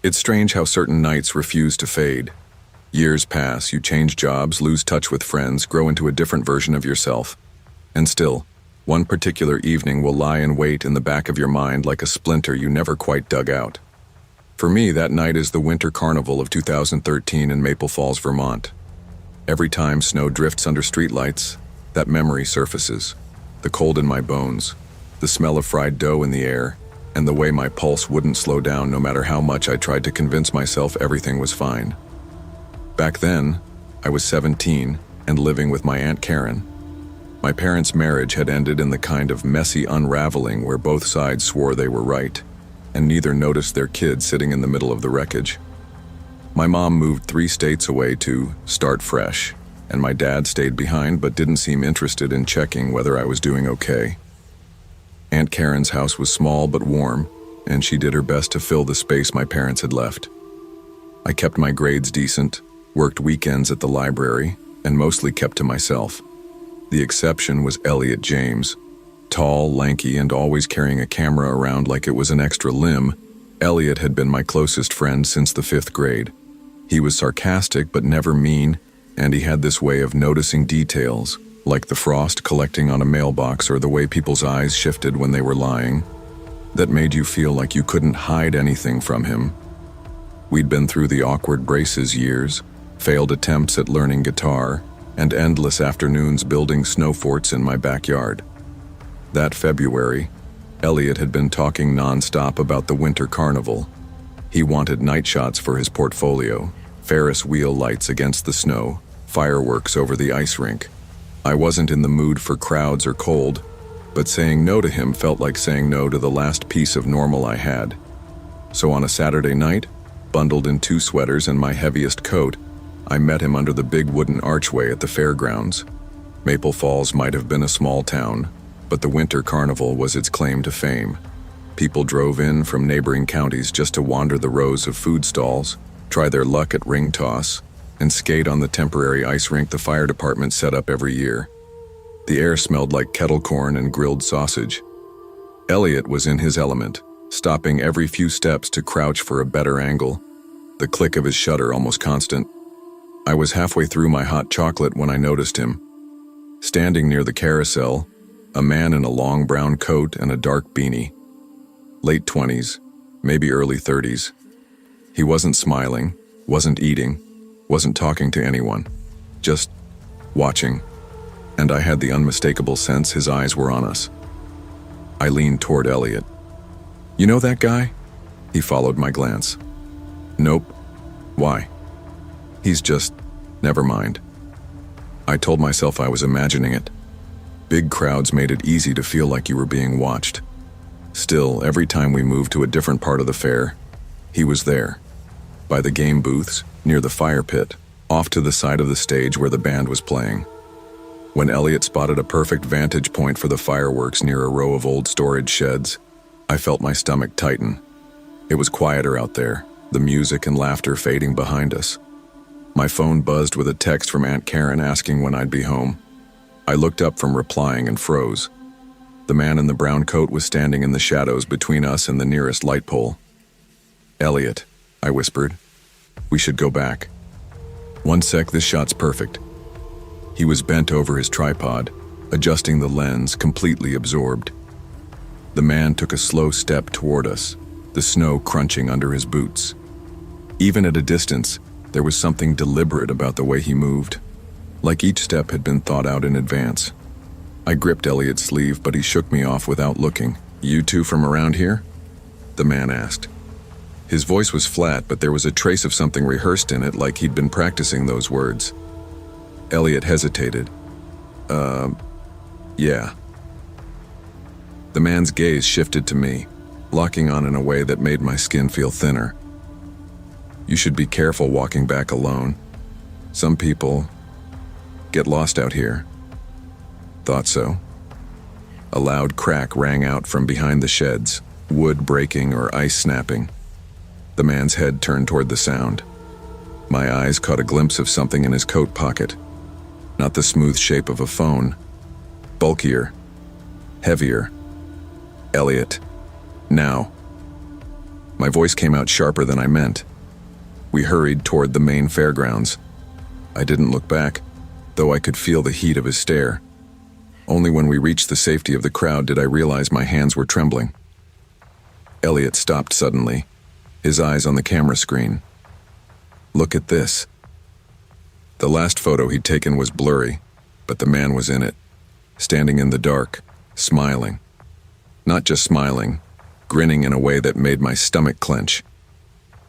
It's strange how certain nights refuse to fade. Years pass, you change jobs, lose touch with friends, grow into a different version of yourself. And still, one particular evening will lie in wait in the back of your mind like a splinter you never quite dug out. For me, that night is the Winter Carnival of 2013 in Maple Falls, Vermont. Every time snow drifts under streetlights, that memory surfaces. The cold in my bones, the smell of fried dough in the air, and the way my pulse wouldn't slow down no matter how much I tried to convince myself everything was fine. Back then, I was 17 and living with my Aunt Karen. My parents' marriage had ended in the kind of messy unraveling where both sides swore they were right, and neither noticed their kid sitting in the middle of the wreckage. My mom moved 3 states away to start fresh, and my dad stayed behind but didn't seem interested in checking whether I was doing okay. Aunt Karen's house was small but warm, and she did her best to fill the space my parents had left. I kept my grades decent, worked weekends at the library, and mostly kept to myself. The exception was Elliot James. Tall, lanky, and always carrying a camera around like it was an extra limb, Elliot had been my closest friend since the 5th grade. He was sarcastic but never mean, and he had this way of noticing details, like the frost collecting on a mailbox or the way people's eyes shifted when they were lying, that made you feel like you couldn't hide anything from him. We'd been through the awkward braces years, failed attempts at learning guitar, and endless afternoons building snow forts in my backyard. That February, Elliot had been talking nonstop about the Winter Carnival. He wanted night shots for his portfolio, Ferris wheel lights against the snow, fireworks over the ice rink. I wasn't in the mood for crowds or cold, but saying no to him felt like saying no to the last piece of normal I had. So on a Saturday night, bundled in 2 sweaters and my heaviest coat, I met him under the big wooden archway at the fairgrounds. Maple Falls might have been a small town, but the Winter Carnival was its claim to fame. People drove in from neighboring counties just to wander the rows of food stalls, try their luck at ring toss, and skate on the temporary ice rink the fire department set up every year. The air smelled like kettle corn and grilled sausage. Elliot was in his element, stopping every few steps to crouch for a better angle, the click of his shutter almost constant. I was halfway through my hot chocolate when I noticed him. Standing near the carousel, a man in a long brown coat and a dark beanie. Late 20s, maybe early 30s. He wasn't smiling, wasn't eating, wasn't talking to anyone, just watching, and I had the unmistakable sense his eyes were on us. I leaned toward Elliot. "You know that guy?" He followed my glance. "Nope. Why?" "He's just, never mind." I told myself I was imagining it. Big crowds made it easy to feel like you were being watched. Still, every time we moved to a different part of the fair, he was there. By the game booths, near the fire pit, off to the side of the stage where the band was playing. When Elliot spotted a perfect vantage point for the fireworks near a row of old storage sheds, I felt my stomach tighten. It was quieter out there, the music and laughter fading behind us. My phone buzzed with a text from Aunt Karen asking when I'd be home. I looked up from replying and froze. The man in the brown coat was standing in the shadows between us and the nearest light pole. "Elliot," I whispered, "we should go back." "One sec, this shot's perfect." He was bent over his tripod, adjusting the lens, completely absorbed. The man took a slow step toward us, the snow crunching under his boots. Even at a distance, there was something deliberate about the way he moved, like each step had been thought out in advance. I gripped Elliot's sleeve, but he shook me off without looking. "You two from around here?" the man asked. His voice was flat, but there was a trace of something rehearsed in it, like he'd been practicing those words. Elliot hesitated. Yeah. The man's gaze shifted to me, locking on in a way that made my skin feel thinner. "You should be careful walking back alone. Some people get lost out here." "Thought so." A loud crack rang out from behind the sheds, wood breaking or ice snapping. The man's head turned toward the sound. My eyes caught a glimpse of something in his coat pocket. Not the smooth shape of a phone. Bulkier. Heavier. "Elliot. Now." My voice came out sharper than I meant. We hurried toward the main fairgrounds. I didn't look back, though I could feel the heat of his stare. Only when we reached the safety of the crowd did I realize my hands were trembling. Elliot stopped suddenly, his eyes on the camera screen. "Look at this." The last photo he'd taken was blurry, but the man was in it, standing in the dark, smiling. Not just smiling, grinning in a way that made my stomach clench.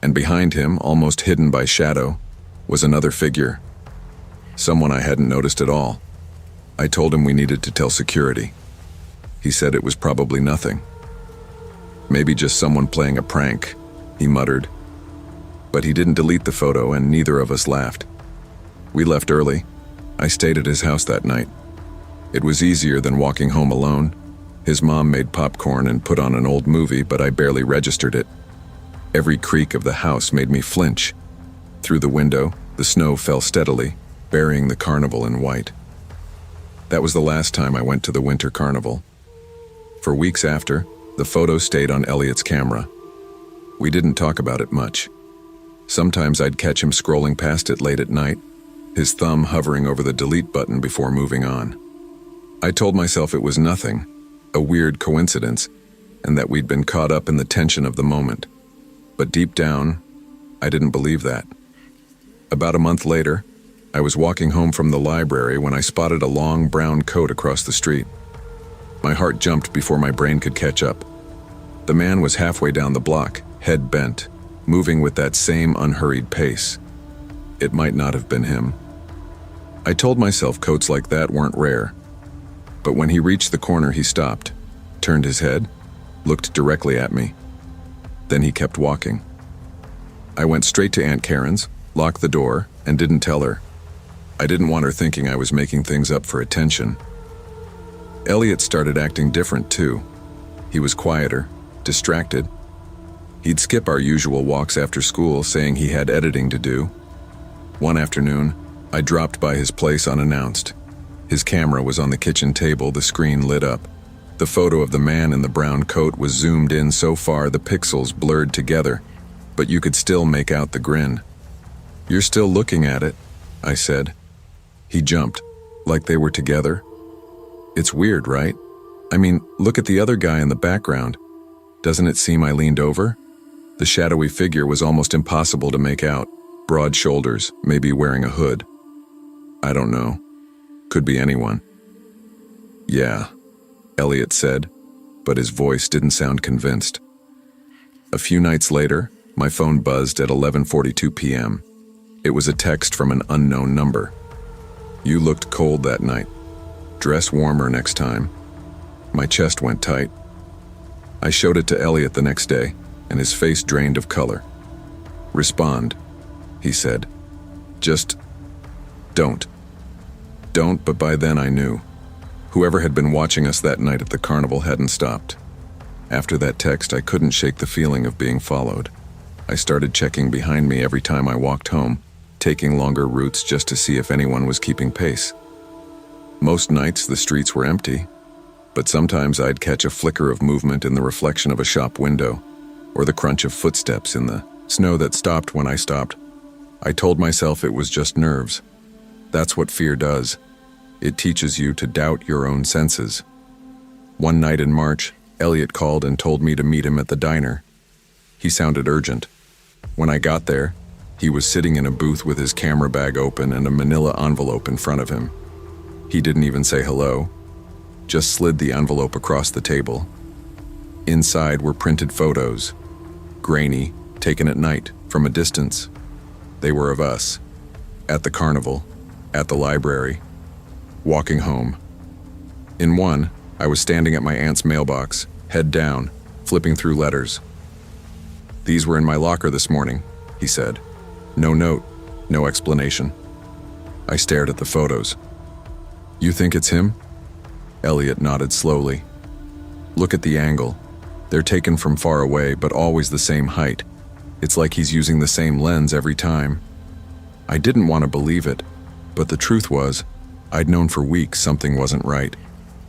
And behind him, almost hidden by shadow, was another figure. Someone I hadn't noticed at all. I told him we needed to tell security. He said it was probably nothing. "Maybe just someone playing a prank," he muttered. But he didn't delete the photo, and neither of us laughed. We left early. I stayed at his house that night. It was easier than walking home alone. His mom made popcorn and put on an old movie, but I barely registered it. Every creak of the house made me flinch. Through the window, the snow fell steadily, burying the carnival in white. That was the last time I went to the winter carnival. For weeks after, the photo stayed on Elliot's camera. We didn't talk about it much. Sometimes I'd catch him scrolling past it late at night, his thumb hovering over the delete button before moving on. I told myself it was nothing, a weird coincidence, and that we'd been caught up in the tension of the moment. But deep down, I didn't believe that. About a month later, I was walking home from the library when I spotted a long brown coat across the street. My heart jumped before my brain could catch up. The man was halfway down the block, head bent, moving with that same unhurried pace. It might not have been him. I told myself coats like that weren't rare. But when he reached the corner, he stopped, turned his head, looked directly at me. Then he kept walking. I went straight to Aunt Karen's, locked the door, and didn't tell her. I didn't want her thinking I was making things up for attention. Elliot started acting different too. He was quieter, distracted. He'd skip our usual walks after school, saying he had editing to do. One afternoon, I dropped by his place unannounced. His camera was on the kitchen table, the screen lit up. The photo of the man in the brown coat was zoomed in so far the pixels blurred together, but you could still make out the grin. "You're still looking at it," I said. He jumped, like they were together. "It's weird, right? I mean, look at the other guy in the background. Doesn't it seem I leaned over?" The shadowy figure was almost impossible to make out. Broad shoulders, maybe wearing a hood. "I don't know. Could be anyone." "Yeah," Elliot said, but his voice didn't sound convinced. A few nights later, my phone buzzed at 11:42 p.m. It was a text from an unknown number. "You looked cold that night. Dress warmer next time." My chest went tight. I showed it to Elliot the next day, and his face drained of color. "Respond," he said. "Just don't." Don't, but by then I knew. Whoever had been watching us that night at the carnival hadn't stopped. After that text, I couldn't shake the feeling of being followed. I started checking behind me every time I walked home, taking longer routes just to see if anyone was keeping pace. Most nights the streets were empty, but sometimes I'd catch a flicker of movement in the reflection of a shop window, or the crunch of footsteps in the snow that stopped when I stopped. I told myself it was just nerves. That's what fear does. It teaches you to doubt your own senses. One night in March, Elliot called and told me to meet him at the diner. He sounded urgent. When I got there, he was sitting in a booth with his camera bag open and a manila envelope in front of him. He didn't even say hello, just slid the envelope across the table. Inside were printed photos, grainy, taken at night, from a distance. They were of us, at the carnival, at the library, walking home. In one, I was standing at my aunt's mailbox, head down, flipping through letters. "These were in my locker this morning," he said. No note, no explanation. I stared at the photos. "You think it's him?" Elliot nodded slowly. "Look at the angle. They're taken from far away, but always the same height. It's like he's using the same lens every time." I didn't want to believe it, but the truth was, I'd known for weeks something wasn't right.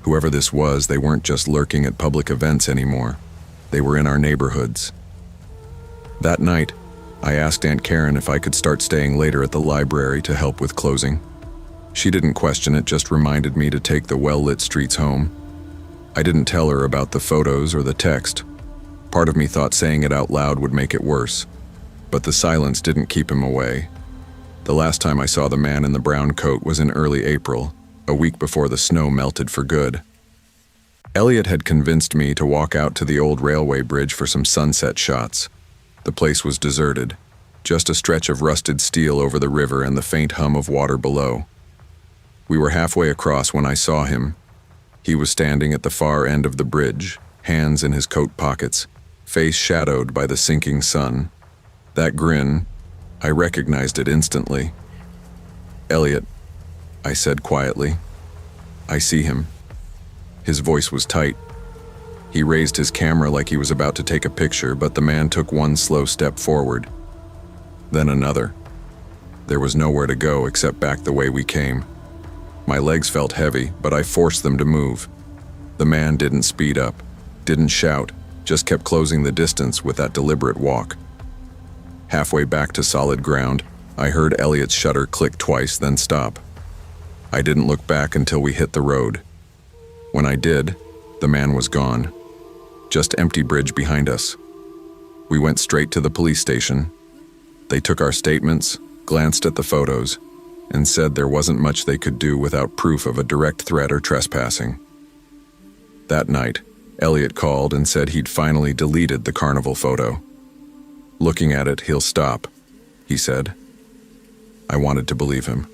Whoever this was, they weren't just lurking at public events anymore. They were in our neighborhoods. That night, I asked Aunt Karen if I could start staying later at the library to help with closing. She didn't question it, just reminded me to take the well-lit streets home. I didn't tell her about the photos or the text. Part of me thought saying it out loud would make it worse, but the silence didn't keep him away. The last time I saw the man in the brown coat was in early April, a week before the snow melted for good. Elliot had convinced me to walk out to the old railway bridge for some sunset shots. The place was deserted, just a stretch of rusted steel over the river and the faint hum of water below. We were halfway across when I saw him. He was standing at the far end of the bridge, hands in his coat pockets, face shadowed by the sinking sun. That grin, I recognized it instantly. "Elliot," I said quietly. "I see him." His voice was tight. He raised his camera like he was about to take a picture, but the man took one slow step forward. Then another. There was nowhere to go except back the way we came. My legs felt heavy, but I forced them to move. The man didn't speed up, didn't shout, just kept closing the distance with that deliberate walk. Halfway back to solid ground, I heard Elliot's shutter click twice, then stop. I didn't look back until we hit the road. When I did, the man was gone. Just empty bridge behind us. We went straight to the police station. They took our statements, glanced at the photos, and said there wasn't much they could do without proof of a direct threat or trespassing. That night, Elliot called and said he'd finally deleted the carnival photo. "Looking at it, he'll stop," he said. I wanted to believe him.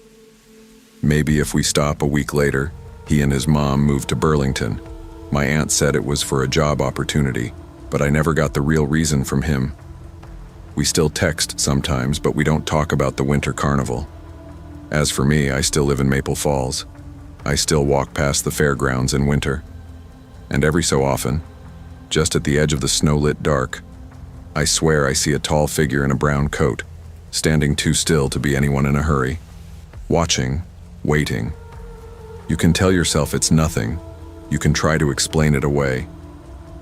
Maybe if we stop a week later, he and his mom moved to Burlington. My aunt said it was for a job opportunity, but I never got the real reason from him. We still text sometimes, but we don't talk about the winter carnival. As for me, I still live in Maple Falls. I still walk past the fairgrounds in winter. And every so often, just at the edge of the snow-lit dark, I swear I see a tall figure in a brown coat, standing too still to be anyone in a hurry. Watching, waiting. You can tell yourself it's nothing. You can try to explain it away.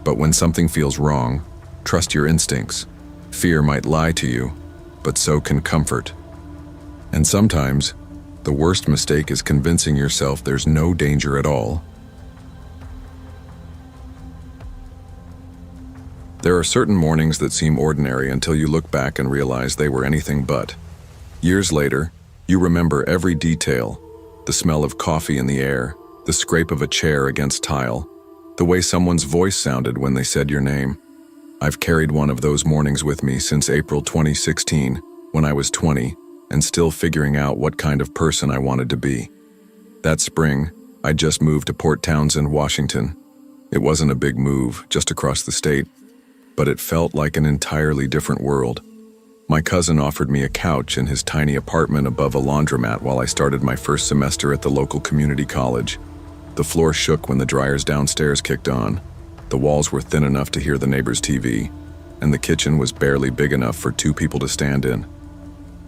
But when something feels wrong, trust your instincts. Fear might lie to you, but so can comfort. And sometimes, the worst mistake is convincing yourself there's no danger at all. There are certain mornings that seem ordinary until you look back and realize they were anything but. Years later, you remember every detail: the smell of coffee in the air, the scrape of a chair against tile, the way someone's voice sounded when they said your name. I've carried one of those mornings with me since April 2016, when I was 20, and still figuring out what kind of person I wanted to be. That spring, I just moved to Port Townsend, Washington. It wasn't a big move, just across the state, but it felt like an entirely different world. My cousin offered me a couch in his tiny apartment above a laundromat while I started my first semester at the local community college. The floor shook when the dryers downstairs kicked on. The walls were thin enough to hear the neighbor's TV, and the kitchen was barely big enough for two people to stand in.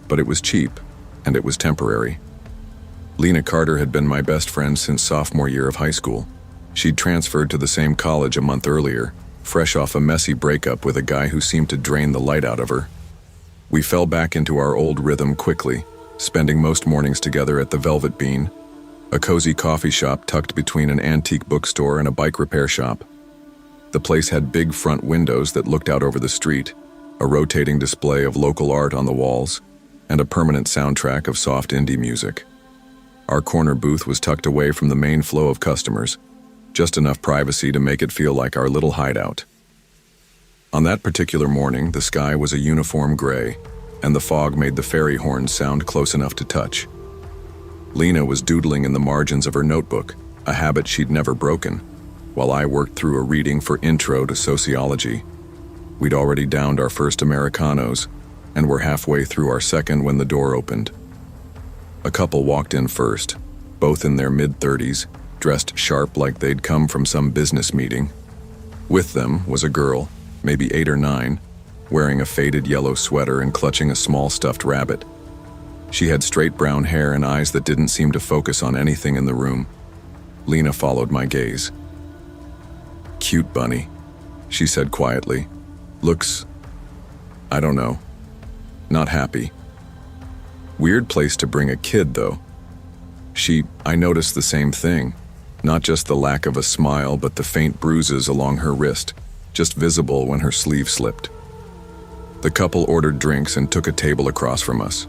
But it was cheap, and it was temporary. Lena Carter had been my best friend since sophomore year of high school. She'd transferred to the same college a month earlier, fresh off a messy breakup with a guy who seemed to drain the light out of her. We fell back into our old rhythm quickly, spending most mornings together at the Velvet Bean, a cozy coffee shop tucked between an antique bookstore and a bike repair shop. The place had big front windows that looked out over the street, a rotating display of local art on the walls, and a permanent soundtrack of soft indie music. Our corner booth was tucked away from the main flow of customers, just enough privacy to make it feel like our little hideout. On that particular morning, the sky was a uniform gray, and the fog made the fairy horns sound close enough to touch. Lena was doodling in the margins of her notebook, a habit she'd never broken, while I worked through a reading for Intro to Sociology. We'd already downed our first Americanos, and were halfway through our second when the door opened. A couple walked in first, both in their mid-30s, dressed sharp like they'd come from some business meeting. With them was a girl, maybe 8 or 9, wearing a faded yellow sweater and clutching a small stuffed rabbit. She had straight brown hair and eyes that didn't seem to focus on anything in the room. Lena followed my gaze. "Cute bunny," she said quietly. "Looks..." I don't know. Not happy. Weird place to bring a kid, though. I noticed the same thing. Not just the lack of a smile, but the faint bruises along her wrist, just visible when her sleeve slipped. The couple ordered drinks and took a table across from us.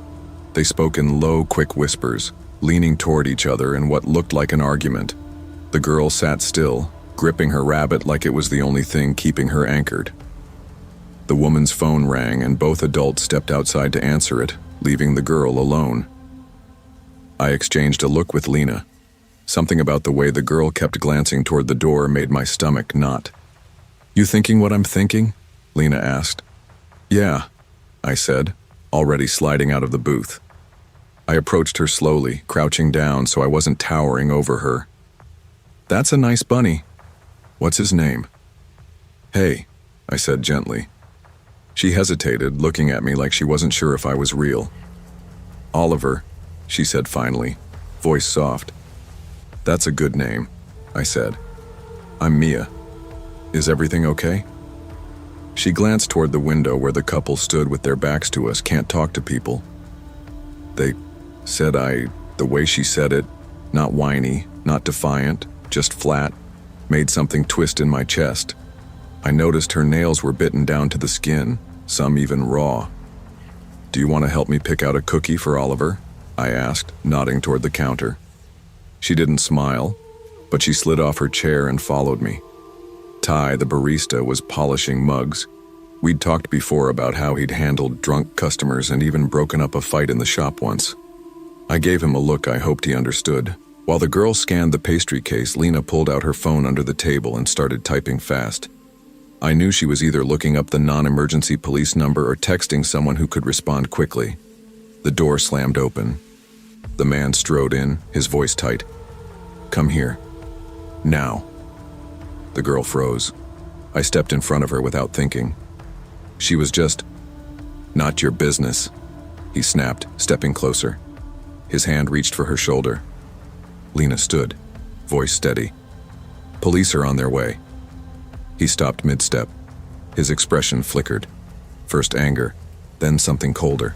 They spoke in low, quick whispers, leaning toward each other in what looked like an argument. The girl sat still, gripping her rabbit like it was the only thing keeping her anchored. The woman's phone rang and both adults stepped outside to answer it, leaving the girl alone. I exchanged a look with Lena. Something about the way the girl kept glancing toward the door made my stomach knot. "You thinking what I'm thinking?" Lena asked. "Yeah," I said, already sliding out of the booth. I approached her slowly, crouching down so I wasn't towering over her. "That's a nice bunny. What's his name?" "Hey," I said gently. She hesitated, looking at me like she wasn't sure if I was real. "Oliver," she said finally, voice soft. "That's a good name," I said. "I'm Mia. Is everything okay?" She glanced toward the window where the couple stood with their backs to us. "Can't talk to people." They said the way she said it, not whiny, not defiant, just flat, made something twist in my chest. I noticed her nails were bitten down to the skin, some even raw. "Do you want to help me pick out a cookie for Oliver?" I asked, nodding toward the counter. She didn't smile, but she slid off her chair and followed me. Ty, the barista, was polishing mugs. We'd talked before about how he'd handled drunk customers and even broken up a fight in the shop once. I gave him a look I hoped he understood. While the girl scanned the pastry case, Lena pulled out her phone under the table and started typing fast. I knew she was either looking up the non-emergency police number or texting someone who could respond quickly. The door slammed open. The man strode in, his voice tight. "Come here. Now." The girl froze. I stepped in front of her without thinking. She was just, "Not your business," he snapped, stepping closer. His hand reached for her shoulder. Lena stood, voice steady. "Police are on their way." He stopped mid-step. His expression flickered. First anger, then something colder.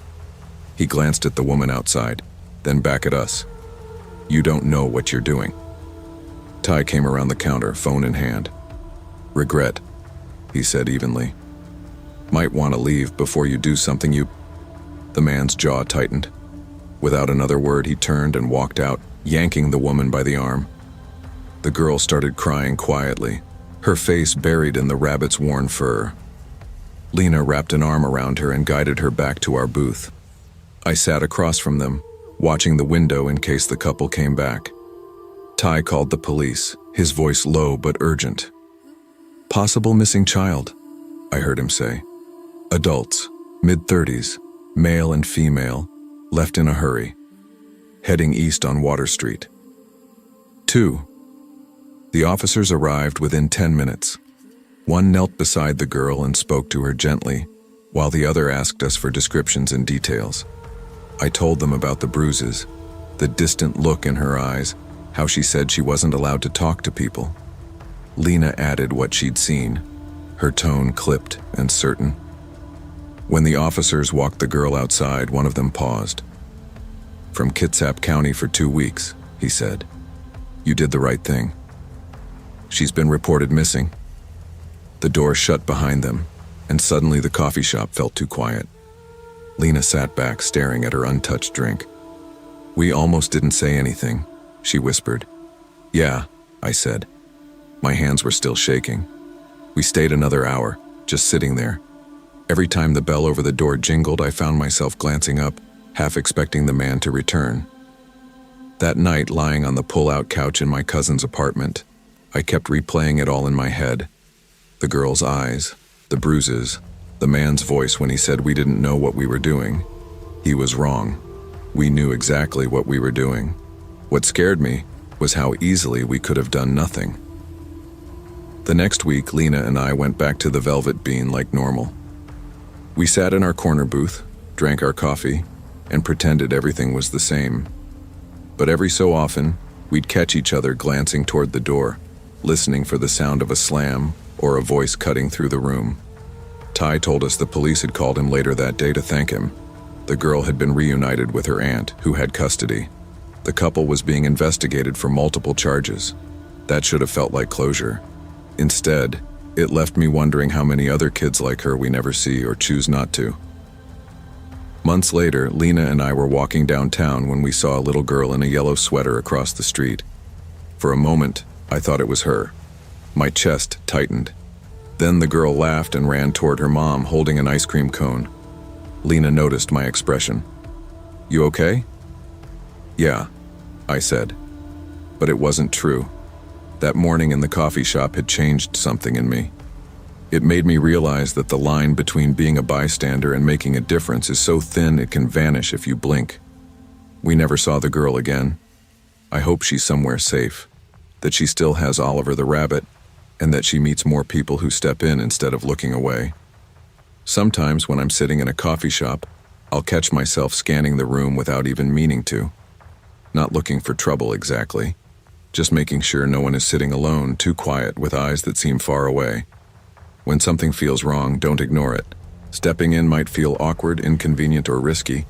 He glanced at the woman outside, then back at us. "You don't know what you're doing." Ty came around the counter, phone in hand. "Regret," he said evenly. "Might want to leave before you do something you—" The man's jaw tightened. Without another word, he turned and walked out, yanking the woman by the arm. The girl started crying quietly, her face buried in the rabbit's worn fur. Lena wrapped an arm around her and guided her back to our booth. I sat across from them, watching the window in case the couple came back. Ty called the police, his voice low but urgent. "Possible missing child," I heard him say. "Adults, mid-30s, male and female, left in a hurry. Heading east on Water Street." 2. The officers arrived within 10 minutes. One knelt beside the girl and spoke to her gently, while the other asked us for descriptions and details. I told them about the bruises, the distant look in her eyes, how she said she wasn't allowed to talk to people. Lena added what she'd seen, her tone clipped and certain. When the officers walked the girl outside, one of them paused. "From Kitsap County for 2 weeks," he said. "You did the right thing. She's been reported missing." The door shut behind them, and suddenly the coffee shop felt too quiet. Lena sat back, staring at her untouched drink. "We almost didn't say anything," she whispered. "Yeah," I said. My hands were still shaking. We stayed another hour, just sitting there. Every time the bell over the door jingled, I found myself glancing up, half expecting the man to return. That night, lying on the pull-out couch in my cousin's apartment, I kept replaying it all in my head. The girl's eyes, the bruises, the man's voice when he said we didn't know what we were doing. He was wrong. We knew exactly what we were doing. What scared me was how easily we could have done nothing. The next week, Lena and I went back to the Velvet Bean like normal. We sat in our corner booth, drank our coffee, and pretended everything was the same. But every so often, we'd catch each other glancing toward the door, listening for the sound of a slam or a voice cutting through the room. Ty told us the police had called him later that day to thank him. The girl had been reunited with her aunt, who had custody. The couple was being investigated for multiple charges. That should have felt like closure. Instead, it left me wondering how many other kids like her we never see or choose not to. Months later, Lena and I were walking downtown when we saw a little girl in a yellow sweater across the street. For a moment, I thought it was her. My chest tightened. Then the girl laughed and ran toward her mom, holding an ice cream cone. Lena noticed my expression. "You okay?" "Yeah," I said. But it wasn't true. That morning in the coffee shop had changed something in me. It made me realize that the line between being a bystander and making a difference is so thin it can vanish if you blink. We never saw the girl again. I hope she's somewhere safe, that she still has Oliver the rabbit, and that she meets more people who step in instead of looking away. Sometimes when I'm sitting in a coffee shop, I'll catch myself scanning the room without even meaning to. Not looking for trouble exactly, just making sure no one is sitting alone, too quiet, with eyes that seem far away. When something feels wrong, don't ignore it. Stepping in might feel awkward, inconvenient, or risky,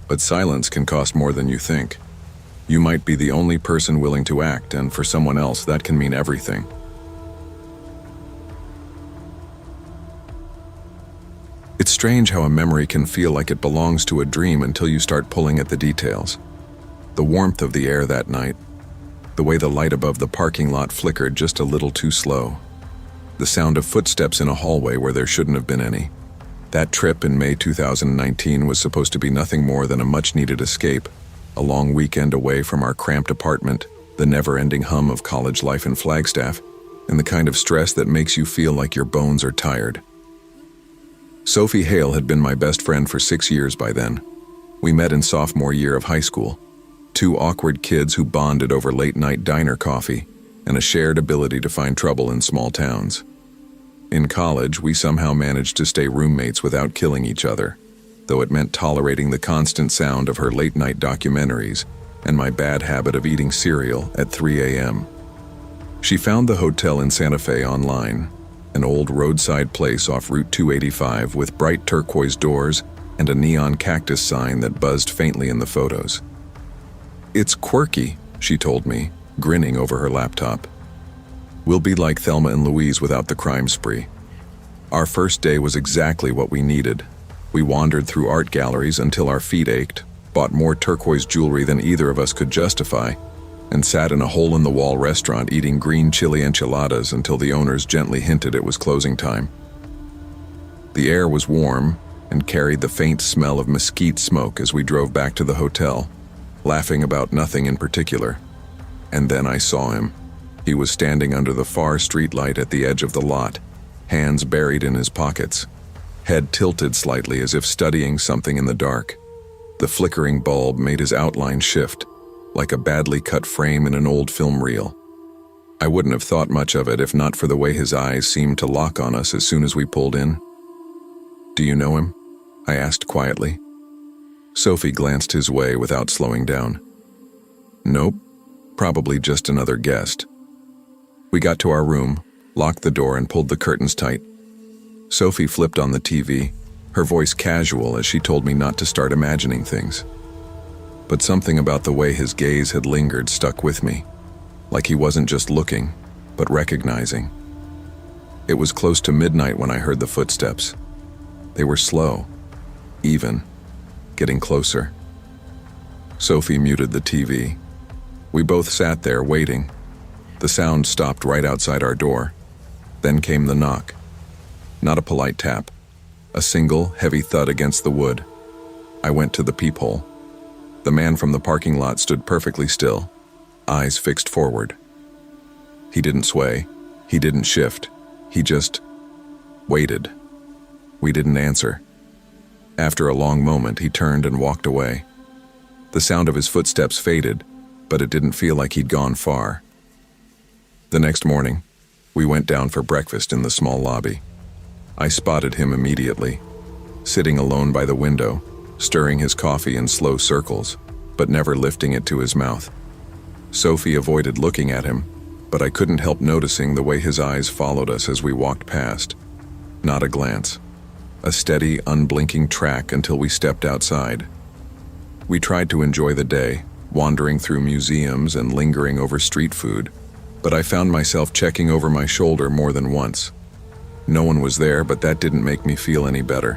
but silence can cost more than you think. You might be the only person willing to act, and for someone else, that can mean everything. It's strange how a memory can feel like it belongs to a dream until you start pulling at the details. The warmth of the air that night, the way the light above the parking lot flickered just a little too slow, the sound of footsteps in a hallway where there shouldn't have been any. That trip in May 2019 was supposed to be nothing more than a much-needed escape, a long weekend away from our cramped apartment, the never-ending hum of college life in Flagstaff, and the kind of stress that makes you feel like your bones are tired. Sophie Hale had been my best friend for 6 years by then. We met in sophomore year of high school, two awkward kids who bonded over late-night diner coffee and a shared ability to find trouble in small towns. In college, we somehow managed to stay roommates without killing each other, though it meant tolerating the constant sound of her late-night documentaries and my bad habit of eating cereal at 3 a.m. She found the hotel in Santa Fe online, an old roadside place off Route 285 with bright turquoise doors and a neon cactus sign that buzzed faintly in the photos. "It's quirky," she told me, grinning over her laptop. "We'll be like Thelma and Louise without the crime spree." Our first day was exactly what we needed. We wandered through art galleries until our feet ached, bought more turquoise jewelry than either of us could justify, and sat in a hole-in-the-wall restaurant eating green chili enchiladas until the owners gently hinted it was closing time. The air was warm and carried the faint smell of mesquite smoke as we drove back to the hotel, laughing about nothing in particular. And then I saw him. He was standing under the far streetlight at the edge of the lot, hands buried in his pockets, head tilted slightly as if studying something in the dark. The flickering bulb made his outline shift, like a badly cut frame in an old film reel. I wouldn't have thought much of it if not for the way his eyes seemed to lock on us as soon as we pulled in. "Do you know him?" I asked quietly. Sophie glanced his way without slowing down. "Nope, probably just another guest." We got to our room, locked the door, and pulled the curtains tight. Sophie flipped on the TV, her voice casual as she told me not to start imagining things. But something about the way his gaze had lingered stuck with me, like he wasn't just looking, but recognizing. It was close to midnight when I heard the footsteps. They were slow, even, getting closer. Sophie muted the TV. We both sat there waiting. The sound stopped right outside our door. Then came the knock. Not a polite tap. A single, heavy thud against the wood. I went to the peephole. The man from the parking lot stood perfectly still, eyes fixed forward. He didn't sway. He didn't shift. He just waited. We didn't answer. After a long moment, he turned and walked away. The sound of his footsteps faded, but it didn't feel like he'd gone far. The next morning, we went down for breakfast in the small lobby. I spotted him immediately, sitting alone by the window, stirring his coffee in slow circles, but never lifting it to his mouth. Sophie avoided looking at him, but I couldn't help noticing the way his eyes followed us as we walked past. Not a glance, a steady, unblinking track until we stepped outside. We tried to enjoy the day, wandering through museums and lingering over street food, but I found myself checking over my shoulder more than once. No one was there, but that didn't make me feel any better.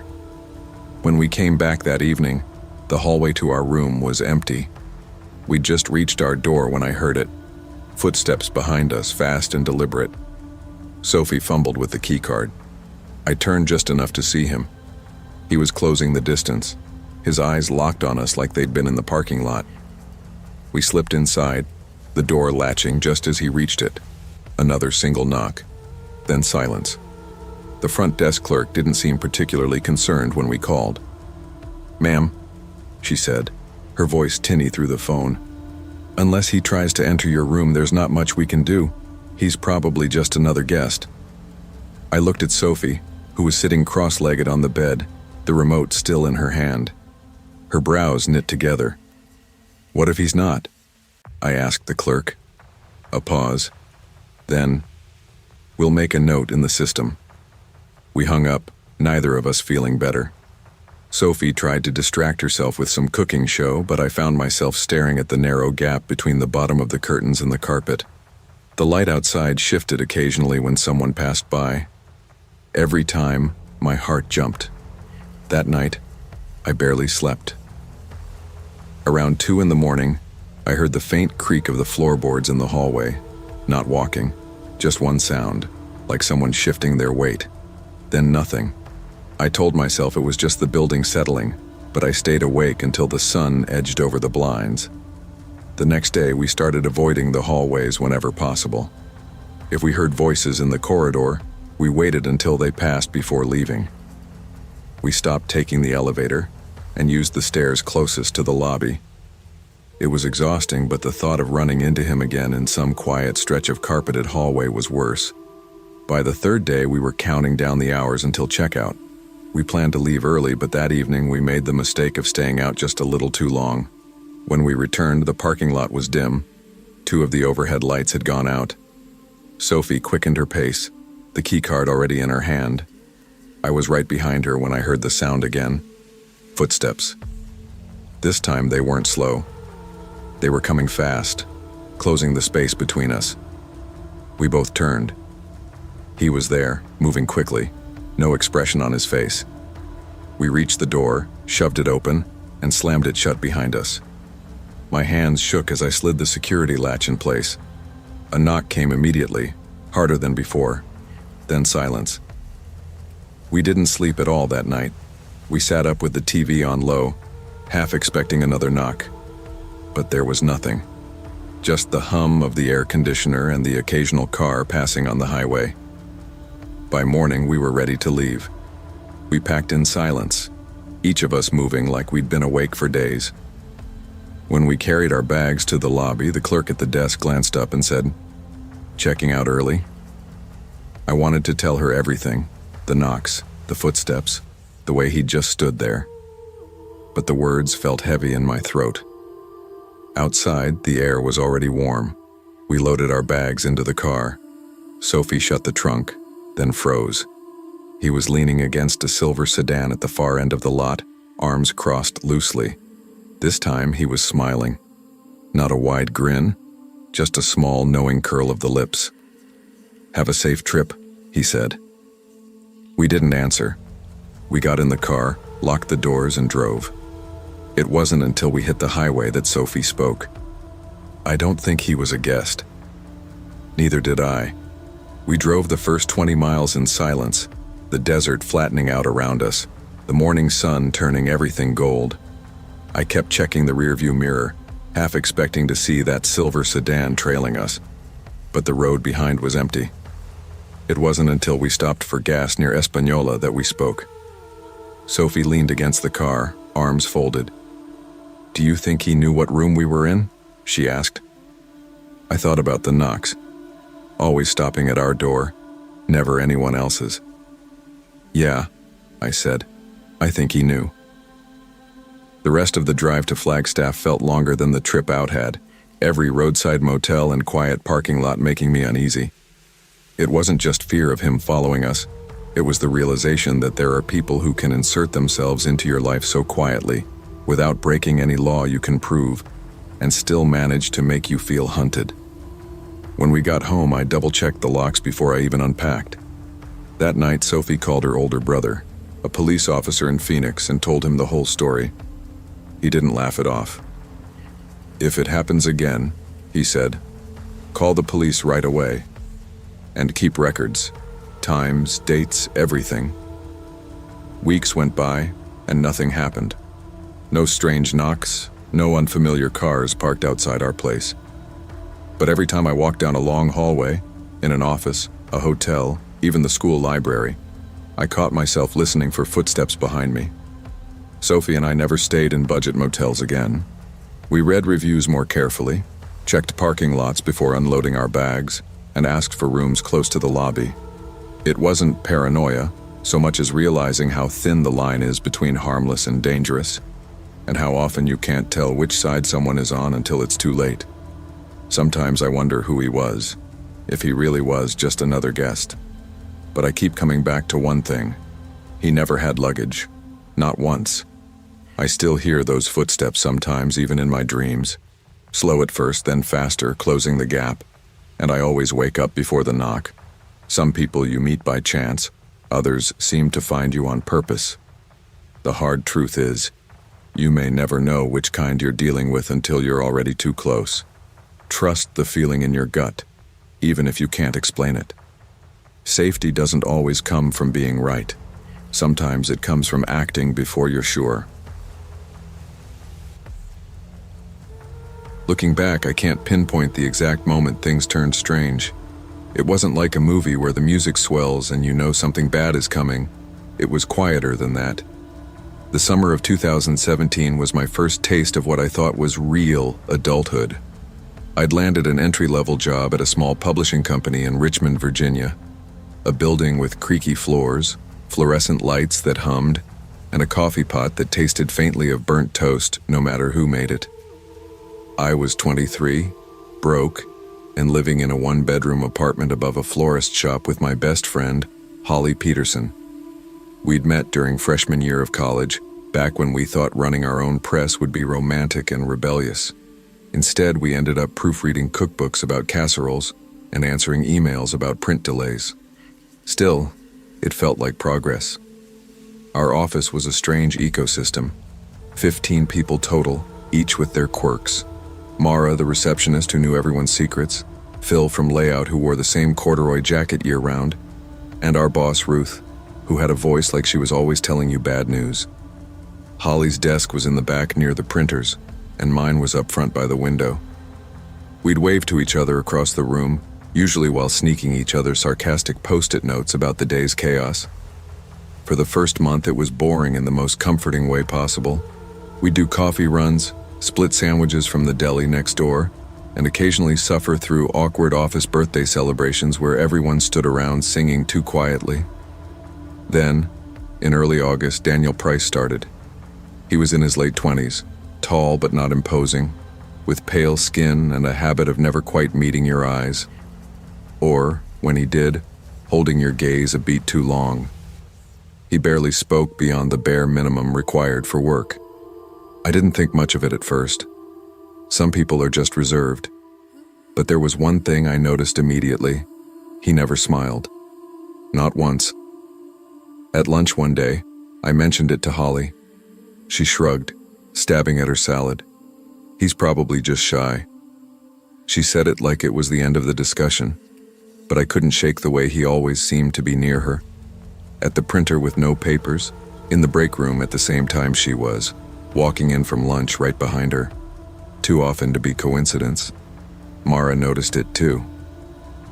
When we came back that evening, the hallway to our room was empty. We'd just reached our door when I heard it. Footsteps behind us, fast and deliberate. Sophie fumbled with the keycard. I turned just enough to see him. He was closing the distance, his eyes locked on us like they'd been in the parking lot. We slipped inside, the door latching just as he reached it. Another single knock, then silence. The front desk clerk didn't seem particularly concerned when we called. "Ma'am," she said, her voice tinny through the phone. "Unless he tries to enter your room, there's not much we can do. He's probably just another guest." I looked at Sophie, who was sitting cross-legged on the bed, the remote still in her hand. Her brows knit together. "What if he's not?" I asked the clerk. A pause. Then, "We'll make a note in the system." We hung up, neither of us feeling better. Sophie tried to distract herself with some cooking show, but I found myself staring at the narrow gap between the bottom of the curtains and the carpet. The light outside shifted occasionally when someone passed by. Every time, my heart jumped. That night, I barely slept. Around 2 in the morning, I heard the faint creak of the floorboards in the hallway. Not walking, just one sound, like someone shifting their weight. Then nothing. I told myself it was just the building settling, but I stayed awake until the sun edged over the blinds. The next day, we started avoiding the hallways whenever possible. If we heard voices in the corridor, we waited until they passed before leaving. We stopped taking the elevator and used the stairs closest to the lobby. It was exhausting, but the thought of running into him again in some quiet stretch of carpeted hallway was worse. By the 3rd day, we were counting down the hours until checkout. We planned to leave early, but that evening we made the mistake of staying out just a little too long. When we returned, the parking lot was dim. 2 of the overhead lights had gone out. Sophie quickened her pace, the keycard already in her hand. I was right behind her when I heard the sound again. Footsteps. This time they weren't slow. They were coming fast, closing the space between us. We both turned. He was there, moving quickly, no expression on his face. We reached the door, shoved it open, and slammed it shut behind us. My hands shook as I slid the security latch in place. A knock came immediately, harder than before. Then silence. We didn't sleep at all that night. We sat up with the TV on low, half expecting another knock. But there was nothing. Just the hum of the air conditioner and the occasional car passing on the highway. By morning, we were ready to leave. We packed in silence, each of us moving like we'd been awake for days. When we carried our bags to the lobby, the clerk at the desk glanced up and said, "Checking out early?" I wanted to tell her everything, the knocks, the footsteps, the way he'd just stood there. But the words felt heavy in my throat. Outside, the air was already warm. We loaded our bags into the car. Sophie shut the trunk, then froze. He was leaning against a silver sedan at the far end of the lot, arms crossed loosely. This time he was smiling. Not a wide grin, just a small, knowing curl of the lips. "Have a safe trip," he said. We didn't answer. We got in the car, locked the doors, and drove. It wasn't until we hit the highway that Sophie spoke. I don't think he was a guest. Neither did I. We drove the first 20 miles in silence, the desert flattening out around us, the morning sun turning everything gold. I kept checking the rearview mirror, half expecting to see that silver sedan trailing us. But the road behind was empty. It wasn't until we stopped for gas near Española that we spoke. Sophie leaned against the car, arms folded. "Do you think he knew what room we were in?" she asked. I thought about the knocks. Always stopping at our door, never anyone else's. "Yeah," I said. "I think he knew." The rest of the drive to Flagstaff felt longer than the trip out had, every roadside motel and quiet parking lot making me uneasy. It wasn't just fear of him following us. It was the realization that there are people who can insert themselves into your life so quietly, without breaking any law you can prove, and still manage to make you feel hunted. When we got home, I double-checked the locks before I even unpacked. That night, Sophie called her older brother, a police officer in Phoenix, and told him the whole story. He didn't laugh it off. "If it happens again," he said, "call the police right away. And keep records. Times, dates, everything." Weeks went by, and nothing happened. No strange knocks, no unfamiliar cars parked outside our place. But every time I walked down a long hallway, in an office, a hotel, even the school library, I caught myself listening for footsteps behind me. Sophie and I never stayed in budget motels again. We read reviews more carefully, checked parking lots before unloading our bags, and asked for rooms close to the lobby. It wasn't paranoia, so much as realizing how thin the line is between harmless and dangerous, and how often you can't tell which side someone is on until it's too late. Sometimes I wonder who he was, if he really was just another guest. But I keep coming back to one thing. He never had luggage. Not once. I still hear those footsteps sometimes, even in my dreams. Slow at first, then faster, closing the gap. And I always wake up before the knock. Some people you meet by chance, others seem to find you on purpose. The hard truth is, you may never know which kind you're dealing with until you're already too close. Trust the feeling in your gut, even if you can't explain it. Safety doesn't always come from being right. Sometimes it comes from acting before you're sure. Looking back, I can't pinpoint the exact moment things turned strange. It wasn't like a movie where the music swells and you know something bad is coming. It was quieter than that. The summer of 2017 was my first taste of what I thought was real adulthood. I'd landed an entry-level job at a small publishing company in Richmond, Virginia. A building with creaky floors, fluorescent lights that hummed, and a coffee pot that tasted faintly of burnt toast no matter who made it. I was 23, broke, and living in a one-bedroom apartment above a florist shop with my best friend, Holly Peterson. We'd met during freshman year of college, back when we thought running our own press would be romantic and rebellious. Instead, we ended up proofreading cookbooks about casseroles and answering emails about print delays. Still, it felt like progress. Our office was a strange ecosystem. 15 people total, each with their quirks. Mara, the receptionist who knew everyone's secrets, Phil from layout who wore the same corduroy jacket year-round, and our boss, Ruth, who had a voice like she was always telling you bad news. Holly's desk was in the back near the printers, and mine was up front by the window. We'd wave to each other across the room, usually while sneaking each other sarcastic post-it notes about the day's chaos. For the first month, it was boring in the most comforting way possible. We'd do coffee runs, split sandwiches from the deli next door, and occasionally suffer through awkward office birthday celebrations where everyone stood around singing too quietly. Then, in early August, Daniel Price started. He was in his late 20s, tall but not imposing, with pale skin and a habit of never quite meeting your eyes. Or, when he did, holding your gaze a beat too long. He barely spoke beyond the bare minimum required for work. I didn't think much of it at first. Some people are just reserved. But there was one thing I noticed immediately. He never smiled. Not once. At lunch one day, I mentioned it to Holly. She shrugged, stabbing at her salad. He's probably just shy. She said it like it was the end of the discussion, but I couldn't shake the way he always seemed to be near her. At the printer with no papers, in the break room at the same time she was, walking in from lunch right behind her. Too often to be coincidence. Mara noticed it too.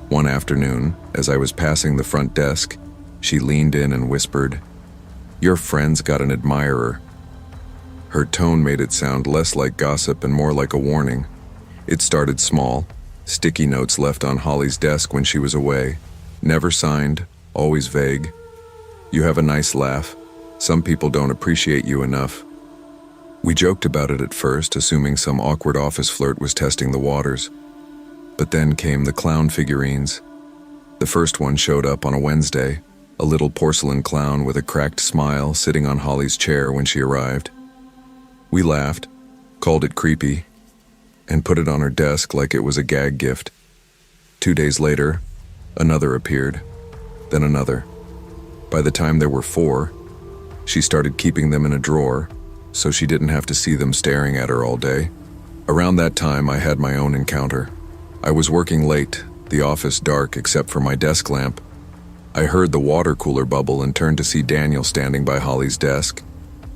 One afternoon, as I was passing the front desk, she leaned in and whispered, "Your friend's got an admirer." Her tone made it sound less like gossip and more like a warning. It started small, sticky notes left on Holly's desk when she was away, never signed, always vague. "You have a nice laugh. Some people don't appreciate you enough." We joked about it at first, assuming some awkward office flirt was testing the waters. But then came the clown figurines. The first one showed up on a Wednesday, a little porcelain clown with a cracked smile sitting on Holly's chair when she arrived. We laughed, called it creepy, and put it on her desk like it was a gag gift. 2 days later, another appeared, then another. By the time there were 4, she started keeping them in a drawer, so she didn't have to see them staring at her all day. Around that time, I had my own encounter. I was working late, the office dark except for my desk lamp. I heard the water cooler bubble and turned to see Daniel standing by Holly's desk.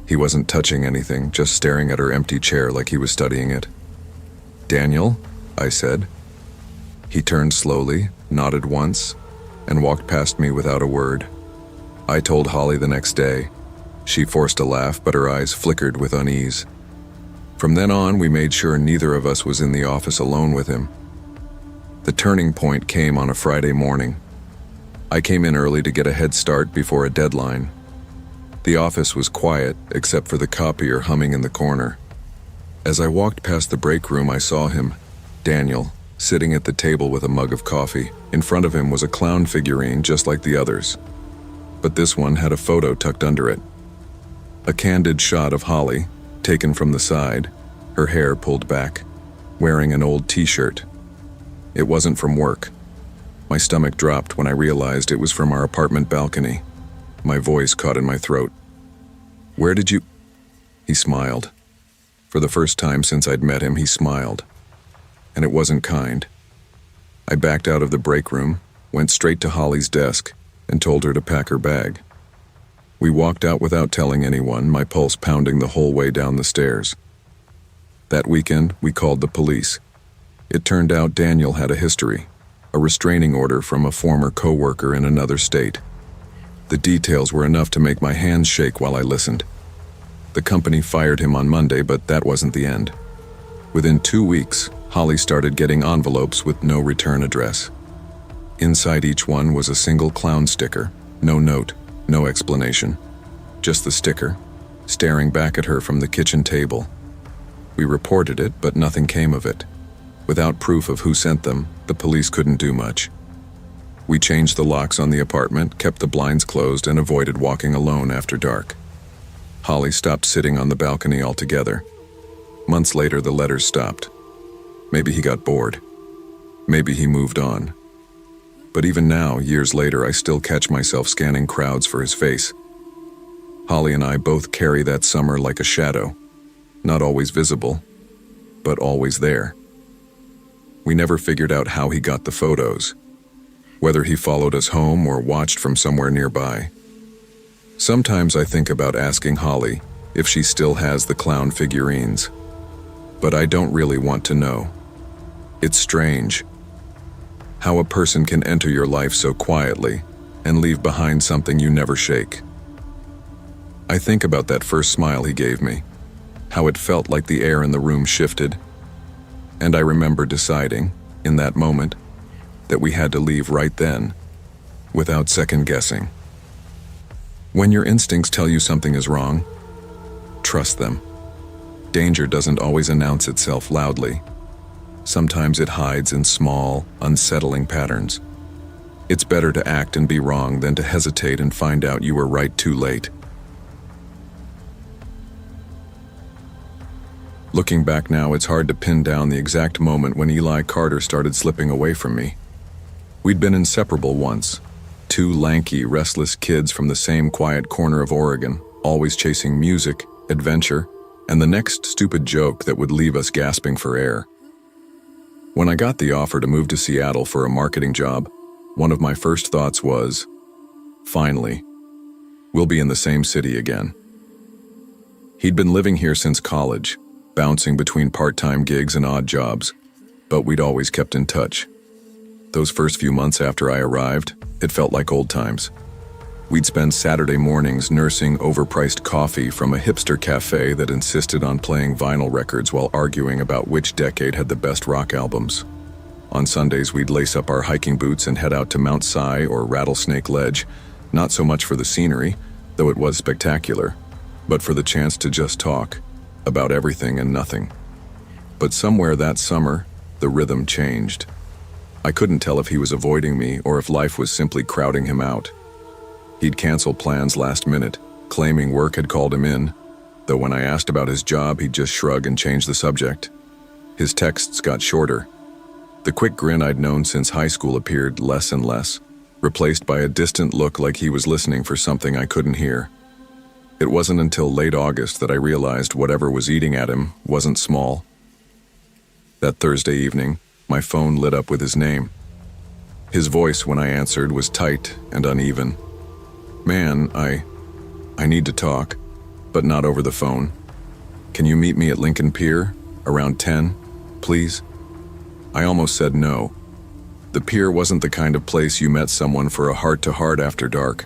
He wasn't touching anything, just staring at her empty chair like he was studying it. "Daniel?" I said. He turned slowly, nodded once, and walked past me without a word. I told Holly the next day. She forced a laugh, but her eyes flickered with unease. From then on, we made sure neither of us was in the office alone with him. The turning point came on a Friday morning. I came in early to get a head start before a deadline. The office was quiet, except for the copier humming in the corner. As I walked past the break room, I saw him, Daniel, sitting at the table with a mug of coffee. In front of him was a clown figurine just like the others, but this one had a photo tucked under it. A candid shot of Holly, taken from the side, her hair pulled back, wearing an old t-shirt. It wasn't from work. My stomach dropped when I realized it was from our apartment balcony. My voice caught in my throat. "Where did you—" He smiled. For the first time since I'd met him, he smiled. And it wasn't kind. I backed out of the break room, went straight to Holly's desk, and told her to pack her bag. We walked out without telling anyone, my pulse pounding the whole way down the stairs. That weekend, we called the police. It turned out Daniel had a history, a restraining order from a former co-worker in another state. The details were enough to make my hands shake while I listened. The company fired him on Monday, but that wasn't the end. Within 2 weeks, Holly started getting envelopes with no return address. Inside each one was a single clown sticker, no note, no explanation. Just the sticker, staring back at her from the kitchen table. We reported it, but nothing came of it. Without proof of who sent them, the police couldn't do much. We changed the locks on the apartment, kept the blinds closed, and avoided walking alone after dark. Holly stopped sitting on the balcony altogether. Months later, the letters stopped. Maybe he got bored. Maybe he moved on. But even now, years later, I still catch myself scanning crowds for his face. Holly and I both carry that summer like a shadow. Not always visible, but always there. We never figured out how he got the photos, whether he followed us home or watched from somewhere nearby. Sometimes I think about asking Holly if she still has the clown figurines, but I don't really want to know. It's strange how a person can enter your life so quietly and leave behind something you never shake. I think about that first smile he gave me, how it felt like the air in the room shifted, and I remember deciding, in that moment, that we had to leave right then, without second guessing. When your instincts tell you something is wrong, trust them. Danger doesn't always announce itself loudly. Sometimes it hides in small, unsettling patterns. It's better to act and be wrong than to hesitate and find out you were right too late. Looking back now, it's hard to pin down the exact moment when Eli Carter started slipping away from me. We'd been inseparable once. 2 lanky, restless kids from the same quiet corner of Oregon, always chasing music, adventure, and the next stupid joke that would leave us gasping for air. When I got the offer to move to Seattle for a marketing job, one of my first thoughts was, finally, we'll be in the same city again. He'd been living here since college, bouncing between part-time gigs and odd jobs, but we'd always kept in touch. Those first few months after I arrived, it felt like old times. We'd spend Saturday mornings nursing overpriced coffee from a hipster cafe that insisted on playing vinyl records while arguing about which decade had the best rock albums. On Sundays, we'd lace up our hiking boots and head out to Mount Si or Rattlesnake Ledge, not so much for the scenery, though it was spectacular, but for the chance to just talk about everything and nothing. But somewhere that summer, the rhythm changed. I couldn't tell if he was avoiding me or if life was simply crowding him out. He'd canceled plans last minute, claiming work had called him in, though when I asked about his job, he'd just shrug and change the subject. His texts got shorter. The quick grin I'd known since high school appeared less and less, replaced by a distant look like he was listening for something I couldn't hear. It wasn't until late August that I realized whatever was eating at him wasn't small. That Thursday evening, my phone lit up with his name. His voice when I answered was tight and uneven. "Man, I need to talk, but not over the phone. Can you meet me at Lincoln Pier, around 10, please?" I almost said no. The pier wasn't the kind of place you met someone for a heart-to-heart after dark.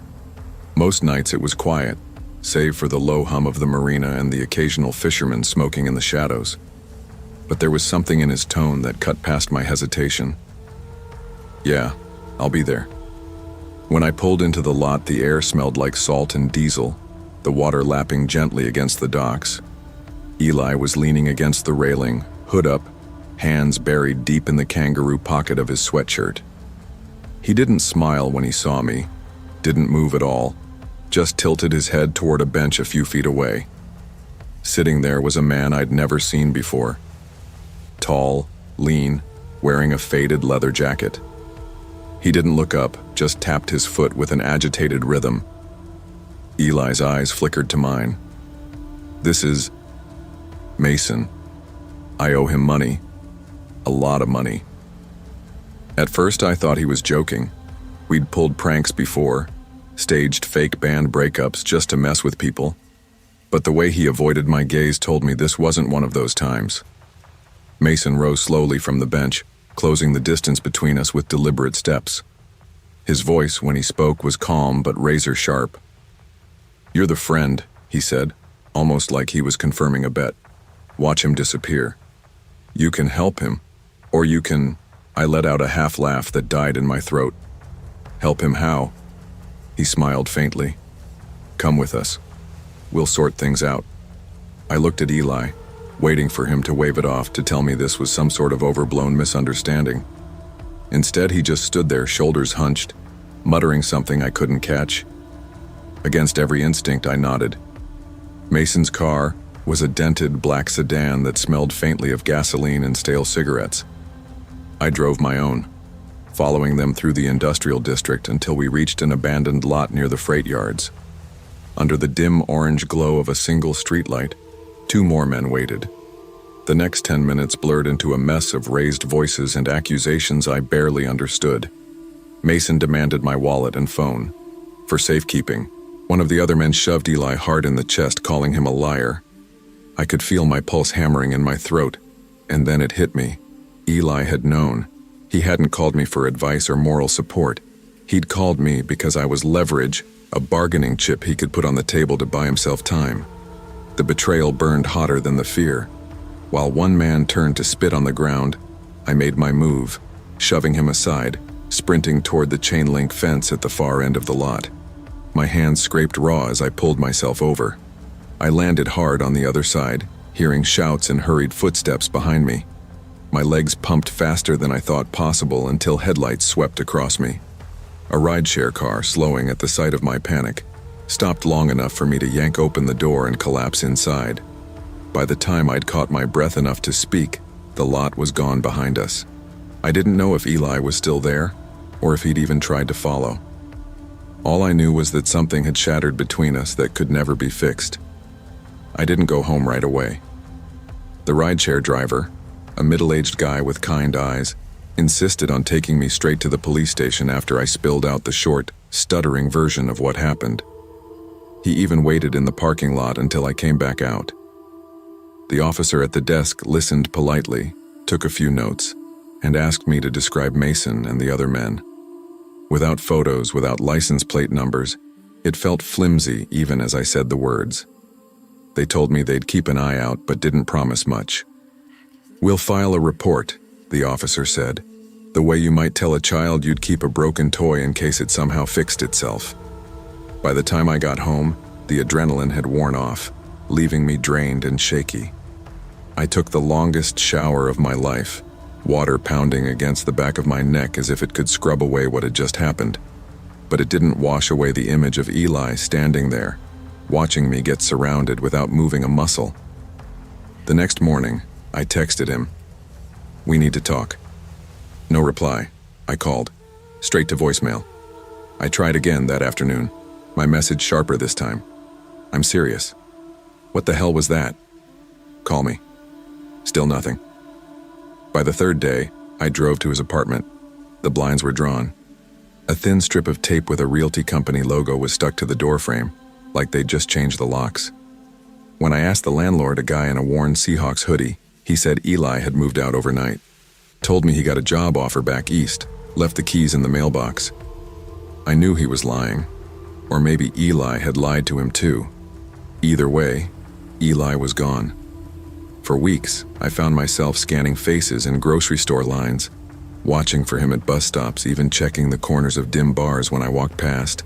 Most nights it was quiet, save for the low hum of the marina and the occasional fisherman smoking in the shadows. But there was something in his tone that cut past my hesitation. "Yeah, I'll be there." When I pulled into the lot, the air smelled like salt and diesel, the water lapping gently against the docks. Eli was leaning against the railing, hood up, hands buried deep in the kangaroo pocket of his sweatshirt. He didn't smile when he saw me, didn't move at all, just tilted his head toward a bench a few feet away. Sitting there was a man I'd never seen before. Tall, lean, wearing a faded leather jacket. He didn't look up, just tapped his foot with an agitated rhythm. Eli's eyes flickered to mine. "This is Mason. I owe him money. A lot of money." At first I thought he was joking. We'd pulled pranks before, staged fake band breakups just to mess with people. But the way he avoided my gaze told me this wasn't one of those times. Mason rose slowly from the bench, closing the distance between us with deliberate steps. His voice, when he spoke, was calm but razor sharp. "You're the friend," he said, almost like he was confirming a bet. "Watch him disappear. You can help him, or you can—" I let out a half laugh that died in my throat. "Help him how?" He smiled faintly. "Come with us. We'll sort things out." I looked at Eli, waiting for him to wave it off to tell me this was some sort of overblown misunderstanding. Instead, he just stood there, shoulders hunched, muttering something I couldn't catch. Against every instinct, I nodded. Mason's car was a dented black sedan that smelled faintly of gasoline and stale cigarettes. I drove my own, following them through the industrial district until we reached an abandoned lot near the freight yards. Under the dim orange glow of a single streetlight, 2 more men waited. The next 10 minutes blurred into a mess of raised voices and accusations I barely understood. Mason demanded my wallet and phone. For safekeeping, one of the other men shoved Eli hard in the chest, calling him a liar. I could feel my pulse hammering in my throat, and then it hit me. Eli had known. He hadn't called me for advice or moral support. He'd called me because I was leverage, a bargaining chip he could put on the table to buy himself time. The betrayal burned hotter than the fear. While one man turned to spit on the ground, I made my move, shoving him aside, sprinting toward the chain-link fence at the far end of the lot. My hands scraped raw as I pulled myself over. I landed hard on the other side, hearing shouts and hurried footsteps behind me. My legs pumped faster than I thought possible until headlights swept across me. A rideshare car, slowing at the sight of my panic, stopped long enough for me to yank open the door and collapse inside. By the time I'd caught my breath enough to speak, the lot was gone behind us. I didn't know if Eli was still there, or if he'd even tried to follow. All I knew was that something had shattered between us that could never be fixed. I didn't go home right away. The rideshare driver, a middle-aged guy with kind eyes, insisted on taking me straight to the police station after I spilled out the short, stuttering version of what happened. He even waited in the parking lot until I came back out. The officer at the desk listened politely, took a few notes, and asked me to describe Mason and the other men. Without photos, without license plate numbers, it felt flimsy even as I said the words. They told me they'd keep an eye out but didn't promise much. "We'll file a report," the officer said, "the way you might tell a child you'd keep a broken toy in case it somehow fixed itself." By the time I got home, the adrenaline had worn off, leaving me drained and shaky. I took the longest shower of my life, water pounding against the back of my neck as if it could scrub away what had just happened. but it didn't wash away the image of Eli standing there, watching me get surrounded without moving a muscle. The next morning, I texted him, "We need to talk." No reply. I called, straight to voicemail. I tried again that afternoon, my message sharper this time. "I'm serious." "What the hell was that?" "Call me." Still nothing. By the third day, I drove to his apartment. The blinds were drawn. A thin strip of tape with a realty company logo was stuck to the doorframe, like they'd just changed the locks. When I asked the landlord, a guy in a worn Seahawks hoodie, he said Eli had moved out overnight. Told me he got a job offer back east, left the keys in the mailbox. I knew he was lying, or maybe Eli had lied to him too. Either way, Eli was gone. For weeks, I found myself scanning faces in grocery store lines, watching for him at bus stops, even checking the corners of dim bars when I walked past.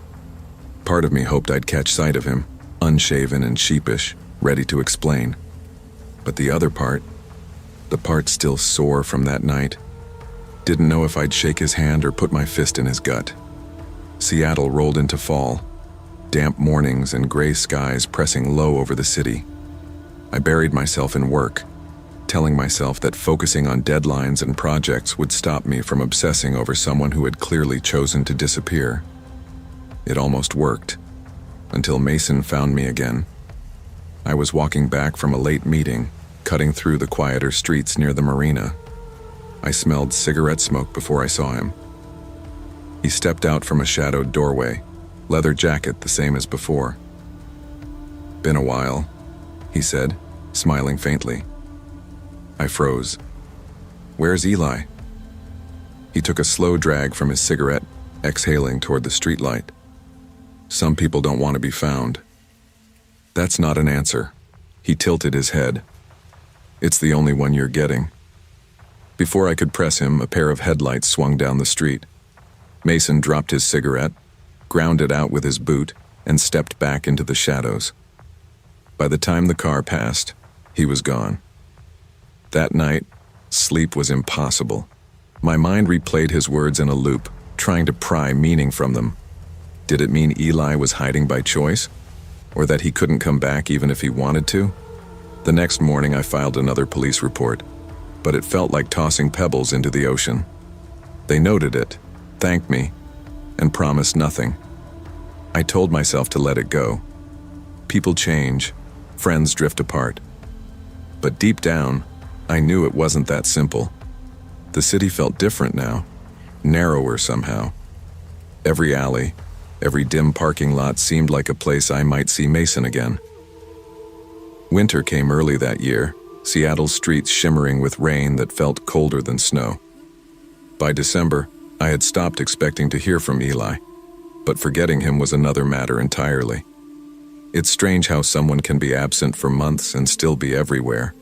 Part of me hoped I'd catch sight of him, unshaven and sheepish, ready to explain. But the other part, the part still sore from that night, didn't know if I'd shake his hand or put my fist in his gut. Seattle rolled into fall, damp mornings and gray skies pressing low over the city. I buried myself in work, telling myself that focusing on deadlines and projects would stop me from obsessing over someone who had clearly chosen to disappear. It almost worked, until Mason found me again. I was walking back from a late meeting, cutting through the quieter streets near the marina. I smelled cigarette smoke before I saw him. He stepped out from a shadowed doorway, leather jacket the same as before. "Been a while," he said, smiling faintly. I froze. "Where's Eli?" He took a slow drag from his cigarette, exhaling toward the streetlight. "Some people don't want to be found." That's not an answer. He tilted his head. "It's the only one you're getting." Before I could press him, a pair of headlights swung down the street. Mason dropped his cigarette, ground it out with his boot, and stepped back into the shadows. By the time the car passed, he was gone. That night, sleep was impossible. My mind replayed his words in a loop, trying to pry meaning from them. Did it mean Eli was hiding by choice? Or that he couldn't come back even if he wanted to? The next morning I filed another police report, but it felt like tossing pebbles into the ocean. They noted it, thanked me, and promised nothing. I told myself to let it go. People change, friends drift apart. But deep down, I knew it wasn't that simple. The city felt different now, narrower somehow. Every alley, every dim parking lot seemed like a place I might see Mason again. Winter came early that year, Seattle's streets shimmering with rain that felt colder than snow. By December, I had stopped expecting to hear from Eli, but forgetting him was another matter entirely. It's strange how someone can be absent for months and still be everywhere.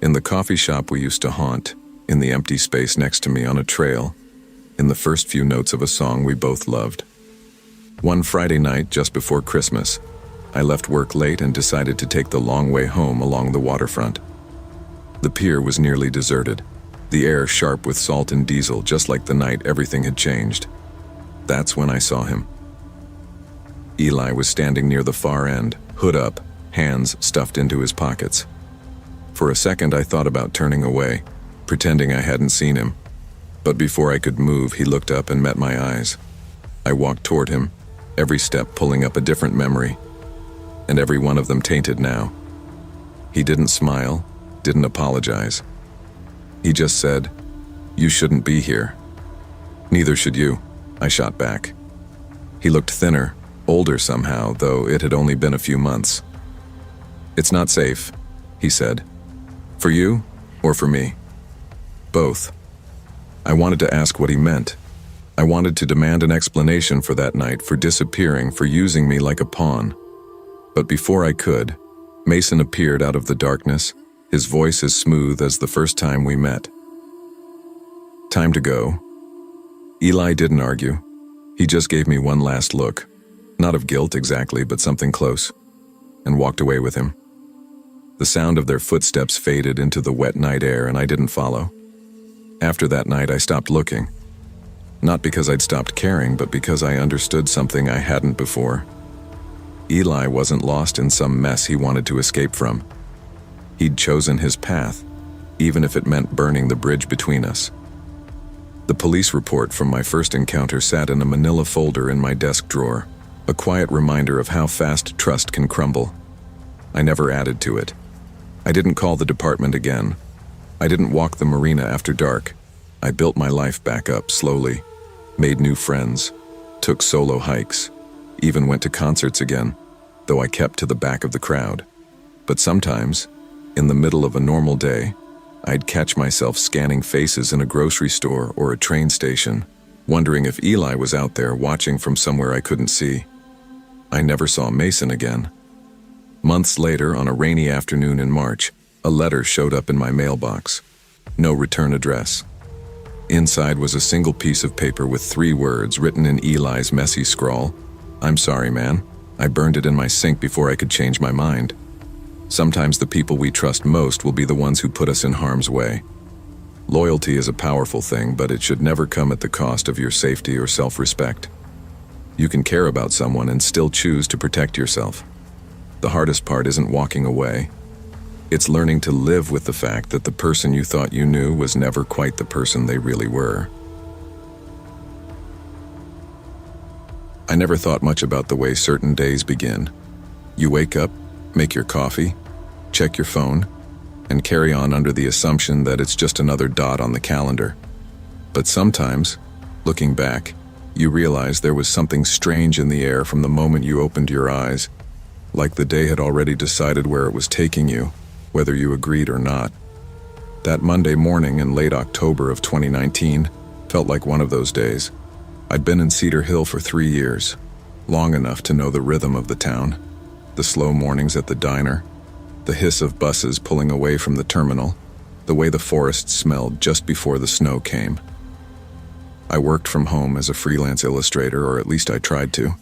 In the coffee shop we used to haunt, in the empty space next to me on a trail, in the first few notes of a song we both loved. One Friday night just before Christmas, I left work late and decided to take the long way home along the waterfront. The pier was nearly deserted, the air sharp with salt and diesel, just like the night everything had changed. That's when I saw him. Eli was standing near the far end, hood up, hands stuffed into his pockets. For a second I thought about turning away, pretending I hadn't seen him. But before I could move, he looked up and met my eyes. I walked toward him, every step pulling up a different memory, and every one of them tainted now. He didn't smile, didn't apologize. He just said, "You shouldn't be here." "Neither should you," I shot back. He looked thinner, older somehow, though it had only been a few months. "It's not safe," he said. "For you, or for me?" "Both." I wanted to ask what he meant. I wanted to demand an explanation for that night, for disappearing, for using me like a pawn. But before I could, Mason appeared out of the darkness, his voice as smooth as the first time we met. "Time to go." Eli didn't argue. He just gave me one last look, not of guilt exactly, but something close, and walked away with him. The sound of their footsteps faded into the wet night air, and I didn't follow. After that night, I stopped looking. Not because I'd stopped caring, but because I understood something I hadn't before. Eli wasn't lost in some mess he wanted to escape from. He'd chosen his path, even if it meant burning the bridge between us. The police report from my first encounter sat in a manila folder in my desk drawer, a quiet reminder of how fast trust can crumble. I never added to it. I didn't call the department again. I didn't walk the marina after dark. I built my life back up slowly, made new friends, took solo hikes, even went to concerts again, though I kept to the back of the crowd. But sometimes, in the middle of a normal day, I'd catch myself scanning faces in a grocery store or a train station, wondering if Eli was out there watching from somewhere I couldn't see. I never saw Mason again. Months later, on a rainy afternoon in March, a letter showed up in my mailbox. No return address. Inside was a single piece of paper with 3 words written in Eli's messy scrawl. "I'm sorry, man. I burned it in my sink before I could change my mind." Sometimes the people we trust most will be the ones who put us in harm's way. Loyalty is a powerful thing, but it should never come at the cost of your safety or self-respect. You can care about someone and still choose to protect yourself. The hardest part isn't walking away. It's learning to live with the fact that the person you thought you knew was never quite the person they really were. I never thought much about the way certain days begin. You wake up, make your coffee, check your phone, and carry on under the assumption that it's just another dot on the calendar. But sometimes, looking back, you realize there was something strange in the air from the moment you opened your eyes, like the day had already decided where it was taking you, whether you agreed or not. That Monday morning in late October of 2019 felt like one of those days. I'd been in Cedar Hill for 3 years, long enough to know the rhythm of the town, the slow mornings at the diner, the hiss of buses pulling away from the terminal, the way the forest smelled just before the snow came. I worked from home as a freelance illustrator, or at least I tried to.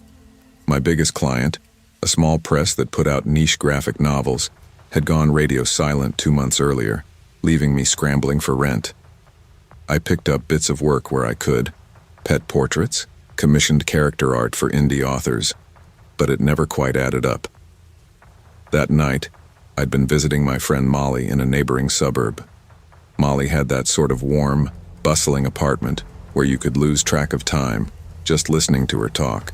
My biggest client, a small press that put out niche graphic novels, had gone radio silent 2 months earlier, leaving me scrambling for rent. I picked up bits of work where I could, pet portraits, commissioned character art for indie authors, but it never quite added up. That night, I'd been visiting my friend Molly in a neighboring suburb. Molly had that sort of warm, bustling apartment where you could lose track of time just listening to her talk.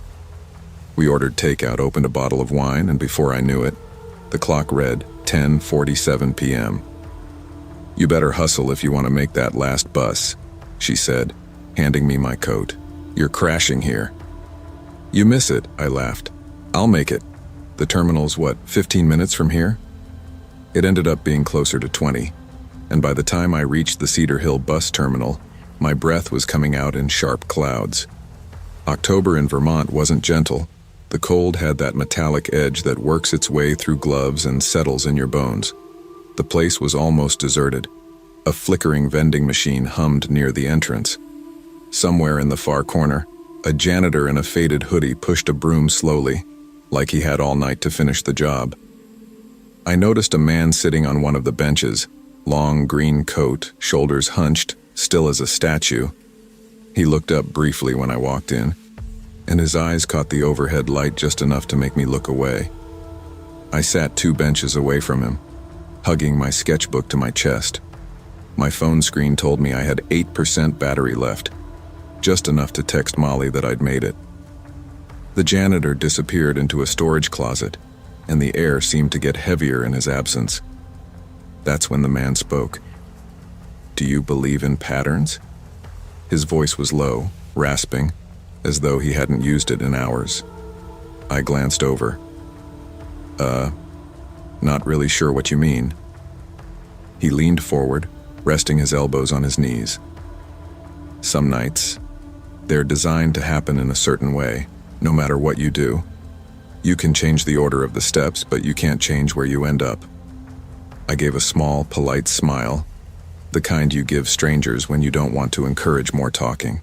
We ordered takeout, opened a bottle of wine, and before I knew it, the clock read 10:47 p.m. "You better hustle if you want to make that last bus," she said, handing me my coat. "You're crashing here." "You miss it," I laughed. "I'll make it. The terminal's, 15 minutes from here?" It ended up being closer to 20, and by the time I reached the Cedar Hill bus terminal, my breath was coming out in sharp clouds. October in Vermont wasn't gentle. The cold had that metallic edge that works its way through gloves and settles in your bones. The place was almost deserted. A flickering vending machine hummed near the entrance. Somewhere in the far corner, a janitor in a faded hoodie pushed a broom slowly, like he had all night to finish the job. I noticed a man sitting on one of the benches, long green coat, shoulders hunched, still as a statue. He looked up briefly when I walked in, and his eyes caught the overhead light just enough to make me look away. I sat 2 benches away from him, hugging my sketchbook to my chest. My phone screen told me I had 8% battery left, just enough to text Molly that I'd made it. The janitor disappeared into a storage closet, and the air seemed to get heavier in his absence. That's when the man spoke. "Do you believe in patterns?" His voice was low, rasping, as though he hadn't used it in hours. I glanced over. Not really sure what you mean." He leaned forward, resting his elbows on his knees. "Some nights, they're designed to happen in a certain way, no matter what you do. You can change the order of the steps, but you can't change where you end up." I gave a small, polite smile, the kind you give strangers when you don't want to encourage more talking.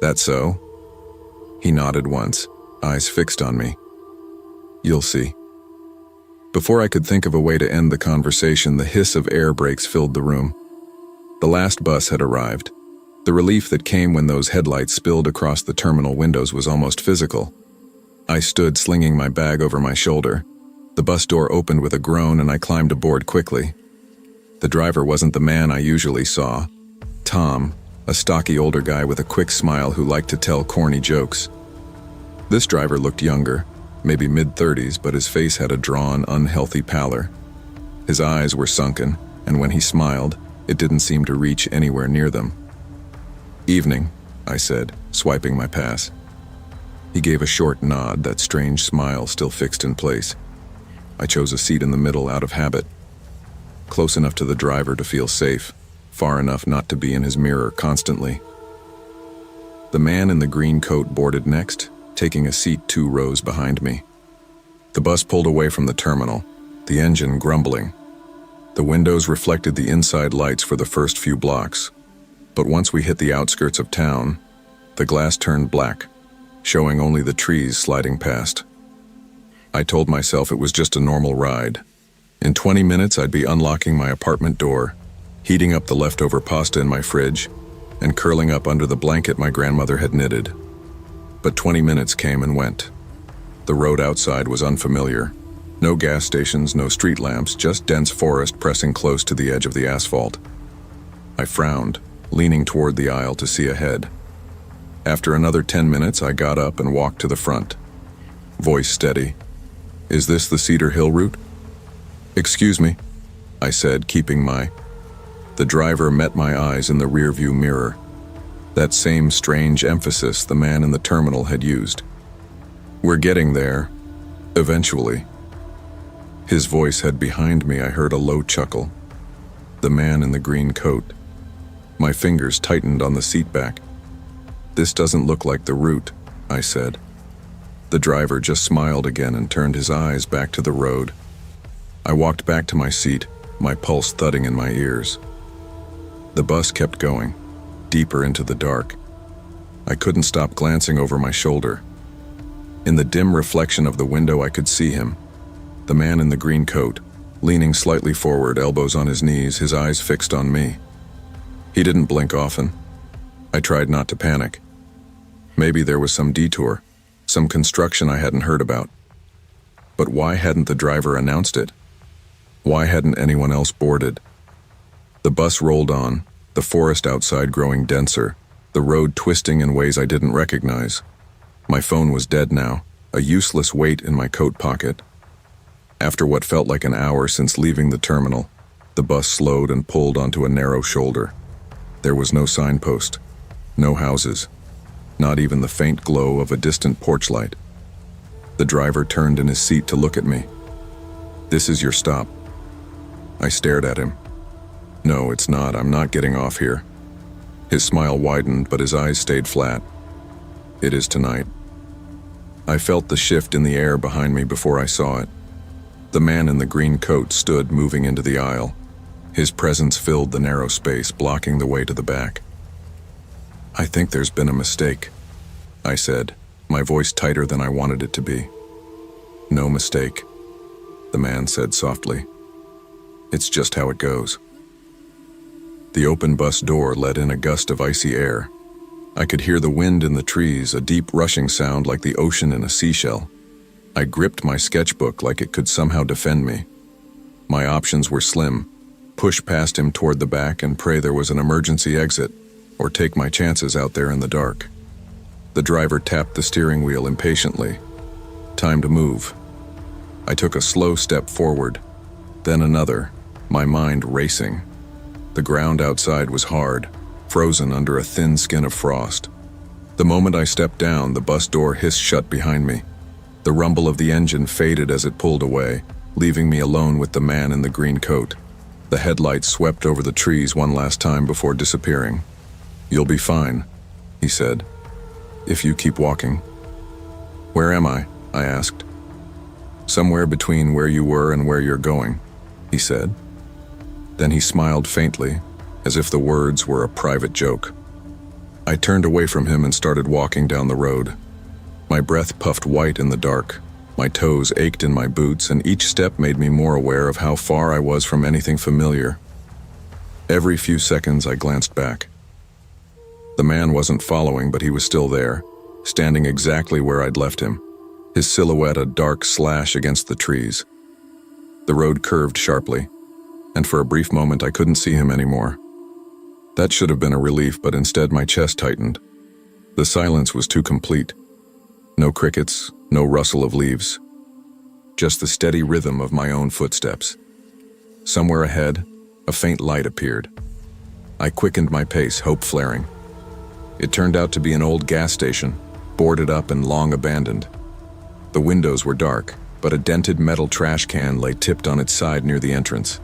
"That so?" He nodded once, eyes fixed on me. "You'll see." Before I could think of a way to end the conversation, the hiss of air brakes filled the room. The last bus had arrived. The relief that came when those headlights spilled across the terminal windows was almost physical. I stood slinging my bag over my shoulder. The bus door opened with a groan and I climbed aboard quickly. The driver wasn't the man I usually saw. Tom, a stocky older guy with a quick smile who liked to tell corny jokes. This driver looked younger, maybe mid-30s, but his face had a drawn, unhealthy pallor. His eyes were sunken, and when he smiled, it didn't seem to reach anywhere near them. "Evening," I said, swiping my pass. He gave a short nod, that strange smile still fixed in place. I chose a seat in the middle out of habit. Close enough to the driver to feel safe, far enough not to be in his mirror constantly. The man in the green coat boarded next, taking a seat 2 rows behind me. The bus pulled away from the terminal, the engine grumbling. The windows reflected the inside lights for the first few blocks, but once we hit the outskirts of town, the glass turned black, showing only the trees sliding past. I told myself it was just a normal ride. In 20 minutes, I'd be unlocking my apartment door, heating up the leftover pasta in my fridge, and curling up under the blanket my grandmother had knitted. But 20 minutes came and went. The road outside was unfamiliar. No gas stations, no street lamps, just dense forest pressing close to the edge of the asphalt. I frowned, leaning toward the aisle to see ahead. After another 10 minutes, I got up and walked to the front. Voice steady. "Is this the Cedar Hill route?" "Excuse me," I said, keeping my... The driver met my eyes in the rearview mirror. That same strange emphasis the man in the terminal had used. "We're getting there. Eventually." His voice had behind me. I heard a low chuckle. The man in the green coat. My fingers tightened on the seat back. "This doesn't look like the route," I said. The driver just smiled again and turned his eyes back to the road. I walked back to my seat, my pulse thudding in my ears. The bus kept going, deeper into the dark. I couldn't stop glancing over my shoulder. In the dim reflection of the window, I could see him, the man in the green coat, leaning slightly forward, elbows on his knees, his eyes fixed on me. He didn't blink often. I tried not to panic. Maybe there was some detour, some construction I hadn't heard about. But why hadn't the driver announced it? Why hadn't anyone else boarded? The bus rolled on, the forest outside growing denser, the road twisting in ways I didn't recognize. My phone was dead now, a useless weight in my coat pocket. After what felt like an hour since leaving the terminal, the bus slowed and pulled onto a narrow shoulder. There was no signpost, no houses, not even the faint glow of a distant porch light. The driver turned in his seat to look at me. "This is your stop." I stared at him. "No, it's not. I'm not getting off here." His smile widened, but his eyes stayed flat. "It is tonight." I felt the shift in the air behind me before I saw it. The man in the green coat stood moving into the aisle. His presence filled the narrow space, blocking the way to the back. "I think there's been a mistake," I said, my voice tighter than I wanted it to be. "No mistake," the man said softly. "It's just how it goes." The open bus door let in a gust of icy air. I could hear the wind in the trees, a deep rushing sound like the ocean in a seashell. I gripped my sketchbook like it could somehow defend me. My options were slim: push past him toward the back and pray there was an emergency exit, or take my chances out there in the dark. The driver tapped the steering wheel impatiently. Time to move. I took a slow step forward, then another, my mind racing. The ground outside was hard, frozen under a thin skin of frost. The moment I stepped down, the bus door hissed shut behind me. The rumble of the engine faded as it pulled away, leaving me alone with the man in the green coat. The headlights swept over the trees one last time before disappearing. "You'll be fine," he said, "if you keep walking." "Where am I?" I asked. "Somewhere between where you were and where you're going," he said. Then he smiled faintly, as if the words were a private joke. I turned away from him and started walking down the road. My breath puffed white in the dark. My toes ached in my boots, and each step made me more aware of how far I was from anything familiar. Every few seconds I glanced back. The man wasn't following, but he was still there, standing exactly where I'd left him, his silhouette a dark slash against the trees. The road curved sharply, and for a brief moment I couldn't see him anymore. That should have been a relief, but instead my chest tightened. The silence was too complete. No crickets, no rustle of leaves. Just the steady rhythm of my own footsteps. Somewhere ahead, a faint light appeared. I quickened my pace, hope flaring. It turned out to be an old gas station, boarded up and long abandoned. The windows were dark, but a dented metal trash can lay tipped on its side near the entrance.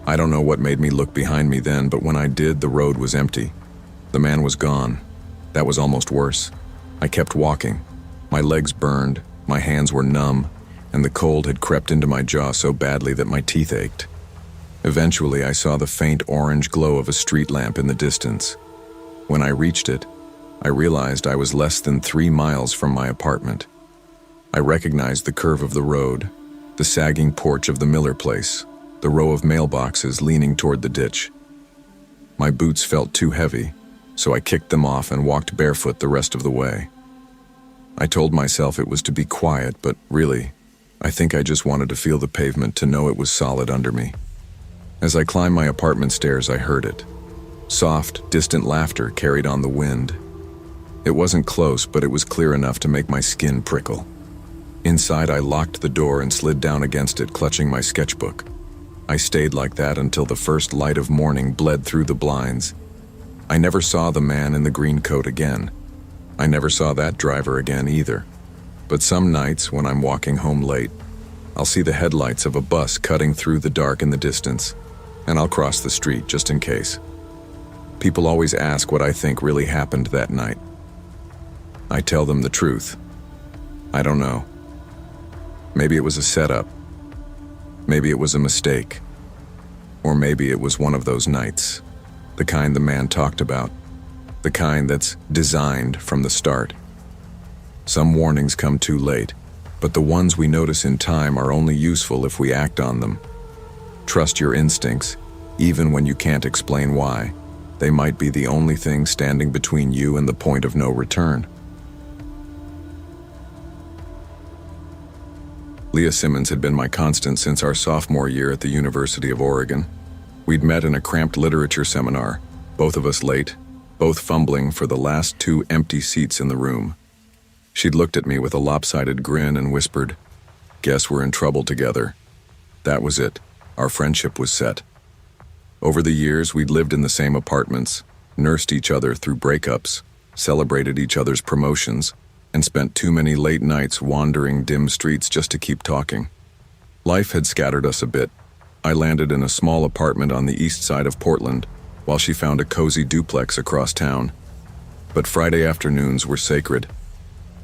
I don't know what made me look behind me then, but when I did, the road was empty. The man was gone. That was almost worse. I kept walking. My legs burned, my hands were numb, and the cold had crept into my jaw so badly that my teeth ached. Eventually, I saw the faint orange glow of a street lamp in the distance. When I reached it, I realized I was less than 3 miles from my apartment. I recognized the curve of the road, the sagging porch of the Miller place, the row of mailboxes leaning toward the ditch. My boots felt too heavy, so I kicked them off and walked barefoot the rest of the way. I told myself it was to be quiet, but really, I think I just wanted to feel the pavement, to know it was solid under me. As I climbed my apartment stairs, I heard it. Soft, distant laughter carried on the wind. It wasn't close, but it was clear enough to make my skin prickle. Inside, I locked the door and slid down against it, clutching my sketchbook. I stayed like that until the first light of morning bled through the blinds. I never saw the man in the green coat again. I never saw that driver again either. But some nights, when I'm walking home late, I'll see the headlights of a bus cutting through the dark in the distance, and I'll cross the street just in case. People always ask what I think really happened that night. I tell them the truth. I don't know. Maybe it was a setup. Maybe it was a mistake. Or maybe it was one of those nights, the kind the man talked about, the kind that's designed from the start. Some warnings come too late, but the ones we notice in time are only useful if we act on them. Trust your instincts, even when you can't explain why. They might be the only thing standing between you and the point of no return. Leah Simmons had been my constant since our sophomore year at the University of Oregon. We'd met in a cramped literature seminar, both of us late, both fumbling for the last 2 empty seats in the room. She'd looked at me with a lopsided grin and whispered, "Guess we're in trouble together." That was it. Our friendship was set. Over the years, we'd lived in the same apartments, nursed each other through breakups, celebrated each other's promotions, and spent too many late nights wandering dim streets just to keep talking. Life had scattered us a bit. I landed in a small apartment on the east side of Portland, while she found a cozy duplex across town. But Friday afternoons were sacred.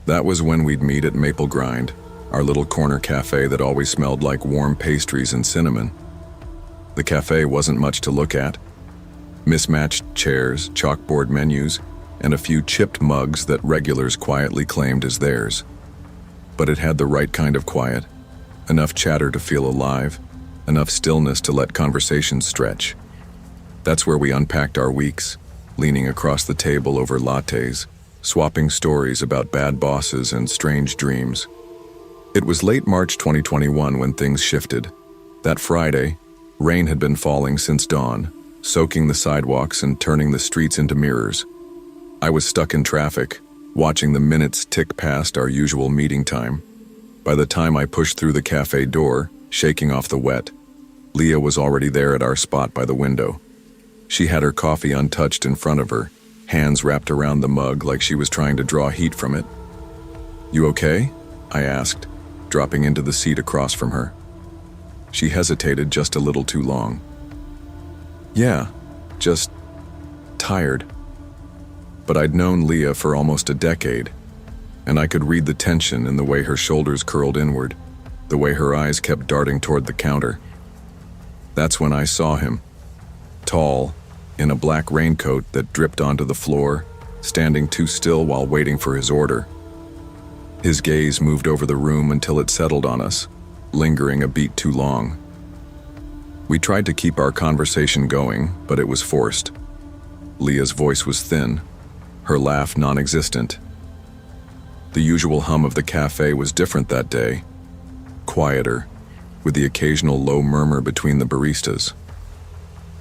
That was when we'd meet at Maple Grind, our little corner cafe that always smelled like warm pastries and cinnamon. The cafe wasn't much to look at. Mismatched chairs, chalkboard menus, and a few chipped mugs that regulars quietly claimed as theirs. But it had the right kind of quiet, enough chatter to feel alive, enough stillness to let conversations stretch. That's where we unpacked our weeks, leaning across the table over lattes, swapping stories about bad bosses and strange dreams. It was late March 2021 when things shifted. That Friday, rain had been falling since dawn, soaking the sidewalks and turning the streets into mirrors. I was stuck in traffic, watching the minutes tick past our usual meeting time. By the time I pushed through the cafe door, shaking off the wet, Leah was already there at our spot by the window. She had her coffee untouched in front of her, hands wrapped around the mug like she was trying to draw heat from it. "You okay?" I asked, dropping into the seat across from her. She hesitated just a little too long. "Yeah, just tired." But I'd known Leah for almost a decade, and I could read the tension in the way her shoulders curled inward, the way her eyes kept darting toward the counter. That's when I saw him, tall, in a black raincoat that dripped onto the floor, standing too still while waiting for his order. His gaze moved over the room until it settled on us, lingering a beat too long. We tried to keep our conversation going, but it was forced. Leah's voice was thin, her laugh non-existent. The usual hum of the cafe was different that day, quieter, with the occasional low murmur between the baristas.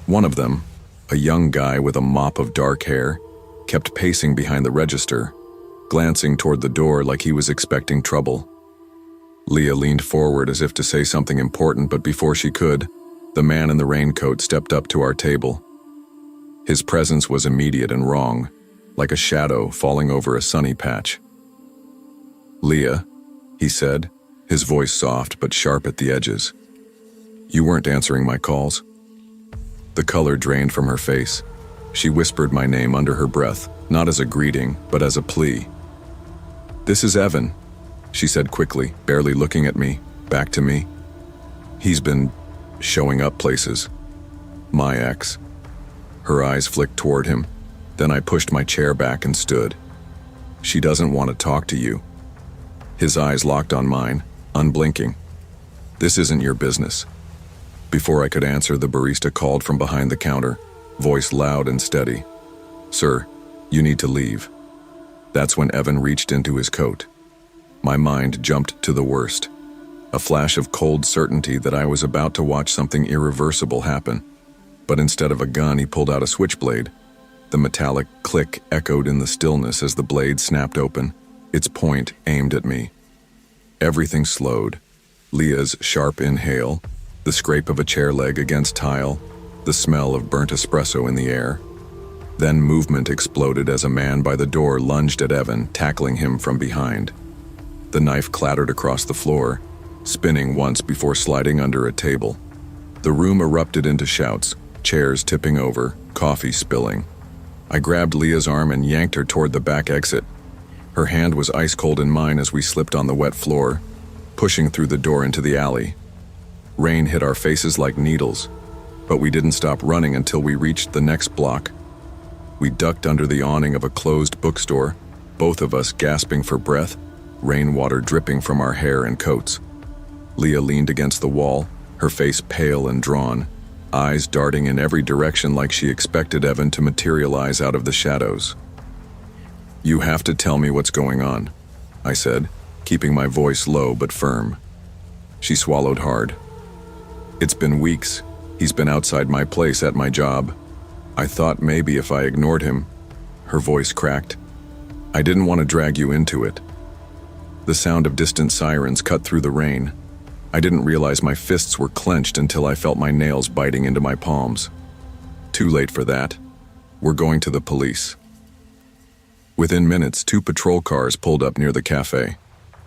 One of them, a young guy with a mop of dark hair, kept pacing behind the register, glancing toward the door like he was expecting trouble. Leah leaned forward as if to say something important, but before she could, the man in the raincoat stepped up to our table. His presence was immediate and wrong, like a shadow falling over a sunny patch. "Leah," he said, his voice soft but sharp at the edges. "You weren't answering my calls." The color drained from her face. She whispered my name under her breath, not as a greeting, but as a plea. "This is Evan," she said quickly, barely looking at me, back to me. "He's been showing up places. My ex." Her eyes flicked toward him. Then I pushed my chair back and stood. "She doesn't want to talk to you." His eyes locked on mine, unblinking. "This isn't your business." Before I could answer, the barista called from behind the counter, voice loud and steady. "Sir, you need to leave." That's when Evan reached into his coat. My mind jumped to the worst. A flash of cold certainty that I was about to watch something irreversible happen. But instead of a gun, he pulled out a switchblade. The metallic click echoed in the stillness as the blade snapped open, its point aimed at me. Everything slowed. Leah's sharp inhale, the scrape of a chair leg against tile, the smell of burnt espresso in the air. Then movement exploded as a man by the door lunged at Evan, tackling him from behind. The knife clattered across the floor, spinning once before sliding under a table. The room erupted into shouts, chairs tipping over, coffee spilling. I grabbed Leah's arm and yanked her toward the back exit. Her hand was ice cold in mine as we slipped on the wet floor, pushing through the door into the alley. Rain hit our faces like needles, but we didn't stop running until we reached the next block. We ducked under the awning of a closed bookstore, both of us gasping for breath, rainwater dripping from our hair and coats. Leah leaned against the wall, her face pale and drawn, eyes darting in every direction like she expected Evan to materialize out of the shadows. "You have to tell me what's going on," I said, keeping my voice low but firm. She swallowed hard. "It's been weeks. He's been outside my place at my job. I thought maybe if I ignored him." Her voice cracked. "I didn't want to drag you into it." The sound of distant sirens cut through the rain. I didn't realize my fists were clenched until I felt my nails biting into my palms. Too late for that. "We're going to the police." Within minutes, 2 patrol cars pulled up near the cafe.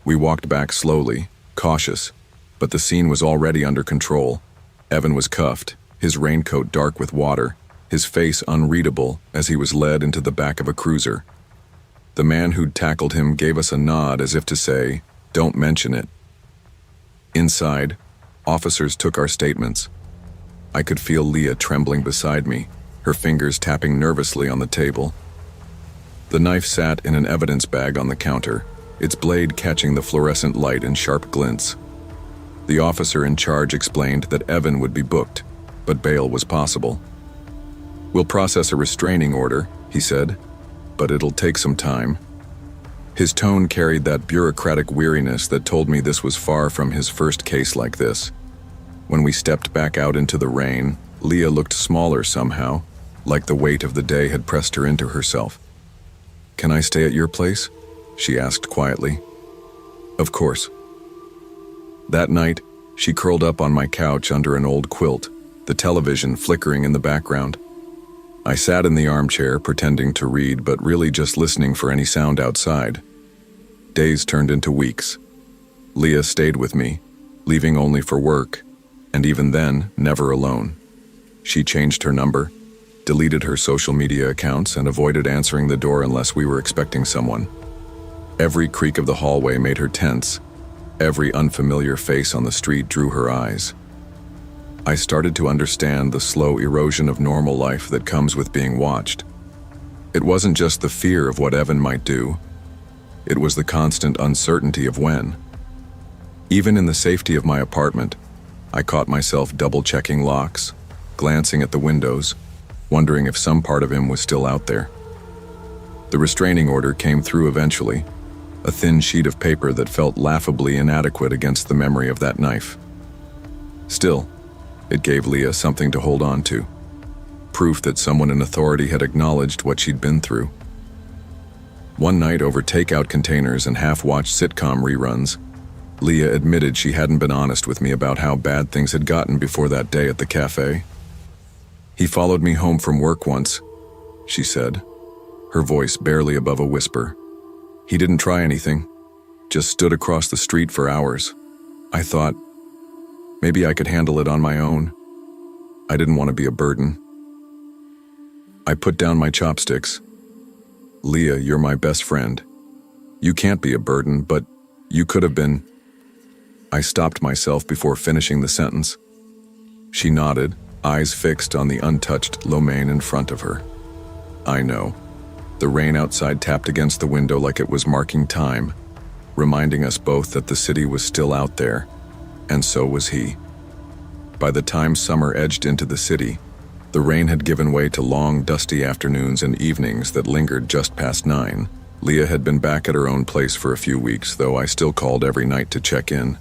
We walked back slowly, cautious, but the scene was already under control. Evan was cuffed, his raincoat dark with water, his face unreadable as he was led into the back of a cruiser. The man who'd tackled him gave us a nod as if to say, "Don't mention it." Inside, officers took our statements. I could feel Leah trembling beside me, her fingers tapping nervously on the table. The knife sat in an evidence bag on the counter, its blade catching the fluorescent light in sharp glints. The officer in charge explained that Evan would be booked, but bail was possible. "We'll process a restraining order," he said, "but it'll take some time." His tone carried that bureaucratic weariness that told me this was far from his first case like this. When we stepped back out into the rain, Leah looked smaller somehow, like the weight of the day had pressed her into herself. "Can I stay at your place?" she asked quietly. "Of course." That night, she curled up on my couch under an old quilt, the television flickering in the background. I sat in the armchair pretending to read, but really just listening for any sound outside. Days turned into weeks. Leah stayed with me, leaving only for work, and even then, never alone. She changed her number, deleted her social media accounts, and avoided answering the door unless we were expecting someone. Every creak of the hallway made her tense. Every unfamiliar face on the street drew her eyes. I started to understand the slow erosion of normal life that comes with being watched. It wasn't just the fear of what Evan might do. It was the constant uncertainty of when. Even in the safety of my apartment, I caught myself double-checking locks, glancing at the windows, wondering if some part of him was still out there. The restraining order came through eventually, a thin sheet of paper that felt laughably inadequate against the memory of that knife. Still, it gave Leah something to hold on to, proof that someone in authority had acknowledged what she'd been through. One night over takeout containers and half-watched sitcom reruns, Leah admitted she hadn't been honest with me about how bad things had gotten before that day at the cafe. "He followed me home from work once," she said, her voice barely above a whisper. "He didn't try anything, just stood across the street for hours. I thought, maybe I could handle it on my own. I didn't want to be a burden." I put down my chopsticks. "Leah, you're my best friend. You can't be a burden, but you could have been." I stopped myself before finishing the sentence. She nodded, eyes fixed on the untouched lo mein in front of her. I know. The rain outside tapped against the window like it was marking time, reminding us both that the city was still out there, and so was he. By the time summer edged into the city, the rain had given way to long, dusty afternoons and evenings that lingered just past 9. Leah had been back at her own place for a few weeks, though I still called every night to check in.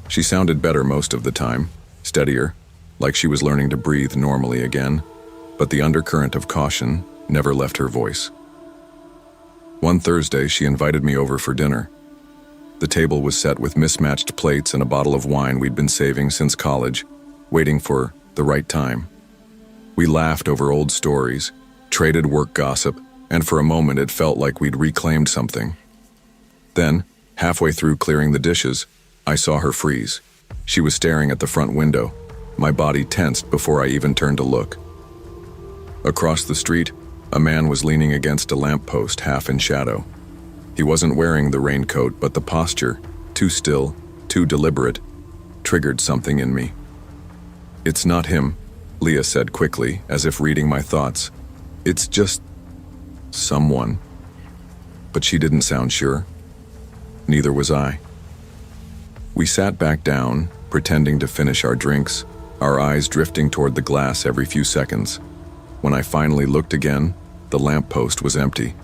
She sounded better most of the time, steadier, like she was learning to breathe normally again, but the undercurrent of caution never left her voice. One Thursday, she invited me over for dinner. The table was set with mismatched plates and a bottle of wine we'd been saving since college, waiting for the right time. We laughed over old stories, traded work gossip, and for a moment it felt like we'd reclaimed something. Then, halfway through clearing the dishes, I saw her freeze. She was staring at the front window, my body tensed before I even turned to look. Across the street, a man was leaning against a lamppost, half in shadow. He wasn't wearing the raincoat, but the posture, too still, too deliberate, triggered something in me. "It's not him," Leah said quickly, as if reading my thoughts. "It's just someone." But she didn't sound sure. Neither was I. We sat back down, pretending to finish our drinks, our eyes drifting toward the glass every few seconds. When I finally looked again, the lamppost was empty.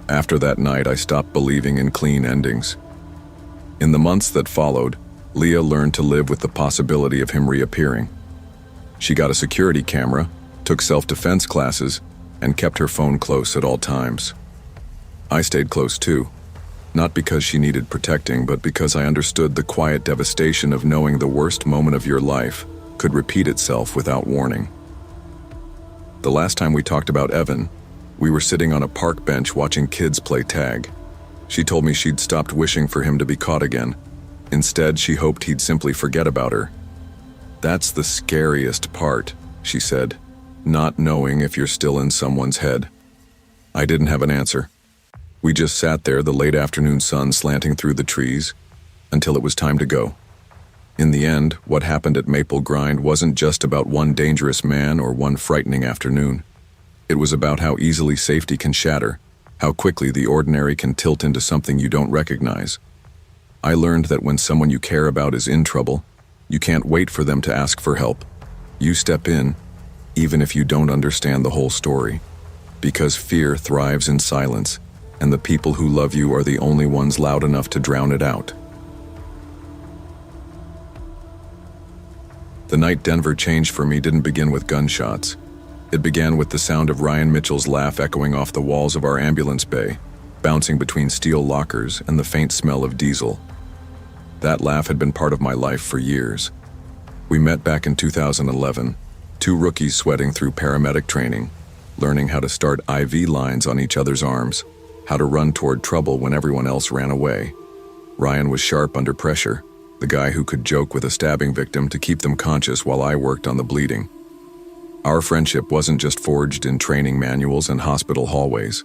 After that night, I stopped believing in clean endings. In the months that followed, Leah learned to live with the possibility of him reappearing. She got a security camera, took self-defense classes, and kept her phone close at all times. I stayed close too, not because she needed protecting, but because I understood the quiet devastation of knowing the worst moment of your life could repeat itself without warning. The last time we talked about Evan, we were sitting on a park bench watching kids play tag. She told me she'd stopped wishing for him to be caught again. Instead, she hoped he'd simply forget about her. "That's the scariest part," she said, "not knowing if you're still in someone's head." I didn't have an answer. We just sat there, the late afternoon sun slanting through the trees, until it was time to go. In the end, what happened at Maple Grind wasn't just about one dangerous man or one frightening afternoon. It was about how easily safety can shatter, how quickly the ordinary can tilt into something you don't recognize. I learned that when someone you care about is in trouble, you can't wait for them to ask for help. You step in, even if you don't understand the whole story, because fear thrives in silence, and the people who love you are the only ones loud enough to drown it out. The night Denver changed for me didn't begin with gunshots. It began with the sound of Ryan Mitchell's laugh echoing off the walls of our ambulance bay, bouncing between steel lockers and the faint smell of diesel. That laugh had been part of my life for years. We met back in 2011, two rookies sweating through paramedic training, learning how to start IV lines on each other's arms, how to run toward trouble when everyone else ran away. Ryan was sharp under pressure, the guy who could joke with a stabbing victim to keep them conscious while I worked on the bleeding. Our friendship wasn't just forged in training manuals and hospital hallways.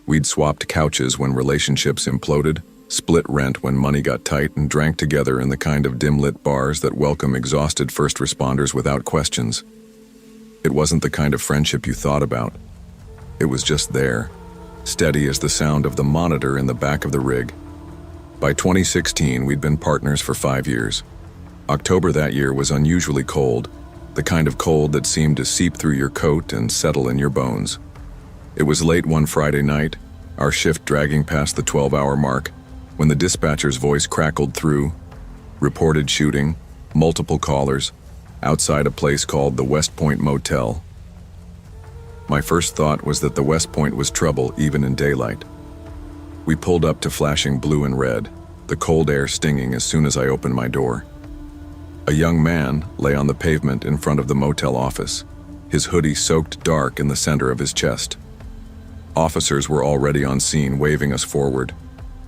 We'd swapped couches when relationships imploded, split rent when money got tight, and drank together in the kind of dim-lit bars that welcome exhausted first responders without questions. It wasn't the kind of friendship you thought about. It was just there, steady as the sound of the monitor in the back of the rig. By 2016, we'd been partners for 5 years. October that year was unusually cold, the kind of cold that seemed to seep through your coat and settle in your bones. It was late one Friday night, our shift dragging past the 12-hour mark, when the dispatcher's voice crackled through. Reported shooting, multiple callers, outside a place called the West Point Motel. My first thought was that the West Point was trouble even in daylight. We pulled up to flashing blue and red, the cold air stinging as soon as I opened my door. A young man lay on the pavement in front of the motel office, his hoodie soaked dark in the center of his chest. Officers were already on scene, waving us forward.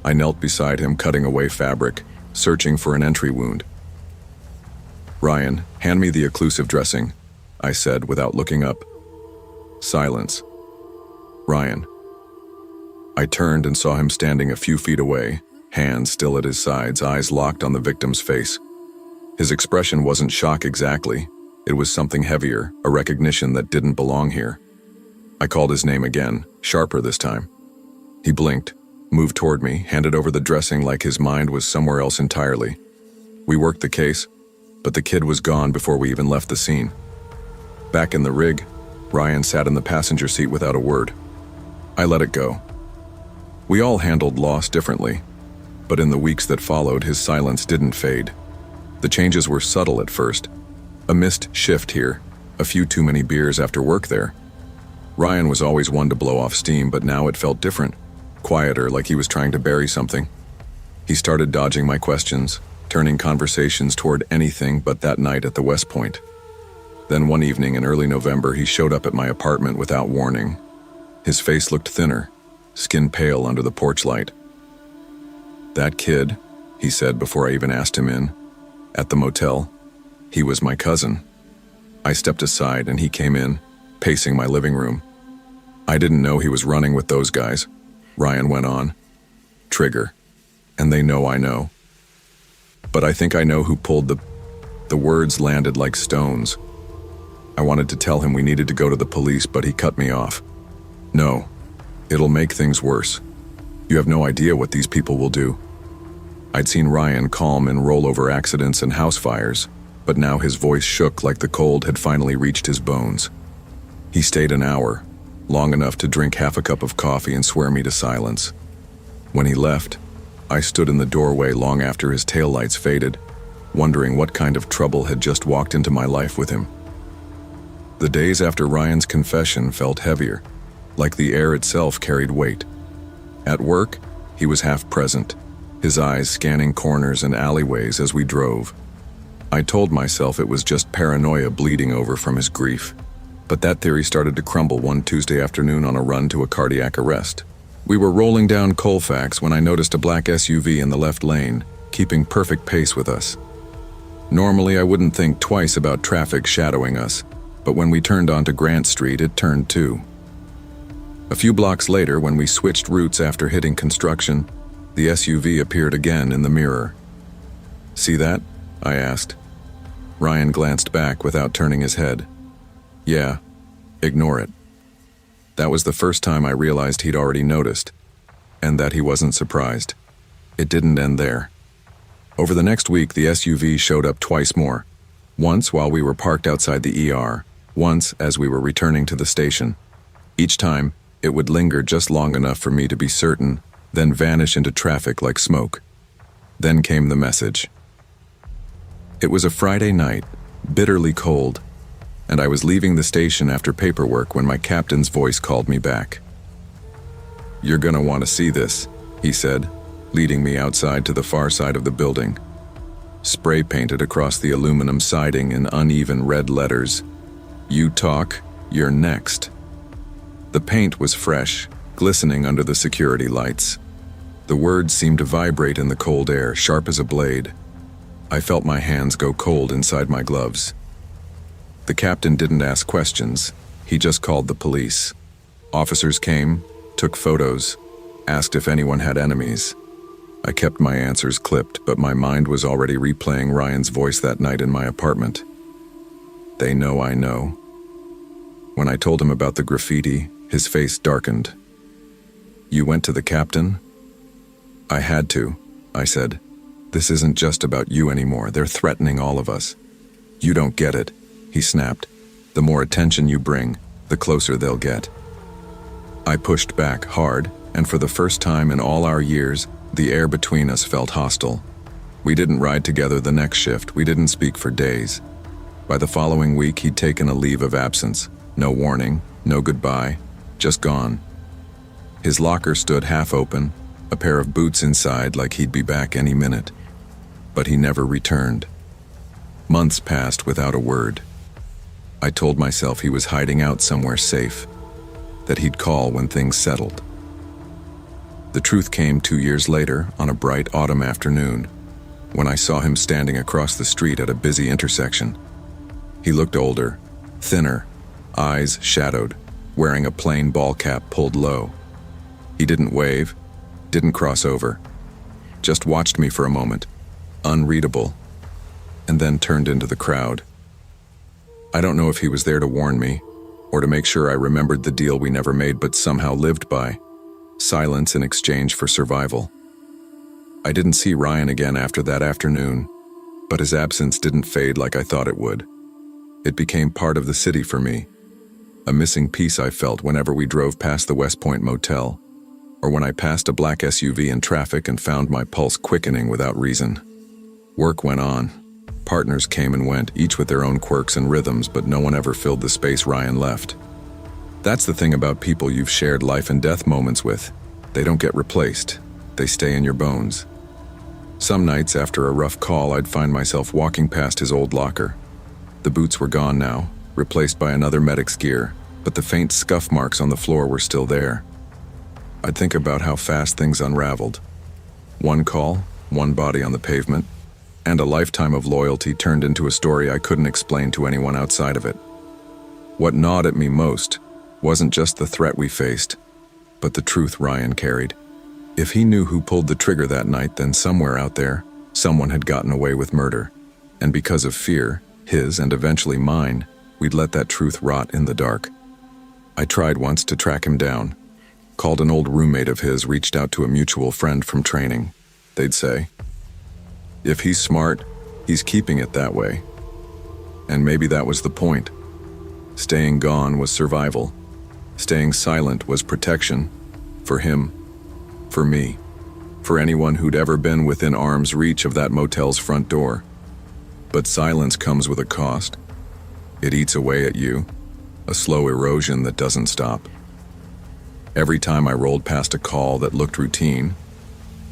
I knelt beside him, cutting away fabric, searching for an entry wound. "Ryan, hand me the occlusive dressing," I said without looking up. Silence. "Ryan." I turned and saw him standing a few feet away, hands still at his sides, eyes locked on the victim's face. His expression wasn't shock exactly. It was something heavier, a recognition that didn't belong here. I called his name again, sharper this time. He blinked, moved toward me, handed over the dressing like his mind was somewhere else entirely. We worked the case, but the kid was gone before we even left the scene. Back in the rig, Ryan sat in the passenger seat without a word. I let it go. We all handled loss differently, but in the weeks that followed, his silence didn't fade. The changes were subtle at first. A missed shift here, a few too many beers after work there. Ryan was always one to blow off steam, but now it felt different, quieter, like he was trying to bury something. He started dodging my questions, turning conversations toward anything but that night at the West Point. Then one evening in early November, he showed up at my apartment without warning. His face looked thinner, skin pale under the porch light. "That kid," he said before I even asked him in, "at the motel, he was my cousin." I stepped aside and he came in, pacing my living room. "I didn't know he was running with those guys," Ryan went on. "Trigger. And they know I know. But I think I know who pulled the words landed like stones. I wanted to tell him we needed to go to the police, but he cut me off. "No, it'll make things worse. You have no idea what these people will do." I'd seen Ryan calm in rollover accidents and house fires, but now his voice shook like the cold had finally reached his bones. He stayed an hour, long enough to drink half a cup of coffee and swear me to silence. When he left, I stood in the doorway long after his taillights faded, wondering what kind of trouble had just walked into my life with him. The days after Ryan's confession felt heavier, like the air itself carried weight. At work, he was half present, his eyes scanning corners and alleyways as we drove. I told myself it was just paranoia bleeding over from his grief, but that theory started to crumble one Tuesday afternoon on a run to a cardiac arrest. We were rolling down Colfax when I noticed a black SUV in the left lane, keeping perfect pace with us. Normally, I wouldn't think twice about traffic shadowing us, but when we turned onto Grant Street, it turned too. A few blocks later, when we switched routes after hitting construction, the SUV appeared again in the mirror. "See that?" I asked. Ryan glanced back without turning his head. "Yeah, ignore it." That was the first time I realized he'd already noticed, and that he wasn't surprised. It didn't end there. Over the next week, the SUV showed up twice more. Once while we were parked outside the ER, once as we were returning to the station. Each time, it would linger just long enough for me to be certain, then vanish into traffic like smoke. Then came the message. It was a Friday night, bitterly cold, and I was leaving the station after paperwork when my captain's voice called me back. "You're gonna want to see this," he said, leading me outside to the far side of the building. Spray painted across the aluminum siding in uneven red letters, "You talk, you're next." The paint was fresh, glistening under the security lights. The words seemed to vibrate in the cold air, sharp as a blade. I felt my hands go cold inside my gloves. The captain didn't ask questions. He just called the police. Officers came, took photos, asked if anyone had enemies. I kept my answers clipped, but my mind was already replaying Ryan's voice that night in my apartment. "They know I know." When I told him about the graffiti, his face darkened. "You went to the captain?" "I had to," I said. "This isn't just about you anymore. They're threatening all of us." "You don't get it," he snapped. "The more attention you bring, the closer they'll get." I pushed back hard, and for the first time in all our years, the air between us felt hostile. We didn't ride together the next shift, we didn't speak for days. By the following week, he'd taken a leave of absence. No warning, no goodbye, just gone. His locker stood half open, a pair of boots inside like he'd be back any minute. But he never returned. Months passed without a word. I told myself he was hiding out somewhere safe, that he'd call when things settled. The truth came 2 years later on a bright autumn afternoon, when I saw him standing across the street at a busy intersection. He looked older, thinner, eyes shadowed, wearing a plain ball cap pulled low. He didn't wave, didn't cross over, just watched me for a moment, unreadable, and then turned into the crowd. I don't know if he was there to warn me, or to make sure I remembered the deal we never made but somehow lived by: silence in exchange for survival. I didn't see Ryan again after that afternoon, but his absence didn't fade like I thought it would. It became part of the city for me, a missing piece I felt whenever we drove past the West Point Motel, or when I passed a black SUV in traffic and found my pulse quickening without reason. Work went on. Partners came and went, each with their own quirks and rhythms, but no one ever filled the space Ryan left. That's the thing about people you've shared life and death moments with. They don't get replaced. They stay in your bones. Some nights after a rough call, I'd find myself walking past his old locker. The boots were gone now, replaced by another medic's gear, but the faint scuff marks on the floor were still there. I'd think about how fast things unraveled. One call, one body on the pavement, and a lifetime of loyalty turned into a story I couldn't explain to anyone outside of it. What gnawed at me most wasn't just the threat we faced, but the truth Ryan carried. If he knew who pulled the trigger that night, then somewhere out there, someone had gotten away with murder. And because of fear, his and eventually mine, we'd let that truth rot in the dark. I tried once to track him down. Called an old roommate of his, reached out to a mutual friend from training. They'd say, if he's smart, he's keeping it that way. And maybe that was the point. Staying gone was survival. Staying silent was protection. For him, for me, for anyone who'd ever been within arm's reach of that motel's front door. But silence comes with a cost. It eats away at you, a slow erosion that doesn't stop. Every time I rolled past a call that looked routine,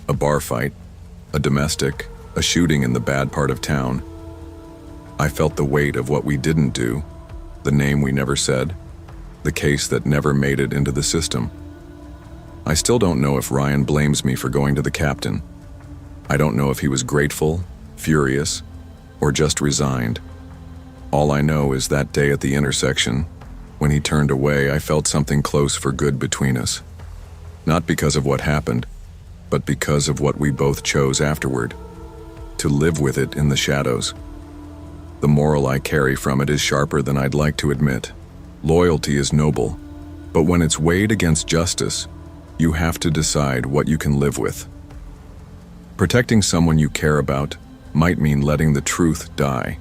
a bar fight, a domestic, a shooting in the bad part of town, I felt the weight of what we didn't do, the name we never said, the case that never made it into the system. I still don't know if Ryan blames me for going to the captain. I don't know if he was grateful, furious, or just resigned. All I know is that day at the intersection, when he turned away, I felt something close for good between us. Not because of what happened, but because of what we both chose afterward. To live with it in the shadows. The moral I carry from it is sharper than I'd like to admit. Loyalty is noble, but when it's weighed against justice, you have to decide what you can live with. Protecting someone you care about might mean letting the truth die,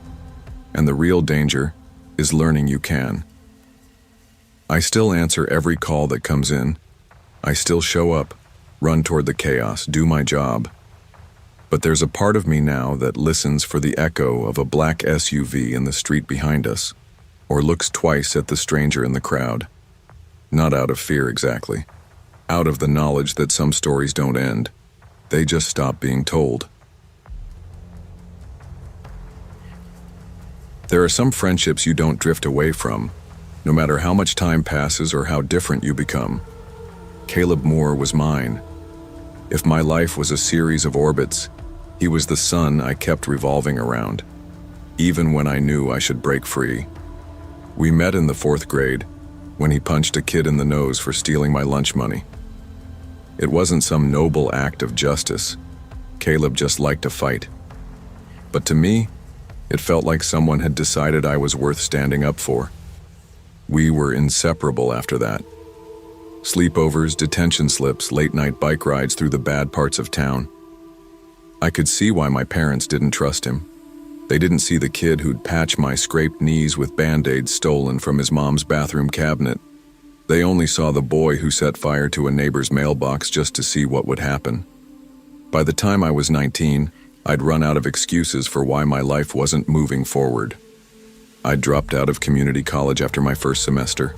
and the real danger is learning you can. I still answer every call that comes in. I still show up, run toward the chaos, do my job. But there's a part of me now that listens for the echo of a black SUV in the street behind us, or looks twice at the stranger in the crowd. Not out of fear exactly. Out of the knowledge that some stories don't end. They just stop being told. There are some friendships you don't drift away from, no matter how much time passes or how different you become. Caleb Moore was mine. If my life was a series of orbits, he was the sun I kept revolving around, even when I knew I should break free. We met in the 4th grade, when he punched a kid in the nose for stealing my lunch money. It wasn't some noble act of justice. Caleb just liked to fight. But to me, it felt like someone had decided I was worth standing up for. We were inseparable after that. Sleepovers, detention slips, late-night bike rides through the bad parts of town. I could see why my parents didn't trust him. They didn't see the kid who'd patch my scraped knees with Band-Aids stolen from his mom's bathroom cabinet. They only saw the boy who set fire to a neighbor's mailbox just to see what would happen. By the time I was 19, I'd run out of excuses for why my life wasn't moving forward. I'd dropped out of community college after my first semester.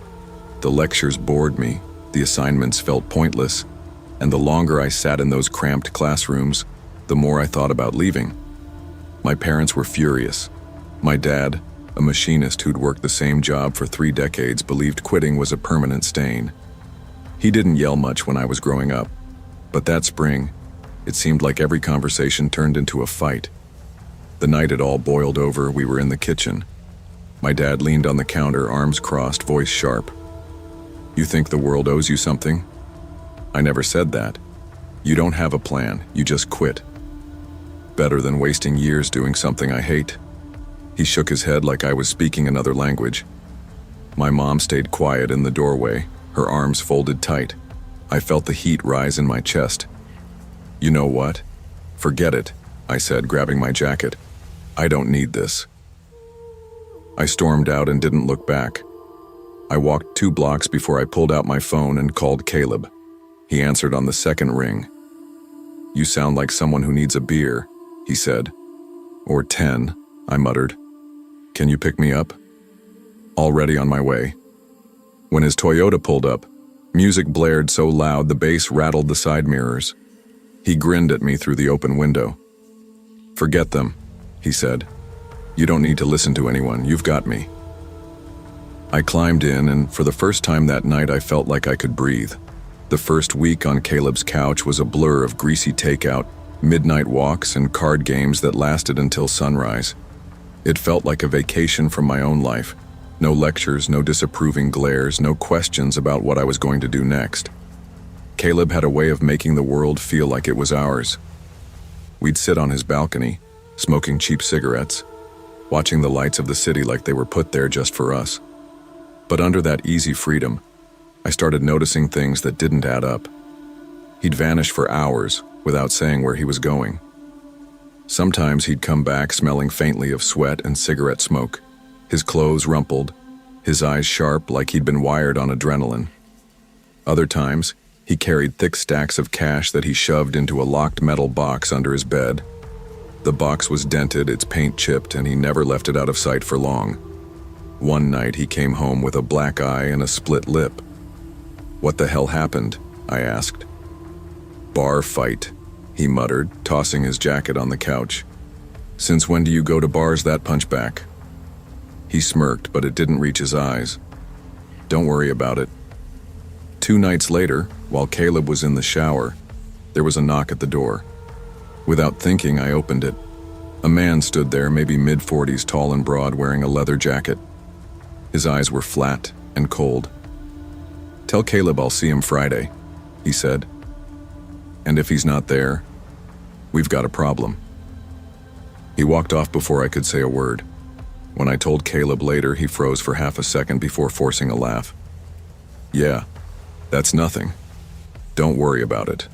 The lectures bored me, the assignments felt pointless, and the longer I sat in those cramped classrooms, the more I thought about leaving. My parents were furious. My dad, a machinist who'd worked the same job for 3 decades, believed quitting was a permanent stain. He didn't yell much when I was growing up, but that spring, it seemed like every conversation turned into a fight. The night it all boiled over, we were in the kitchen. My dad leaned on the counter, arms crossed, voice sharp. "You think the world owes you something?" I never said that. "You don't have a plan, you just quit. Better than wasting years doing something I hate." He shook his head like I was speaking another language. My mom stayed quiet in the doorway, her arms folded tight. I felt the heat rise in my chest. "You know what? Forget it," I said, grabbing my jacket. "I don't need this." I stormed out and didn't look back. I walked 2 blocks before I pulled out my phone and called Caleb. He answered on the second ring. "You sound like someone who needs a beer," he said. "Or 10, I muttered. "Can you pick me up?" "Already on my way." When his Toyota pulled up, music blared so loud the bass rattled the side mirrors. He grinned at me through the open window. "Forget them," he said. "You don't need to listen to anyone, you've got me." I climbed in, and for the first time that night I felt like I could breathe. The first week on Caleb's couch was a blur of greasy takeout, midnight walks, and card games that lasted until sunrise. It felt like a vacation from my own life. No lectures, no disapproving glares, no questions about what I was going to do next. Caleb had a way of making the world feel like it was ours. We'd sit on his balcony, smoking cheap cigarettes, watching the lights of the city like they were put there just for us. But under that easy freedom, I started noticing things that didn't add up. He'd vanish for hours without saying where he was going. Sometimes he'd come back smelling faintly of sweat and cigarette smoke, his clothes rumpled, his eyes sharp like he'd been wired on adrenaline. Other times, he carried thick stacks of cash that he shoved into a locked metal box under his bed. The box was dented, its paint chipped, and he never left it out of sight for long. One night he came home with a black eye and a split lip. "What the hell happened?" I asked. "Bar fight," he muttered, tossing his jacket on the couch. "Since when do you go to bars that punchback?" He smirked, but it didn't reach his eyes. "Don't worry about it." 2 nights later, while Caleb was in the shower, there was a knock at the door. Without thinking, I opened it. A man stood there, maybe mid-40s, tall and broad, wearing a leather jacket. His eyes were flat and cold. "Tell Caleb I'll see him Friday," he said. "And if he's not there, we've got a problem." He walked off before I could say a word. When I told Caleb later, he froze for half a second before forcing a laugh. "Yeah, that's nothing. Don't worry about it."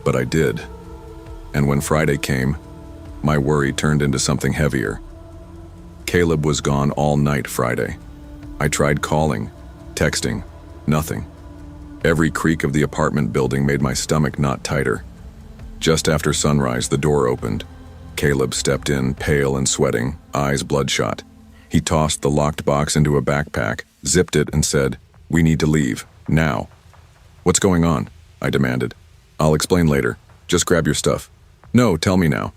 But I did. And when Friday came, my worry turned into something heavier. Caleb was gone all night Friday. I tried calling, texting, nothing. Every creak of the apartment building made my stomach knot tighter. Just after sunrise, the door opened. Caleb stepped in, pale and sweating, eyes bloodshot. He tossed the locked box into a backpack, zipped it, and said, "We need to leave, now." "What's going on?" I demanded. "I'll explain later. Just grab your stuff." "No, tell me now."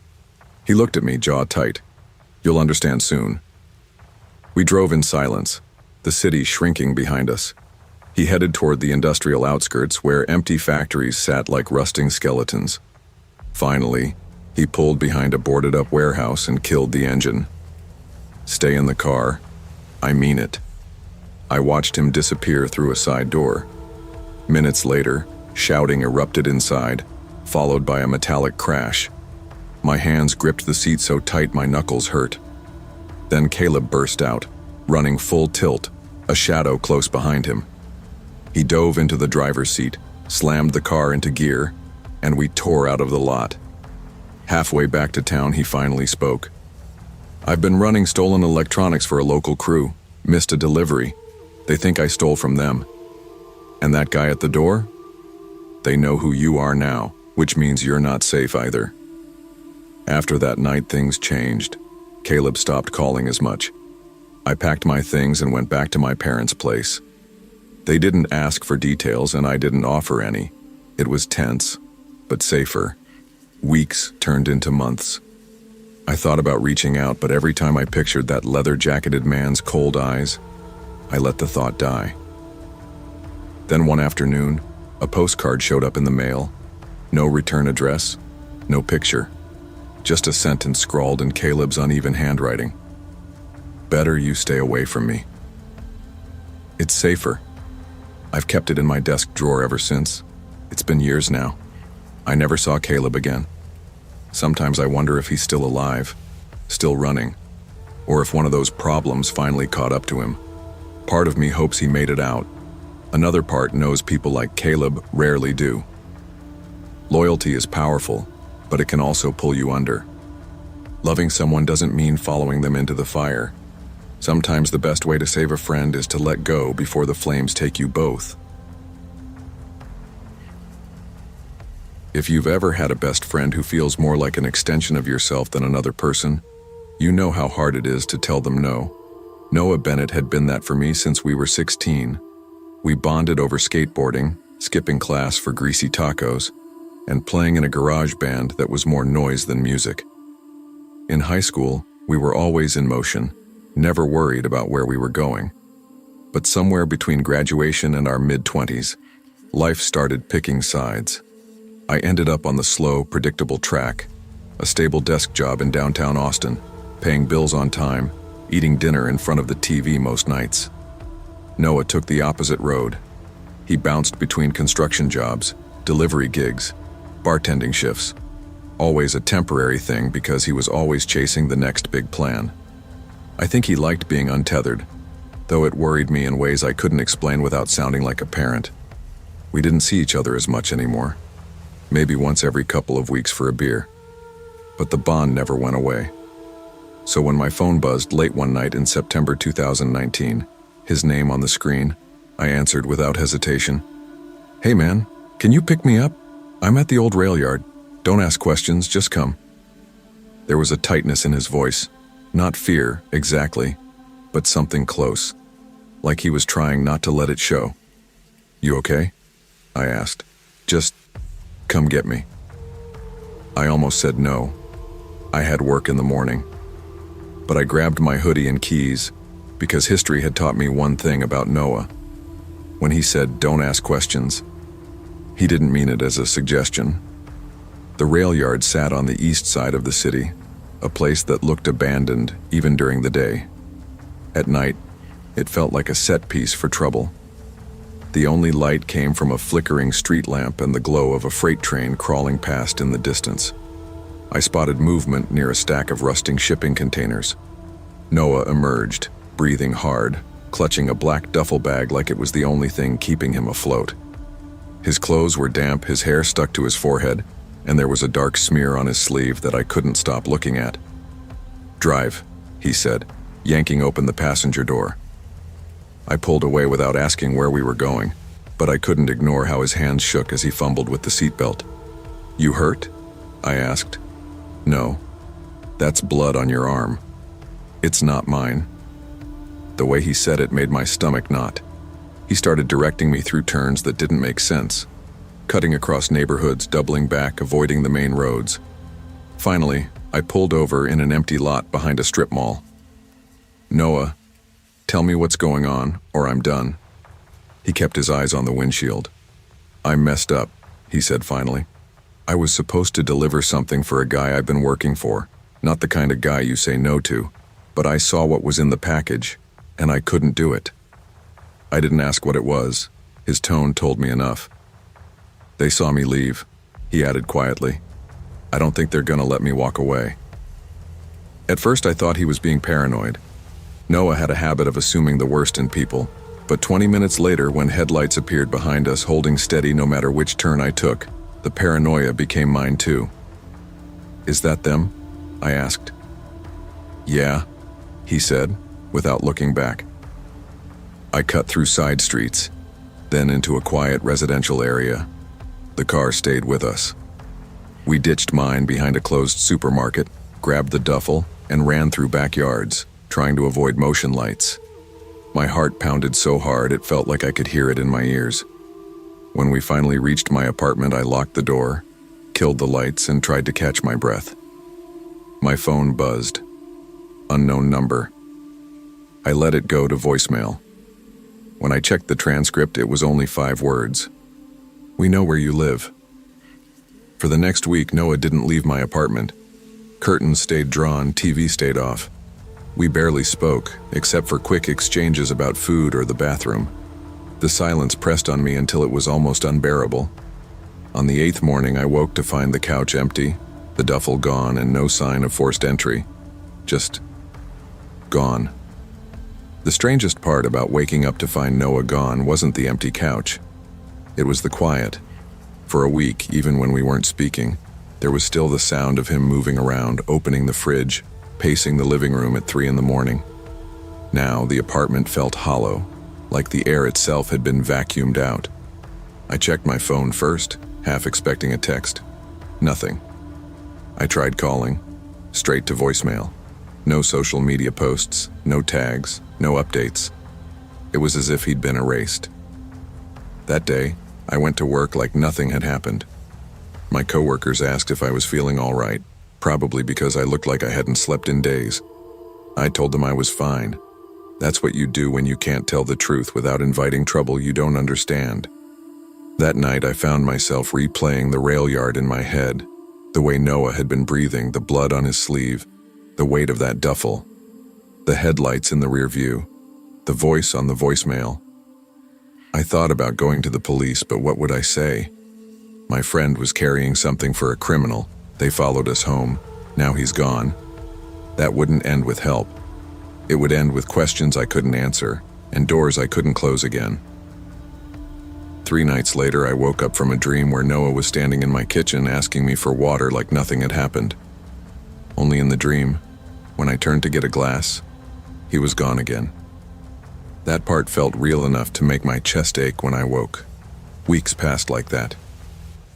He looked at me, jaw tight. "You'll understand soon." We drove in silence, the city shrinking behind us. He headed toward the industrial outskirts where empty factories sat like rusting skeletons. Finally, he pulled behind a boarded-up warehouse and killed the engine. "Stay in the car. I mean it." I watched him disappear through a side door. Minutes later, shouting erupted inside, followed by a metallic crash. My hands gripped the seat so tight my knuckles hurt. Then Caleb burst out, running full tilt, a shadow close behind him. He dove into the driver's seat, slammed the car into gear, and we tore out of the lot. Halfway back to town, he finally spoke. "I've been running stolen electronics for a local crew. Missed a delivery. They think I stole from them. And that guy at the door? They know who you are now, which means you're not safe either. After that night, things changed. Caleb stopped calling as much. I packed my things and went back to my parents' place. They didn't ask for details and I didn't offer any. It was tense, but safer. Weeks turned into months. I thought about reaching out, but every time I pictured that leather-jacketed man's cold eyes, I let the thought die. Then one afternoon, a postcard showed up in the mail. No return address, no picture. Just a sentence scrawled in Caleb's uneven handwriting. Better you stay away from me. It's safer. I've kept it in my desk drawer ever since. It's been years now. I never saw Caleb again. Sometimes I wonder if he's still alive, still running, or if one of those problems finally caught up to him. Part of me hopes he made it out. Another part knows people like Caleb rarely do. Loyalty is powerful, but it can also pull you under. Loving someone doesn't mean following them into the fire. Sometimes the best way to save a friend is to let go before the flames take you both. If you've ever had a best friend who feels more like an extension of yourself than another person, you know how hard it is to tell them no. Noah Bennett had been that for me since we were 16. We bonded over skateboarding, skipping class for greasy tacos, and playing in a garage band that was more noise than music. In high school, we were always in motion, never worried about where we were going. But somewhere between graduation and our mid-20s, life started picking sides. I ended up on the slow, predictable track, a stable desk job in downtown Austin, paying bills on time, eating dinner in front of the TV most nights. Noah took the opposite road. He bounced between construction jobs, delivery gigs, bartending shifts, always a temporary thing because he was always chasing the next big plan. I think he liked being untethered, though it worried me in ways I couldn't explain without sounding like a parent. We didn't see each other as much anymore, maybe once every couple of weeks for a beer. But the bond never went away. So when my phone buzzed late one night in September 2019, his name on the screen, I answered without hesitation. "Hey man, can you pick me up? I'm at the old rail yard. Don't ask questions, just come." There was a tightness in his voice, not fear, exactly, but something close, like he was trying not to let it show. "You okay?" I asked. "Just come get me." I almost said no. I had work in the morning. But I grabbed my hoodie and keys, because history had taught me one thing about Noah. When he said, "Don't ask questions," he didn't mean it as a suggestion. The rail yard sat on the east side of the city, a place that looked abandoned even during the day. At night, it felt like a set piece for trouble. The only light came from a flickering street lamp and the glow of a freight train crawling past in the distance. I spotted movement near a stack of rusting shipping containers. Noah emerged, breathing hard, clutching a black duffel bag like it was the only thing keeping him afloat. His clothes were damp, his hair stuck to his forehead, and there was a dark smear on his sleeve that I couldn't stop looking at. "Drive," he said, yanking open the passenger door. I pulled away without asking where we were going, but I couldn't ignore how his hands shook as he fumbled with the seatbelt. "You hurt?" I asked. "No. That's blood on your arm." "It's not mine." The way he said it made my stomach knot. He started directing me through turns that didn't make sense, cutting across neighborhoods, doubling back, avoiding the main roads. Finally, I pulled over in an empty lot behind a strip mall. "Noah, tell me what's going on, or I'm done." He kept his eyes on the windshield. "I messed up," he said finally. "I was supposed to deliver something for a guy I've been working for, not the kind of guy you say no to, but I saw what was in the package, and I couldn't do it." I didn't ask what it was. His tone told me enough. "They saw me leave," he added quietly. "I don't think they're gonna let me walk away." At first I thought he was being paranoid. Noah had a habit of assuming the worst in people, but 20 minutes later, when headlights appeared behind us holding steady no matter which turn I took, the paranoia became mine too. "Is that them?" I asked. "Yeah," he said, without looking back. I cut through side streets, then into a quiet residential area. The car stayed with us. We ditched mine behind a closed supermarket, grabbed the duffel, and ran through backyards, trying to avoid motion lights. My heart pounded so hard it felt like I could hear it in my ears. When we finally reached my apartment, I locked the door, killed the lights, and tried to catch my breath. My phone buzzed. Unknown number. I let it go to voicemail. When I checked the transcript, it was only 5 words. "We know where you live." For the next week, Noah didn't leave my apartment. Curtains stayed drawn, TV stayed off. We barely spoke, except for quick exchanges about food or the bathroom. The silence pressed on me until it was almost unbearable. On the 8th morning, I woke to find the couch empty, the duffel gone, and no sign of forced entry. Just gone. The strangest part about waking up to find Noah gone wasn't the empty couch. It was the quiet. For a week, even when we weren't speaking, there was still the sound of him moving around, opening the fridge, pacing the living room at 3 in the morning. Now, the apartment felt hollow, like the air itself had been vacuumed out. I checked my phone first, half expecting a text. Nothing. I tried calling, straight to voicemail. No social media posts, no tags, no updates. It was as if he'd been erased. That day, I went to work like nothing had happened. My coworkers asked if I was feeling all right, probably because I looked like I hadn't slept in days. I told them I was fine. That's what you do when you can't tell the truth without inviting trouble you don't understand. That night, I found myself replaying the rail yard in my head, the way Noah had been breathing, the blood on his sleeve, the weight of that duffel, the headlights in the rear view, the voice on the voicemail. I thought about going to the police, but what would I say? My friend was carrying something for a criminal. They followed us home. Now he's gone. That wouldn't end with help. It would end with questions I couldn't answer, and doors I couldn't close again. 3 nights later, I woke up from a dream where Noah was standing in my kitchen asking me for water like nothing had happened. Only in the dream, when I turned to get a glass, he was gone again. That part felt real enough to make my chest ache when I woke. Weeks passed like that.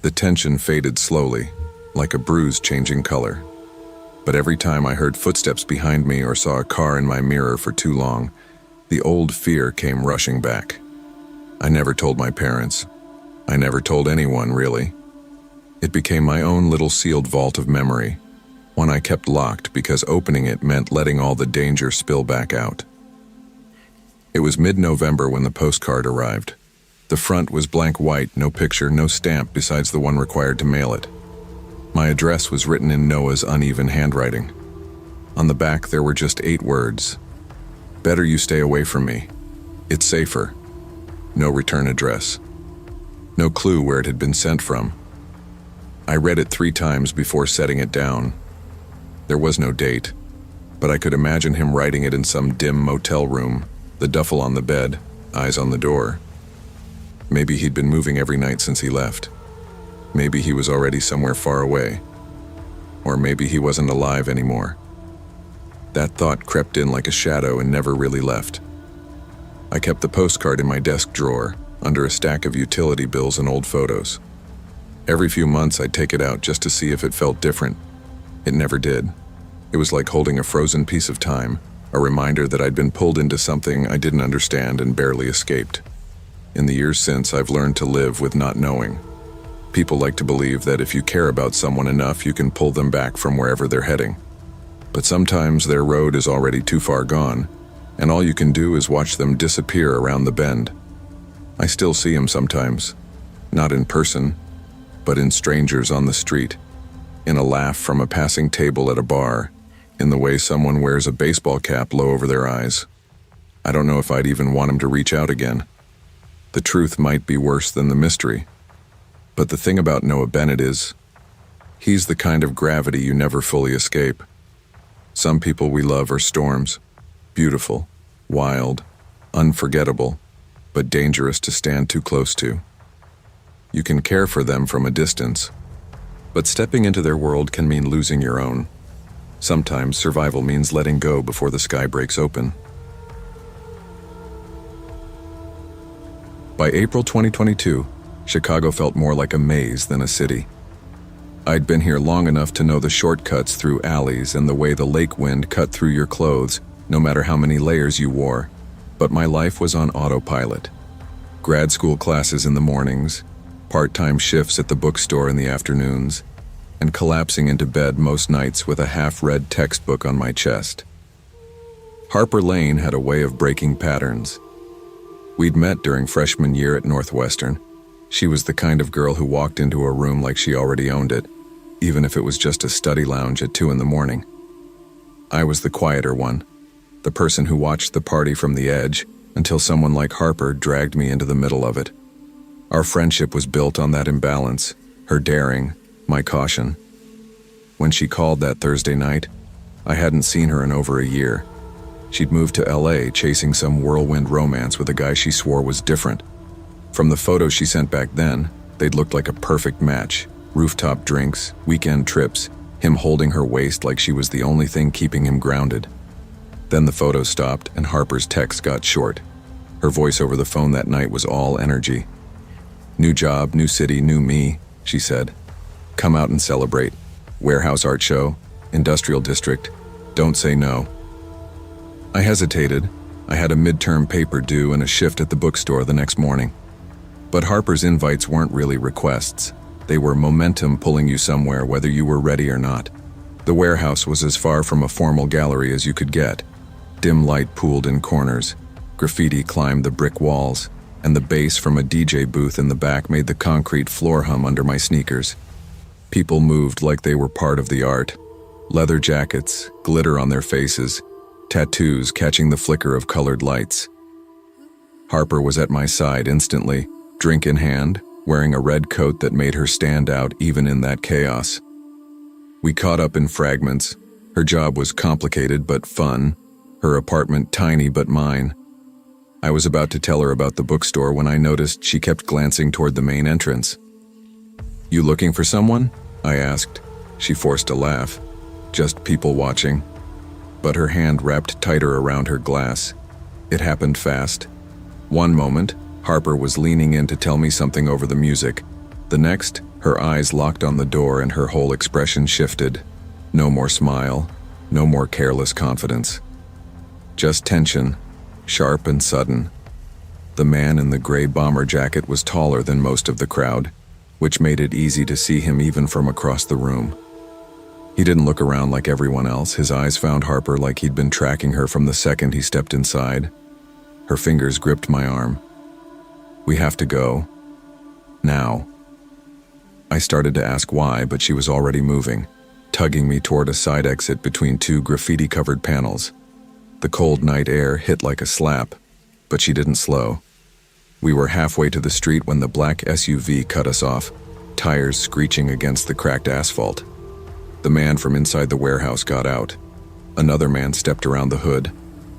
The tension faded slowly, like a bruise changing color. But every time I heard footsteps behind me or saw a car in my mirror for too long, the old fear came rushing back. I never told my parents. I never told anyone, really. It became my own little sealed vault of memory, one I kept locked because opening it meant letting all the danger spill back out. It was mid-November when the postcard arrived. The front was blank white, no picture, no stamp besides the one required to mail it. My address was written in Noah's uneven handwriting. On the back there were just 8 words. "Better you stay away from me. It's safer." No return address. No clue where it had been sent from. I read it 3 times before setting it down. There was no date, but I could imagine him writing it in some dim motel room, the duffel on the bed, eyes on the door. Maybe he'd been moving every night since he left. Maybe he was already somewhere far away. Or maybe he wasn't alive anymore. That thought crept in like a shadow and never really left. I kept the postcard in my desk drawer, under a stack of utility bills and old photos. Every few months I'd take it out just to see if it felt different. It never did. It was like holding a frozen piece of time, a reminder that I'd been pulled into something I didn't understand and barely escaped. In the years since, I've learned to live with not knowing. People like to believe that if you care about someone enough, you can pull them back from wherever they're heading. But sometimes their road is already too far gone, and all you can do is watch them disappear around the bend. I still see them sometimes, not in person, but in strangers on the street, in a laugh from a passing table at a bar, in the way someone wears a baseball cap low over their eyes. I don't know if I'd even want him to reach out again. The truth might be worse than the mystery. But the thing about Noah Bennett is, he's the kind of gravity you never fully escape. Some people we love are storms, beautiful, wild, unforgettable, but dangerous to stand too close to. You can care for them from a distance, but stepping into their world can mean losing your own. Sometimes survival means letting go before the sky breaks open. By April 2022, Chicago felt more like a maze than a city. I'd been here long enough to know the shortcuts through alleys and the way the lake wind cut through your clothes, no matter how many layers you wore. But my life was on autopilot. Grad school classes in the mornings, part-time shifts at the bookstore in the afternoons, and collapsing into bed most nights with a half-read textbook on my chest. Harper Lane had a way of breaking patterns. We'd met during freshman year at Northwestern. She was the kind of girl who walked into a room like she already owned it, even if it was just a study lounge at 2 a.m. I was the quieter one, the person who watched the party from the edge until someone like Harper dragged me into the middle of it. Our friendship was built on that imbalance, her daring, my caution. When she called that Thursday night, I hadn't seen her in over a year. She'd moved to LA chasing some whirlwind romance with a guy she swore was different. From the photos she sent back then, they'd looked like a perfect match. Rooftop drinks, weekend trips, him holding her waist like she was the only thing keeping him grounded. Then the photos stopped and Harper's text got short. Her voice over the phone that night was all energy. "New job, new city, new me," she said. "Come out and celebrate. Warehouse art show, industrial district. Don't say no." I hesitated. I had a midterm paper due and a shift at the bookstore the next morning. But Harper's invites weren't really requests. They were momentum pulling you somewhere whether you were ready or not. The warehouse was as far from a formal gallery as you could get. Dim light pooled in corners. Graffiti climbed the brick walls, and the bass from a DJ booth in the back made the concrete floor hum under my sneakers. People moved like they were part of the art. Leather jackets, glitter on their faces, tattoos catching the flicker of colored lights. Harper was at my side instantly, drink in hand, wearing a red coat that made her stand out even in that chaos. We caught up in fragments. Her job was complicated but fun, her apartment tiny but mine. I was about to tell her about the bookstore when I noticed she kept glancing toward the main entrance. "You looking for someone?" I asked. She forced a laugh. "Just people watching." But her hand wrapped tighter around her glass. It happened fast. One moment, Harper was leaning in to tell me something over the music. The next, her eyes locked on the door and her whole expression shifted. No more smile, no more careless confidence. Just tension, sharp and sudden. The man in the gray bomber jacket was taller than most of the crowd, which made it easy to see him even from across the room. He didn't look around like everyone else. His eyes found Harper like he'd been tracking her from the second he stepped inside. Her fingers gripped my arm. "We have to go. Now." I started to ask why, but she was already moving, tugging me toward a side exit between 2 graffiti-covered panels. The cold night air hit like a slap, but she didn't slow. We were halfway to the street when the black SUV cut us off, tires screeching against the cracked asphalt. The man from inside the warehouse got out. Another man stepped around the hood,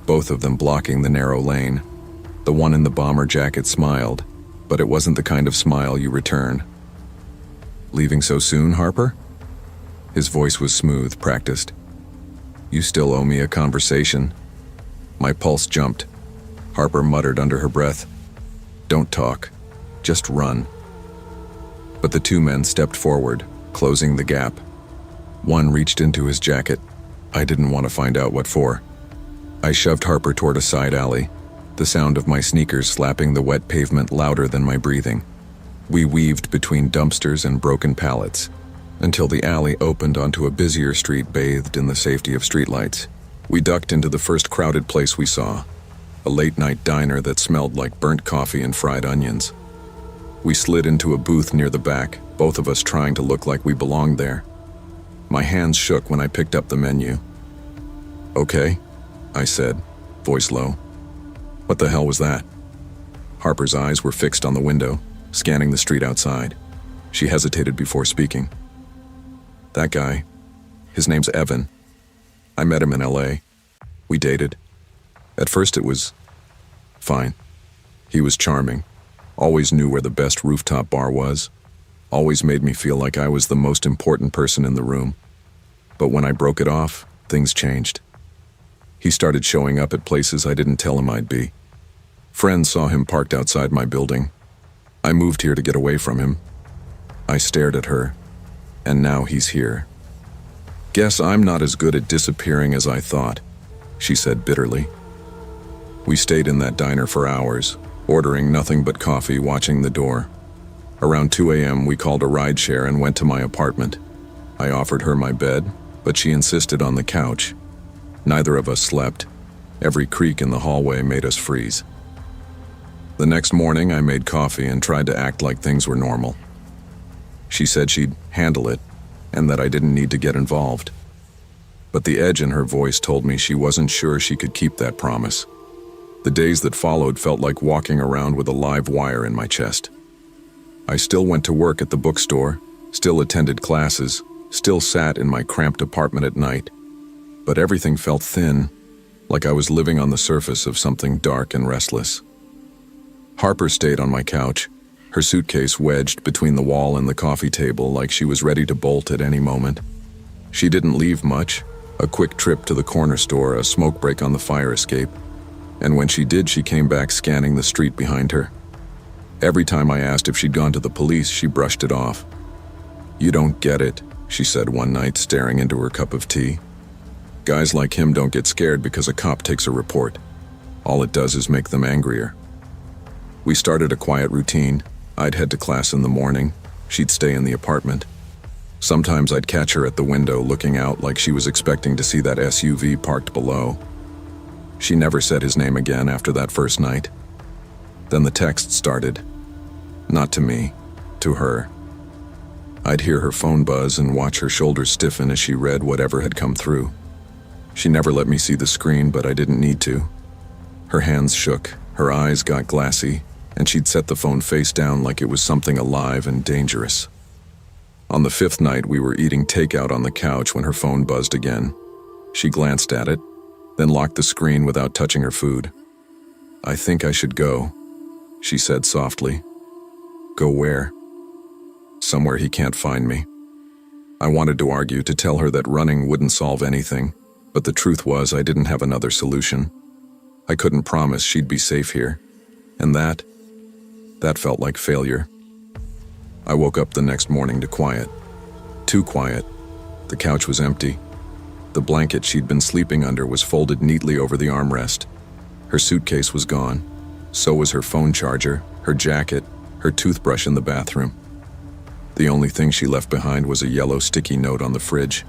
both of them blocking the narrow lane. The one in the bomber jacket smiled, but it wasn't the kind of smile you return. "Leaving so soon, Harper?" His voice was smooth, practiced. "You still owe me a conversation." My pulse jumped. Harper muttered under her breath, "Don't talk, just run." But the 2 men stepped forward, closing the gap. One reached into his jacket. I didn't want to find out what for. I shoved Harper toward a side alley, the sound of my sneakers slapping the wet pavement louder than my breathing. We weaved between dumpsters and broken pallets, until the alley opened onto a busier street bathed in the safety of streetlights. We ducked into the first crowded place we saw, a late-night diner that smelled like burnt coffee and fried onions. We slid into a booth near the back, both of us trying to look like we belonged there. My hands shook when I picked up the menu. "Okay," I said, voice low. "What the hell was that?" Harper's eyes were fixed on the window, scanning the street outside. She hesitated before speaking. "That guy. His name's Evan. I met him in LA. We dated. At first it was fine. He was charming. Always knew where the best rooftop bar was. Always made me feel like I was the most important person in the room. But when I broke it off, things changed. He started showing up at places I didn't tell him I'd be. Friends saw him parked outside my building. I moved here to get away from him. I stared at her, and now he's here. Guess I'm not as good at disappearing as I thought, she said bitterly. We stayed in that diner for hours, ordering nothing but coffee, watching the door. Around 2 a.m., we called a rideshare and went to my apartment. I offered her my bed, but she insisted on the couch. Neither of us slept. Every creak in the hallway made us freeze. The next morning, I made coffee and tried to act like things were normal. She said she'd handle it, and that I didn't need to get involved. But the edge in her voice told me she wasn't sure she could keep that promise. The days that followed felt like walking around with a live wire in my chest. I still went to work at the bookstore, still attended classes, still sat in my cramped apartment at night. But everything felt thin, like I was living on the surface of something dark and restless. Harper stayed on my couch, her suitcase wedged between the wall and the coffee table like she was ready to bolt at any moment. She didn't leave much, a quick trip to the corner store, a smoke break on the fire escape. And when she did, she came back scanning the street behind her. Every time I asked if she'd gone to the police, she brushed it off. "You don't get it," she said one night, staring into her cup of tea. "Guys like him don't get scared because a cop takes a report. All it does is make them angrier." We started a quiet routine. I'd head to class in the morning. She'd stay in the apartment. Sometimes I'd catch her at the window looking out like she was expecting to see that SUV parked below. She never said his name again after that first night. Then the text started. Not to me, to her. I'd hear her phone buzz and watch her shoulders stiffen as she read whatever had come through. She never let me see the screen, but I didn't need to. Her hands shook, her eyes got glassy, and she'd set the phone face down like it was something alive and dangerous. On the fifth night, we were eating takeout on the couch when her phone buzzed again. She glanced at it, then locked the screen without touching her food. "I think I should go," she said softly. "Go where?" "Somewhere he can't find me." I wanted to argue, to tell her that running wouldn't solve anything, but the truth was I didn't have another solution. I couldn't promise she'd be safe here, and that felt like failure. I woke up the next morning to quiet. Too quiet. The couch was empty. The blanket she'd been sleeping under was folded neatly over the armrest. Her suitcase was gone. So was her phone charger, her jacket, her toothbrush in the bathroom. The only thing she left behind was a yellow sticky note on the fridge.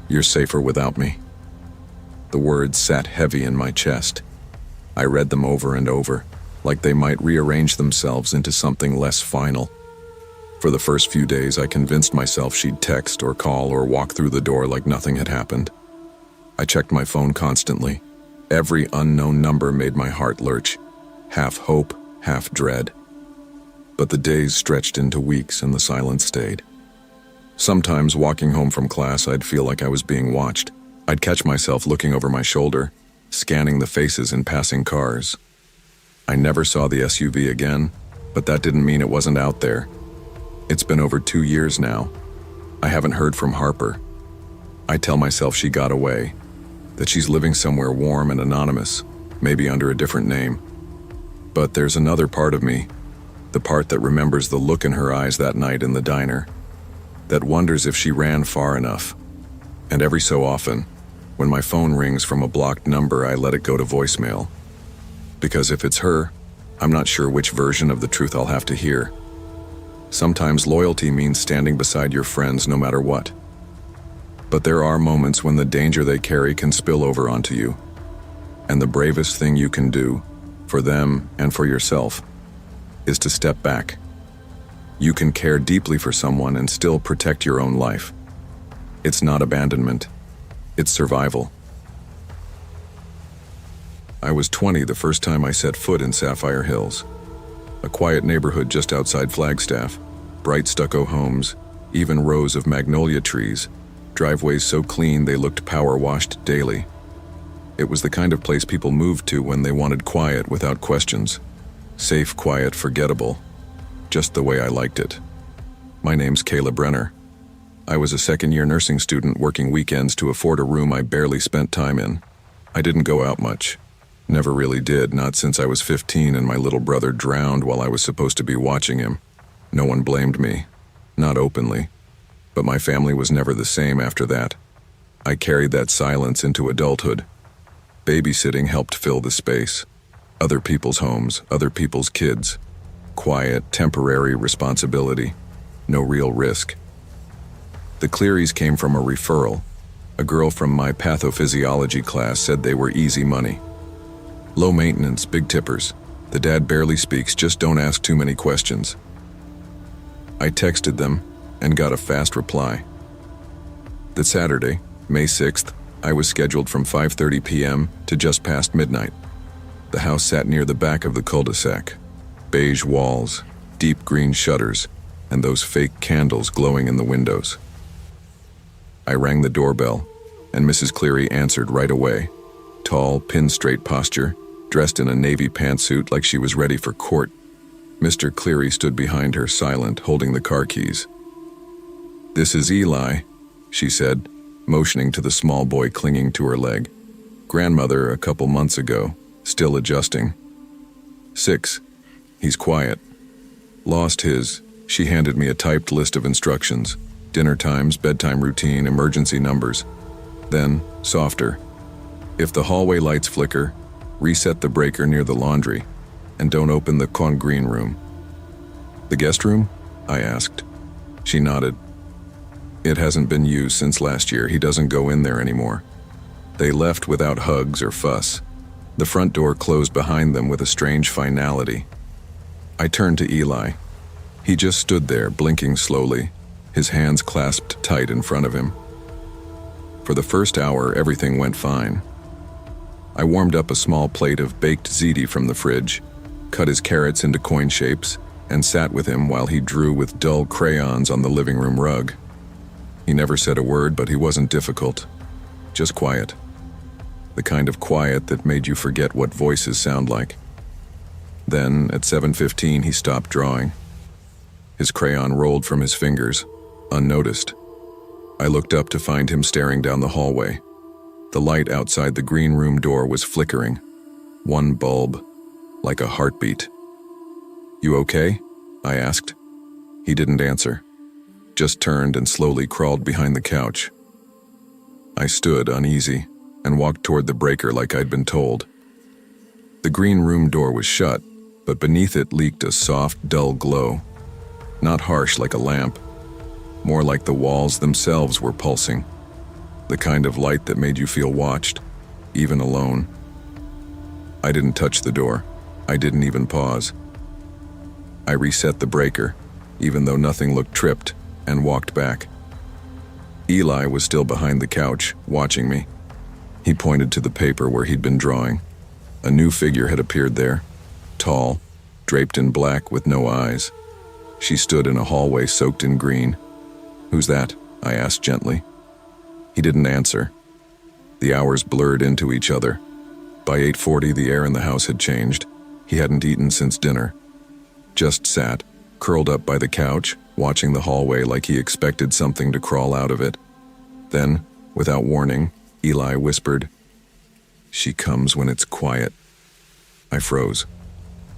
"You're safer without me." The words sat heavy in my chest. I read them over and over, like they might rearrange themselves into something less final. For the first few days, I convinced myself she'd text or call or walk through the door like nothing had happened. I checked my phone constantly. Every unknown number made my heart lurch, half hope, half dread. But the days stretched into weeks and the silence stayed. Sometimes, walking home from class, I'd feel like I was being watched. I'd catch myself looking over my shoulder, scanning the faces in passing cars. I never saw the SUV again, but that didn't mean it wasn't out there. It's been over 2 years now. I haven't heard from Harper. I tell myself she got away, that she's living somewhere warm and anonymous, maybe under a different name. But there's another part of me, the part that remembers the look in her eyes that night in the diner, that wonders if she ran far enough. And every so often, when my phone rings from a blocked number, I let it go to voicemail. Because if it's her, I'm not sure which version of the truth I'll have to hear. Sometimes loyalty means standing beside your friends no matter what. But there are moments when the danger they carry can spill over onto you. And the bravest thing you can do, for them and for yourself, is to step back. You can care deeply for someone and still protect your own life. It's not abandonment, it's survival. I was 20 the first time I set foot in Sapphire Hills. A quiet neighborhood just outside Flagstaff, bright stucco homes, even rows of magnolia trees, driveways so clean they looked power-washed daily. It was the kind of place people moved to when they wanted quiet without questions. Safe, quiet, forgettable. Just the way I liked it. My name's Kayla Brenner. I was a second-year nursing student working weekends to afford a room I barely spent time in. I didn't go out much. Never really did, not since I was 15 and my little brother drowned while I was supposed to be watching him. No one blamed me. Not openly. But my family was never the same after that. I carried that silence into adulthood. Babysitting helped fill the space. Other people's homes, other people's kids. Quiet, temporary responsibility. No real risk. The Clearys came from a referral. A girl from my pathophysiology class said they were easy money. Low maintenance, big tippers. The dad barely speaks, just don't ask too many questions. I texted them and got a fast reply. That Saturday, May 6th, I was scheduled from 5:30 p.m. to just past midnight. The house sat near the back of the cul-de-sac. Beige walls, deep green shutters, and those fake candles glowing in the windows. I rang the doorbell, and Mrs. Cleary answered right away. Tall, pin-straight posture, dressed in a navy pantsuit like she was ready for court. Mr. Cleary stood behind her, silent, holding the car keys. "This is Eli," she said, motioning to the small boy clinging to her leg. "Grandmother a couple months ago, still adjusting. 6. He's quiet. Lost his." She handed me a typed list of instructions. Dinner times, bedtime routine, emergency numbers. Then, softer. "If the hallway lights flicker, reset the breaker near the laundry, and don't open the green room." "The guest room?" I asked. She nodded. "It hasn't been used since last year. He doesn't go in there anymore." They left without hugs or fuss. The front door closed behind them with a strange finality. I turned to Eli. He just stood there, blinking slowly, his hands clasped tight in front of him. For the first hour, everything went fine. I warmed up a small plate of baked ziti from the fridge, cut his carrots into coin shapes, and sat with him while he drew with dull crayons on the living room rug. He never said a word, but he wasn't difficult. Just quiet. The kind of quiet that made you forget what voices sound like. Then, at 7:15, he stopped drawing. His crayon rolled from his fingers, unnoticed. I looked up to find him staring down the hallway. The light outside the green room door was flickering. One bulb, like a heartbeat. "You okay?" I asked. He didn't answer, just turned and slowly crawled behind the couch. I stood uneasy and walked toward the breaker like I'd been told. The green room door was shut, but beneath it leaked a soft, dull glow. Not harsh like a lamp, more like the walls themselves were pulsing. The kind of light that made you feel watched, even alone. I didn't touch the door. I didn't even pause. I reset the breaker, even though nothing looked tripped, and walked back. Eli was still behind the couch, watching me. He pointed to the paper where he'd been drawing. A new figure had appeared there, tall, draped in black with no eyes. She stood in a hallway soaked in green. "Who's that?" I asked gently. He didn't answer. The hours blurred into each other. By 8:40, the air in the house had changed. He hadn't eaten since dinner. Just sat, curled up by the couch, watching the hallway like he expected something to crawl out of it. Then, without warning, Eli whispered, "She comes when it's quiet." I froze.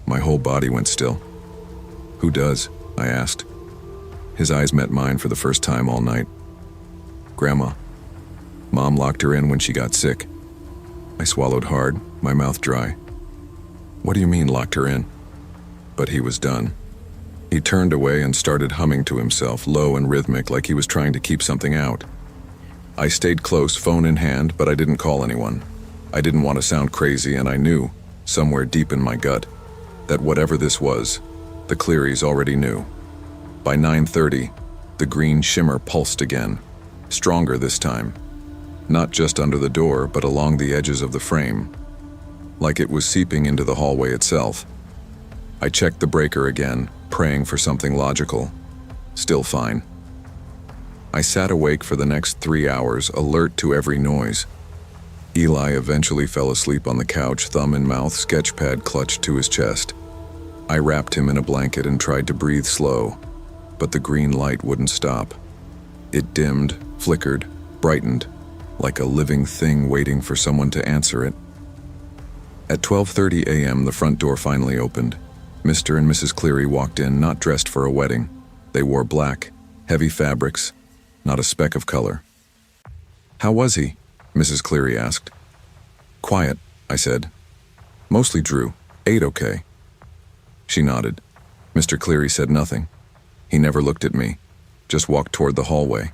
My whole body went still. "Who does?" I asked. His eyes met mine for the first time all night. "Grandma. Mom locked her in when she got sick." I swallowed hard, my mouth dry. "What do you mean, locked her in?" But he was done. He turned away and started humming to himself, low and rhythmic, like he was trying to keep something out. I stayed close, phone in hand, but I didn't call anyone. I didn't want to sound crazy, and I knew, somewhere deep in my gut, that whatever this was, the Clearys already knew. By 9:30, the green shimmer pulsed again, stronger this time. Not just under the door, but along the edges of the frame, like it was seeping into the hallway itself. I checked the breaker again, praying for something logical. Still fine. I sat awake for the next 3 hours, alert to every noise. Eli eventually fell asleep on the couch, thumb in mouth, sketchpad clutched to his chest. I wrapped him in a blanket and tried to breathe slow, but the green light wouldn't stop. It dimmed, flickered, brightened, like a living thing waiting for someone to answer it. At 12:30 a.m., the front door finally opened. Mr. and Mrs. Cleary walked in, not dressed for a wedding. They wore black, heavy fabrics, not a speck of color. "How was he?" Mrs. Cleary asked. "Quiet," I said. "Mostly drew. Ate okay." She nodded. Mr. Cleary said nothing. He never looked at me, just walked toward the hallway.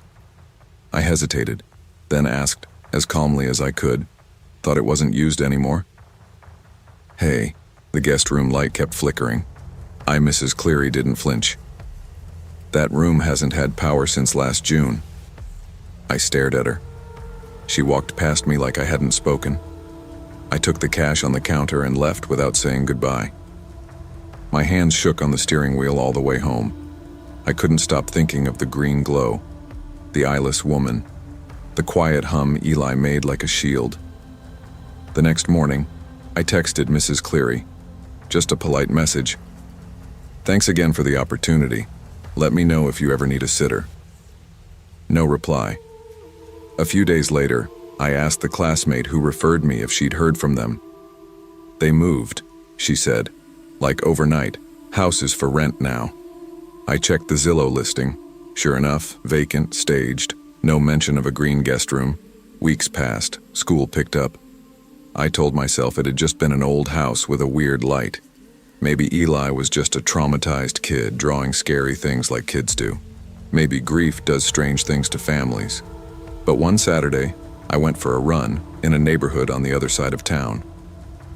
I hesitated, then asked, as calmly as I could, "Thought it wasn't used anymore?" "Hey," the guest room light kept flickering. Mrs. Cleary didn't flinch. "That room hasn't had power since last June." I stared at her. She walked past me like I hadn't spoken. I took the cash on the counter and left without saying goodbye. My hands shook on the steering wheel all the way home. I couldn't stop thinking of the green glow, the eyeless woman, the quiet hum Eli made like a shield. The next morning, I texted Mrs. Cleary, just a polite message. "Thanks again for the opportunity. Let me know if you ever need a sitter." No reply. A few days later, I asked the classmate who referred me if she'd heard from them. "They moved," she said, "like overnight. House is for rent now." I checked the Zillow listing. Sure enough, vacant, staged, no mention of a green guest room. Weeks passed, school picked up. I told myself it had just been an old house with a weird light. Maybe Eli was just a traumatized kid drawing scary things like kids do. Maybe grief does strange things to families. But one Saturday, I went for a run in a neighborhood on the other side of town.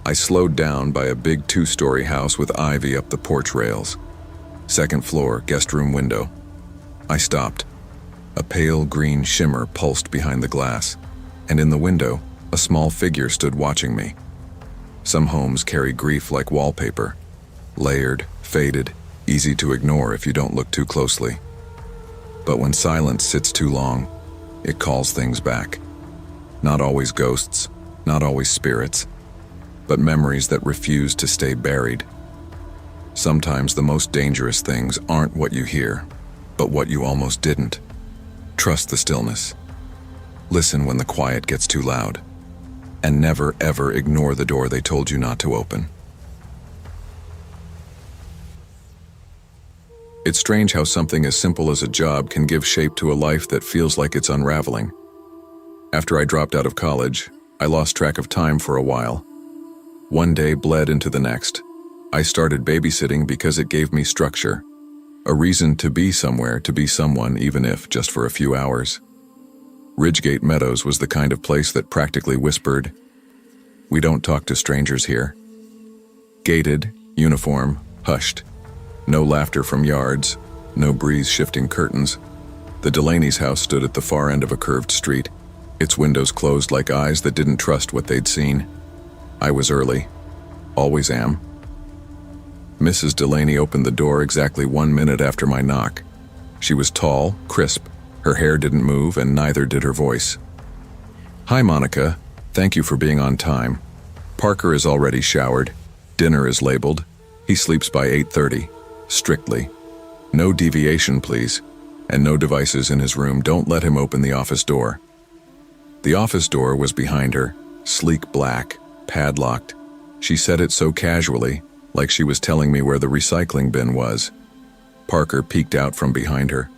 I slowed down by a big 2-story house with ivy up the porch rails. Second floor, guest room window. I stopped. A pale green shimmer pulsed behind the glass, and in the window, a small figure stood watching me. Some homes carry grief like wallpaper. Layered, faded, easy to ignore if you don't look too closely. But when silence sits too long, it calls things back. Not always ghosts, not always spirits, but memories that refuse to stay buried. Sometimes the most dangerous things aren't what you hear, but what you almost didn't. Trust the stillness. Listen when the quiet gets too loud. And never ever ignore the door they told you not to open. It's strange how something as simple as a job can give shape to a life that feels like it's unraveling. After I dropped out of college, I lost track of time for a while. One day bled into the next. I started babysitting because it gave me structure, a reason to be somewhere, to be someone, even if just for a few hours. Ridgegate Meadows was the kind of place that practically whispered, "We don't talk to strangers here." Gated, uniform, hushed. No laughter from yards, no breeze shifting curtains. The Delaney's house stood at the far end of a curved street, its windows closed like eyes that didn't trust what they'd seen. I was early. Always am. Mrs. Delaney opened the door exactly 1 minute after my knock. She was tall, crisp. Her hair didn't move, and neither did her voice. "Hi, Monica. Thank you for being on time. Parker is already showered. Dinner is labeled. He sleeps by 8:30. Strictly. No deviation, please. And no devices in his room. Don't let him open the office door." The office door was behind her, sleek black, padlocked. She said it so casually, like she was telling me where the recycling bin was. Parker peeked out from behind her.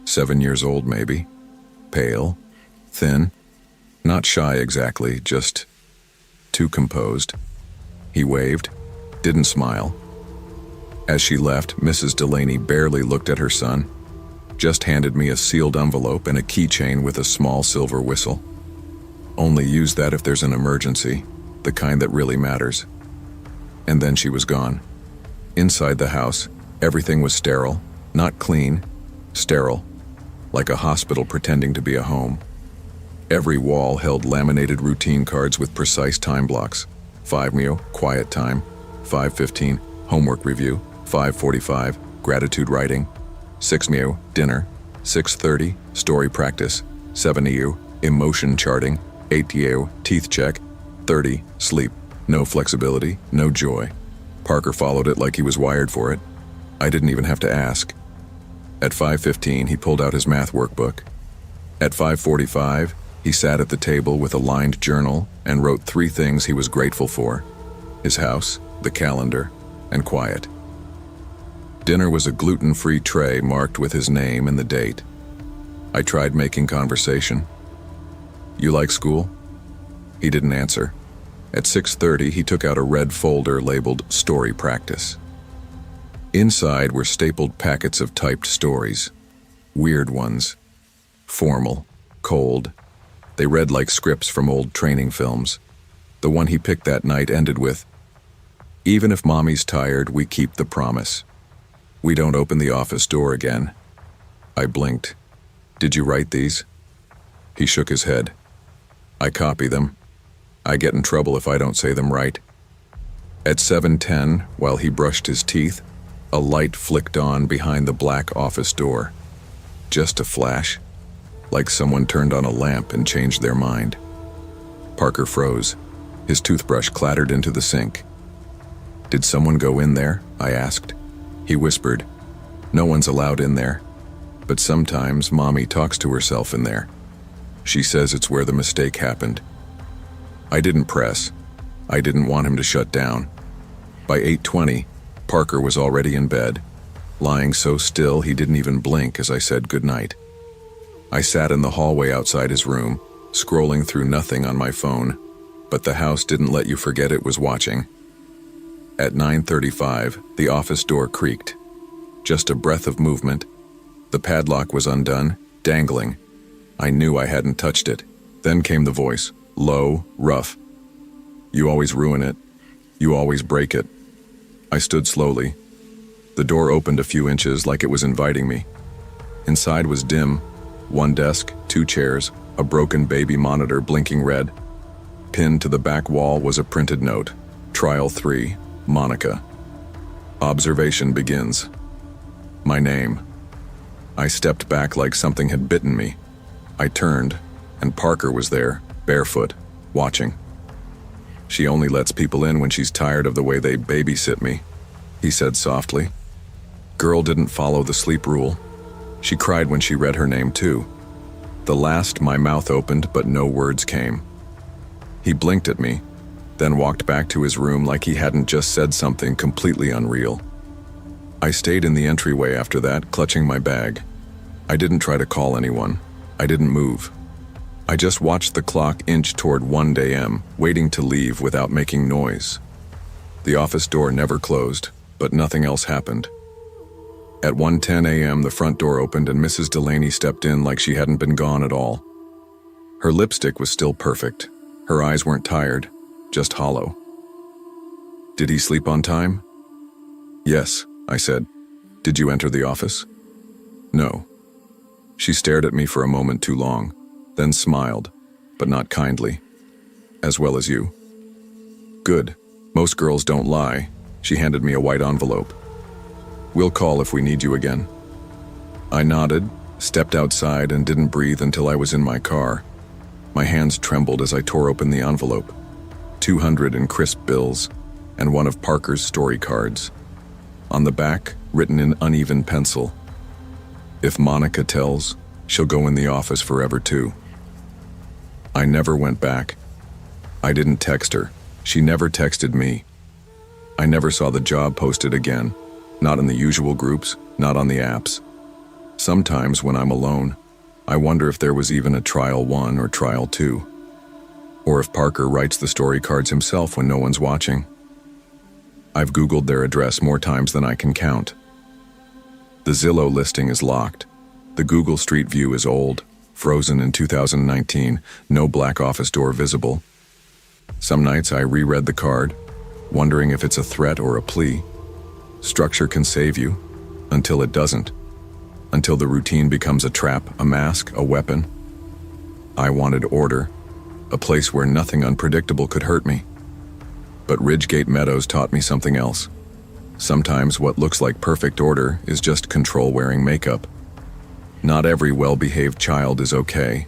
7 years old, maybe. Pale, thin, not shy exactly, just too composed. He waved, didn't smile. As she left, Mrs. Delaney barely looked at her son, just handed me a sealed envelope and a keychain with a small silver whistle. "Only use that if there's an emergency, the kind that really matters." And then she was gone. Inside the house, everything was sterile, not clean, sterile, like a hospital pretending to be a home. Every wall held laminated routine cards with precise time blocks. 5 meal, quiet time. 5:15, homework review. 5:45, gratitude writing. 6 meal, dinner. 6:30, story practice. 7 EU, emotion charting. 8 EU, teeth check. 30, sleep. No flexibility, no joy. Parker followed it like he was wired for it. I didn't even have to ask. At 5:15, he pulled out his math workbook. At 5:45, he sat at the table with a lined journal and wrote 3 things he was grateful for. His house, the calendar, and quiet. Dinner was a gluten-free tray marked with his name and the date. I tried making conversation. "You like school?" He didn't answer. At 6:30, he took out a red folder labeled Story Practice. Inside were stapled packets of typed stories. Weird ones. Formal. Cold. They read like scripts from old training films. The one he picked that night ended with, "Even if mommy's tired, we keep the promise. We don't open the office door again." I blinked. "Did you write these?" He shook his head. "I copy them. I get in trouble if I don't say them right." At 7:10, while he brushed his teeth, a light flicked on behind the black office door. Just a flash, like someone turned on a lamp and changed their mind. Parker froze. His toothbrush clattered into the sink. "Did someone go in there?" I asked. He whispered, "No one's allowed in there. But sometimes Mommy talks to herself in there. She says it's where the mistake happened." I didn't press. I didn't want him to shut down. By 8:20, Parker was already in bed, lying so still he didn't even blink as I said goodnight. I sat in the hallway outside his room, scrolling through nothing on my phone, but the house didn't let you forget it was watching. At 9:35, the office door creaked. Just a breath of movement. The padlock was undone, dangling. I knew I hadn't touched it. Then came the voice, low, rough. "You always ruin it. You always break it." I stood slowly. The door opened a few inches like it was inviting me. Inside was dim. One desk, 2 chairs, a broken baby monitor blinking red. Pinned to the back wall was a printed note. Trial 3, Monica. Observation begins. My name. I stepped back like something had bitten me. I turned, and Parker was there, barefoot, watching. "She only lets people in when she's tired of the way they babysit me," he said softly. Girl didn't follow the sleep rule. She cried when she read her name too. The last, my mouth opened, but no words came. He blinked at me, then walked back to his room like he hadn't just said something completely unreal. I stayed in the entryway after that, clutching my bag. I didn't try to call anyone. I didn't move. I just watched the clock inch toward 1 a.m., waiting to leave without making noise. The office door never closed, but nothing else happened. At 1:10 a.m., the front door opened and Mrs. Delaney stepped in like she hadn't been gone at all. Her lipstick was still perfect. Her eyes weren't tired, just hollow. "Did he sleep on time?" "Yes," I said. "Did you enter the office?" "No." She stared at me for a moment too long, then smiled, but not kindly. "As well as you." "Good. Most girls don't lie." She handed me a white envelope. "We'll call if we need you again." I nodded, stepped outside, and didn't breathe until I was in my car. My hands trembled as I tore open the envelope. 200 in crisp bills, and one of Parker's story cards. On the back, written in uneven pencil, "If Monica tells, she'll go in the office forever too." I never went back. I didn't text her. She never texted me. I never saw the job posted again. Not in the usual groups, not on the apps. Sometimes when I'm alone, I wonder if there was even a trial 1 or trial 2. Or if Parker writes the story cards himself when no one's watching. I've Googled their address more times than I can count. The Zillow listing is locked. The Google Street View is old, frozen in 2019, no black office door visible. Some nights I reread the card, wondering if it's a threat or a plea. Structure can save you, until it doesn't. Until the routine becomes a trap, a mask, a weapon. I wanted order, a place where nothing unpredictable could hurt me. But Ridgegate Meadows taught me something else. Sometimes what looks like perfect order is just control wearing makeup. Not every well-behaved child is okay.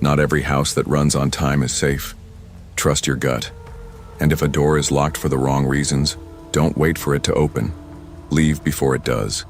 Not every house that runs on time is safe. Trust your gut. And if a door is locked for the wrong reasons, don't wait for it to open. Leave before it does.